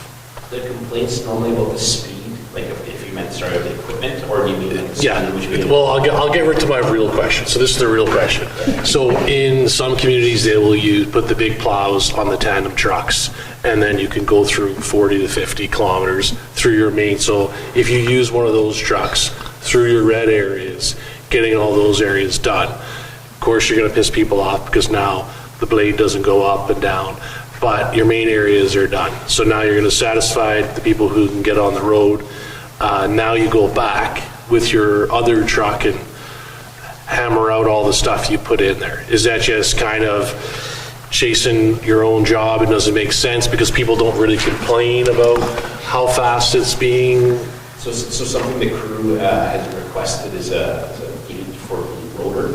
The complaints normally about the speed, like if you meant, the equipment, or do you mean like the speed? Yeah, well, I'll get right to my real question. So this is the real question. So in some communities, they will put the big plows on the tandem trucks, and then you can go through 40 to 50 kilometers through your main. So if you use one of those trucks through your red areas, getting all those areas done, of course, you're going to piss people off because now the blade doesn't go up and down, but your main areas are done. So now you're going to satisfy the people who can get on the road. Now you go back with your other truck and hammer out all the stuff you put in there. Is that just kind of chasing your own job? It doesn't make sense because people don't really complain about how fast it's being. So something the crew has requested is a 84-foot loader,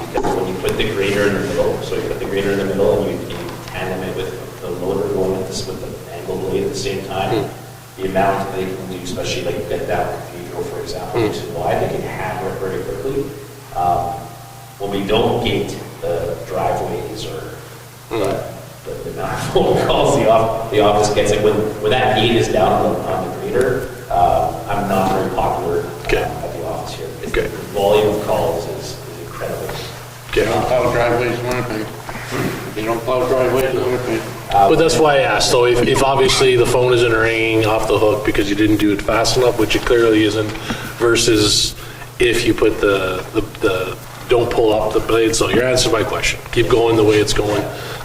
because when you put the grader in the middle, so you put the grader in the middle and you tandem it with the loader going at this with the angle blade at the same time, the amount that they can do, especially like get down Cathedral, for example, which is why they can hammer it very quickly. When we don't gate the driveways or the amount of phone calls the office gets, like when that gate is down on the grader, I'm not very popular at the office here. The volume of calls is incredible. They don't plow driveways in Winnipeg. They don't plow driveways in Winnipeg. But that's why I asked. So if obviously the phone isn't ringing off the hook because you didn't do it fast enough, which it clearly isn't, versus if you put the don't pull up the blade. So you're answering my question. Keep going the way it's going.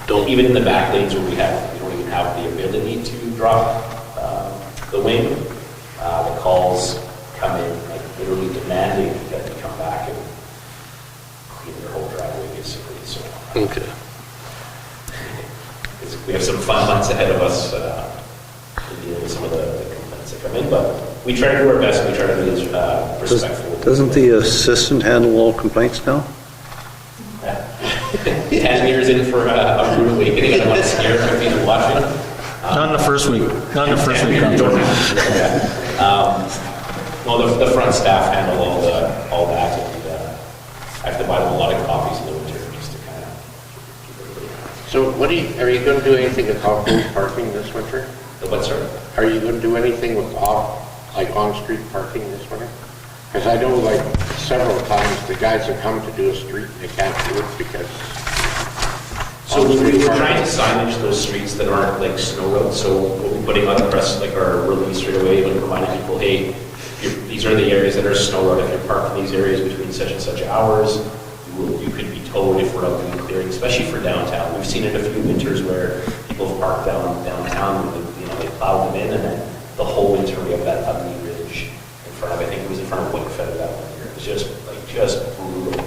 Don't. Even in the back lanes where we don't even have the ability to drop the wing, the calls come in like literally demanding that we come back Okay. We have some fun months ahead of us to deal with some of the complaints that come in, but we try to do our best, we try to be as respectful. Doesn't the assistant handle all complaints now? 10 years in for a rude awakening, I don't want to scare him if he's watching. Not in the first week, not in the first week. Well, the front staff handle all that, and I have to buy them a lot of coffees in the winter just to kind of keep everybody happy. So are you going to do anything with off-road parking this winter? What's that? Are you going to do anything with on-street parking this winter? Because I know like several times the guys have come to do a street and they can't do it because... So we're trying to signage those streets that aren't like snow roads, so we'll be putting on the press like our release right away and reminding people, hey, these are the areas that are snow road. If you're parked in these areas between such and such hours, you could be towed if we're out doing clearing, especially for downtown. We've seen it a few winters where people have parked downtown and they plowed them in, and then the whole winter we have that ugly ridge in front of, I think it was in front of Whitefeather that one year. It was just brutal.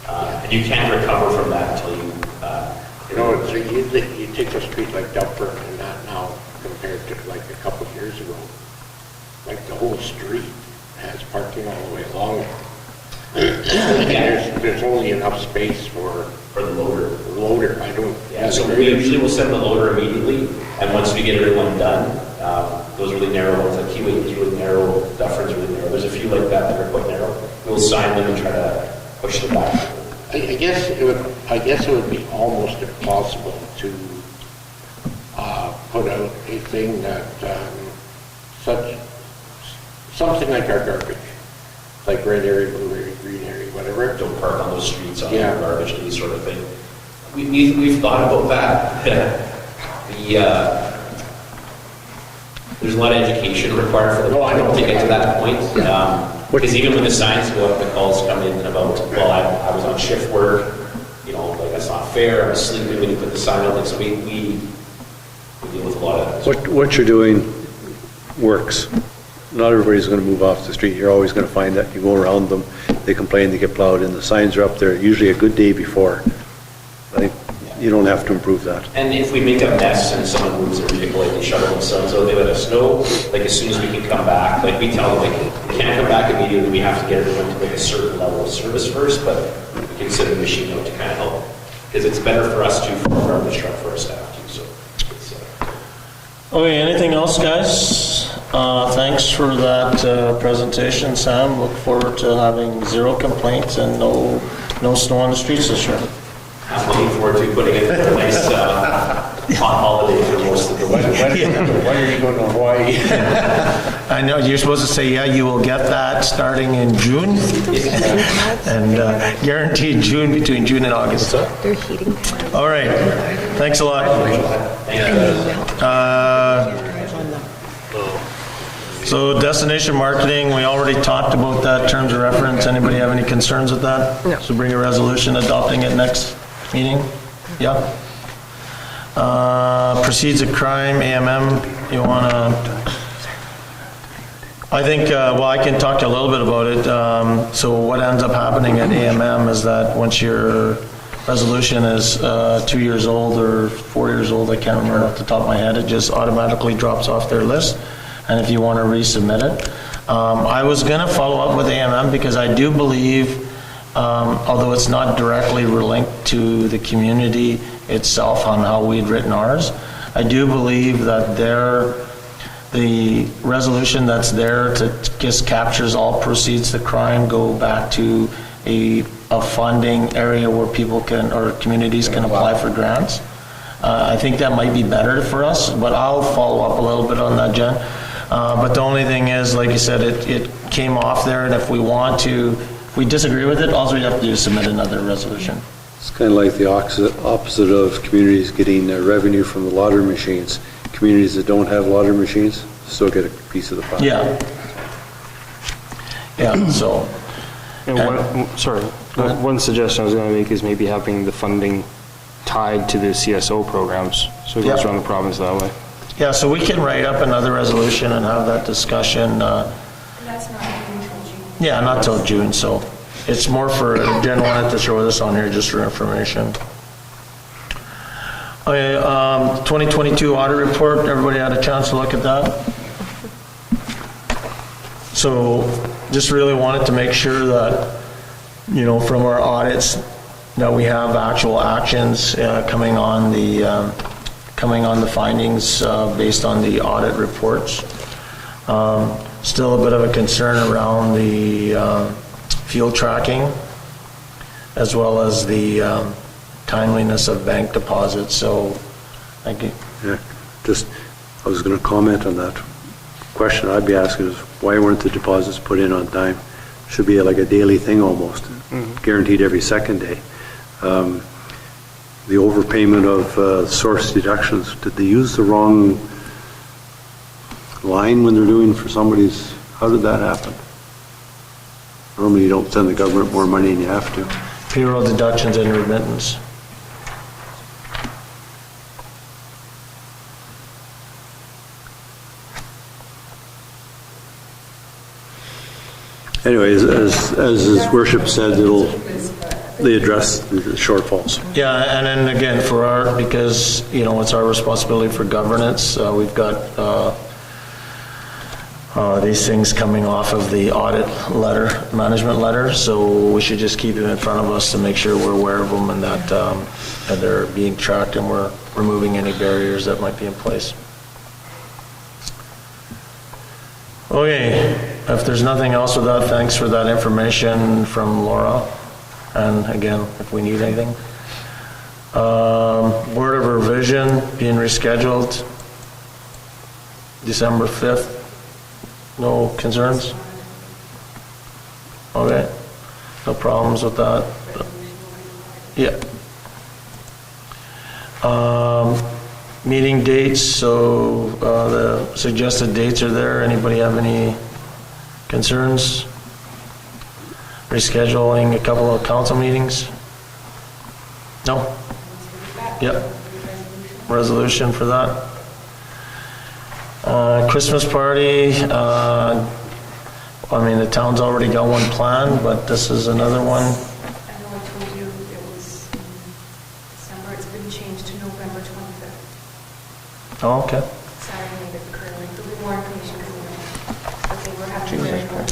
And you can't recover from that until you... so you take a street like Duffer and that now compared to like a couple of years ago, like the whole street has parking all the way along it. There's only enough space for the loader. I don't... Yeah, so we usually will send the loader immediately, and once we get everyone done, those really narrow ones, like Keyway is really narrow, Duffer's really narrow, there's a few like that are quite narrow. We'll sign them and try to push them back. I guess it would be almost impossible to put out a thing that something like our garbage, like red area, blue area, green area, whatever. Don't park on those streets on your garbage day sort of thing. We've thought about that. There's a lot of education required for them to get to that point. Because even when the signs go up, the calls come in about, well, I was on shift work, like that's not fair, I was sleeping when you put the sign up. Like, so we deal with a lot of that. What you're doing works. Not everybody's going to move off the street. You're always going to find that. You go around them, they complain, they get plowed in, the signs are up there usually a good day before. I think you don't have to improve that. And if we make a mess and someone moves their vehicle, like they shuttle themselves out, they let us know, like as soon as we can come back, like we tell them, like, we can't come back immediately, we have to get everyone to like a certain level of service first, but we can send a machine out to kind of help. Because it's better for us too, for our garbage truck, for our staff too, so. Okay, anything else, guys? Thanks for that presentation, Sam. Look forward to having 0 complaints and no snow on the streets this year. I'm looking forward to putting in a nice hot holiday for most of the week. When are you going to Hawaii? I know, you're supposed to say, yeah, you will get that starting in June. And guaranteed June, between June and August. They're heating. All right, thanks a lot. So destination marketing, we already talked about that, terms of reference. Anybody have any concerns with that? No. So bring a resolution adopting it next meeting? Yeah? Proceeds of crime, AMM, you want to... I think, well, I can talk to you a little bit about it. So what ends up happening at AMM is that once your resolution is 2 years old or 4 years old, I can't remember off the top of my head, it just automatically drops off their list. And if you want to resubmit it. I was going to follow up with AMM because I do believe, although it's not directly linked to the community itself on how we'd written ours, I do believe that the resolution that's there just captures all proceeds of crime go back to a funding area where people can, or communities can apply for grants. I think that might be better for us, but I'll follow up a little bit on that, Jen. But the only thing is, like you said, it came off there, and if we disagree with it, all we have to do is submit another resolution. It's kind of like the opposite of communities getting revenue from the lottery machines. Communities that don't have lottery machines still get a piece of the pie. Yeah. Yeah, so. One suggestion I was going to make is maybe having the funding tied to the CSO programs, so it goes around the province that way. Yeah, so we can write up another resolution and have that discussion. That's not until June. Yeah, not till June, so it's more for, Jen wanted to throw this on here just for information. Okay, 2022 audit report, everybody had a chance to look at that? So just really wanted to make sure that, you know, from our audits, that we have actual actions coming on the findings based on the audit reports. Still a bit of a concern around the field tracking, as well as the timeliness of bank deposits, so thank you. Yeah, I was going to comment on that. Question I'd be asking is, why weren't the deposits put in on time? Should be like a daily thing almost, guaranteed every second day. The overpayment of source deductions, did they use the wrong line when they're doing for somebody's, how did that happen? Normally you don't send the government more money than you have to. Payroll deductions and remittance. Anyways, as His Worship said, they address the shortfalls. Yeah, and then again, because, you know, it's our responsibility for governance, we've got these things coming off of the audit letter, management letter, so we should just keep them in front of us to make sure we're aware of them and that they're being tracked and we're removing any barriers that might be in place. Okay, if there's nothing else with that, thanks for that information from Laura. And again, if we need anything. Board of Revision being rescheduled December 5th. No concerns? Okay, no problems with that. Yeah. Meeting dates, so the suggested dates are there. Anybody have any concerns? Rescheduling a couple of council meetings? No? Yep. Resolution for that. Christmas party, I mean, the town's already got one planned, but this is another one. I know I told you it was in December, it's been changed to November 25th. Oh, okay. Saturday night at the Curling. There'll be more information coming out. But they were having their own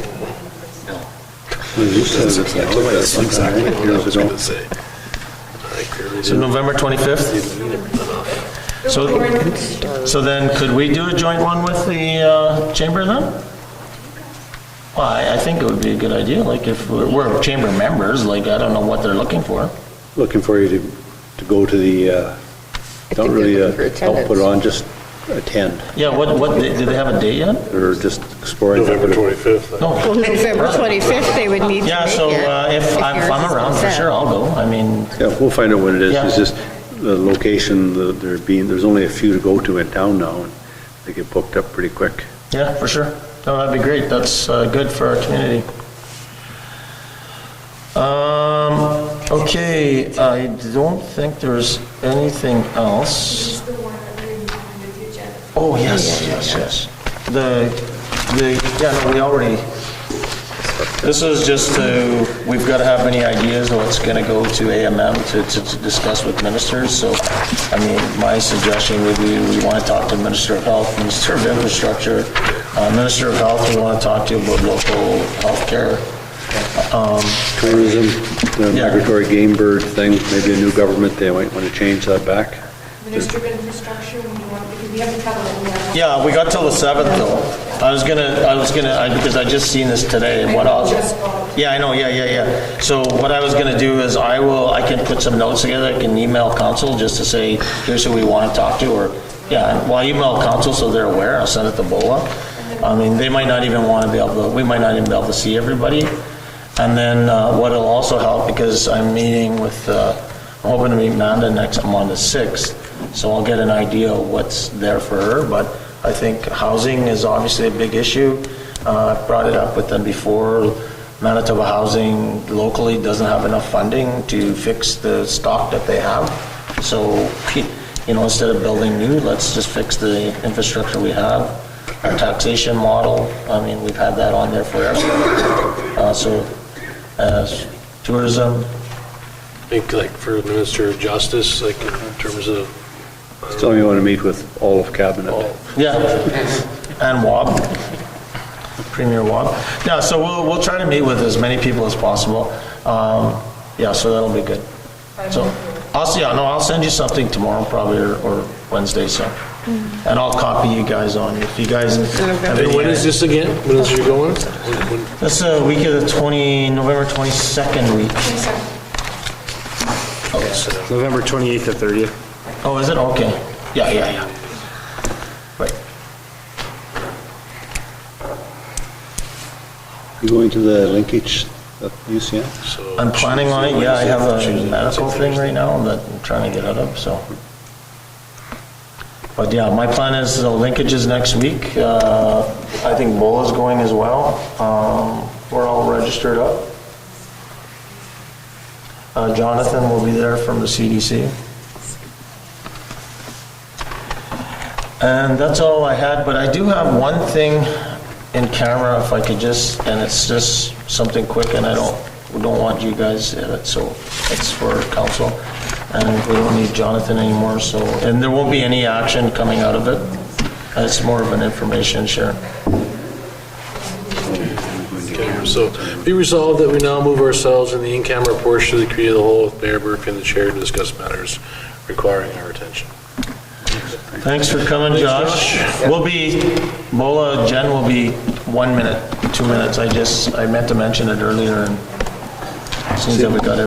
So November 25th? So then could we do a joint one with the chamber then? Well, I think it would be a good idea, like if we're chamber members, like I don't know what they're looking for. Looking for you to go to the, don't really help put on, just attend. Yeah, what do they have a date yet? Or just exploring. November 25th. No. Well, November 25th, they would need to Yeah, make so it. if I'm around, for sure, I'll go. I mean, Yeah, we'll find out what it is. Yeah. It's just the location, there's only a few to go to in town now, and they get booked up pretty quick. yeah, for sure. No, that'd be great. That's good for our community. Okay, I don't think there's anything else. Oh, yes. We already, this is just we've got to have any ideas of what's going to go to AMM to discuss with ministers. So, I mean, my suggestion would be we want to talk to Minister of Health, Minister of Infrastructure, Minister of Health we want to talk to about local healthcare. Tourism, the migratory game bird thing, maybe a new government, they might want to change that back. Minister of Infrastructure, when you want, because we have to cover what we have. Yeah, we got till the 7th though. Because I just seen this today and what else? Yeah, I know, yeah. So what I was gonna do is I can put some notes together, I can email council just to say, here's who we want to talk to, or, yeah, well, I email council so they're aware, I'll send it to BOA. I mean, they might not even want to be able to, we might not even be able to see everybody. And then what will also help, because I'm meeting with, I'm hoping to meet Amanda on the 6th, so I'll get an idea of what's there for her, but I think housing is obviously a big issue. I've brought it up with them before. Manitoba Housing locally doesn't have enough funding to fix the stock that they have. So, you know, instead of building new, let's just fix the infrastructure we have. Our taxation model, I mean, we've had that on there forever. Tourism. I think like for Minister of Justice, like in terms of Still, you want to meet with all of cabinet. Yeah, and WAB, Premier WAB. Yeah, so we'll try to meet with as many people as possible. Yeah, so that'll be good. So, I'll send you something tomorrow probably, or Wednesday, so. And I'll copy you guys on, if you guys have any. When is this again? When is you going? This is the week of the November 22nd week. November 28th to 30th. Oh, is it? Okay. Yeah. Right. You going to the linkage at UCM? I'm planning on it, yeah, I have a medical thing right now that I'm trying to get out of, so. But yeah, my plan is, linkages next week. I think Bola's going as well. We're all registered up. Jonathan will be there from the CDC. And that's all I had, but I do have one thing in camera, if I could just, and it's just something quick, and I don't want you guys in it, so it's for council. And we don't need Jonathan anymore, so, and there won't be any action coming out of it. It's more of an information share. Okay, so be resolved that we now move ourselves in the in-camera portion of the committee of the whole with Mayor Burke and the chair to discuss matters requiring our attention. Thanks for coming, Josh. Jen will be 1 minute, 2 minutes. I meant to mention it earlier, and it seems that we got it.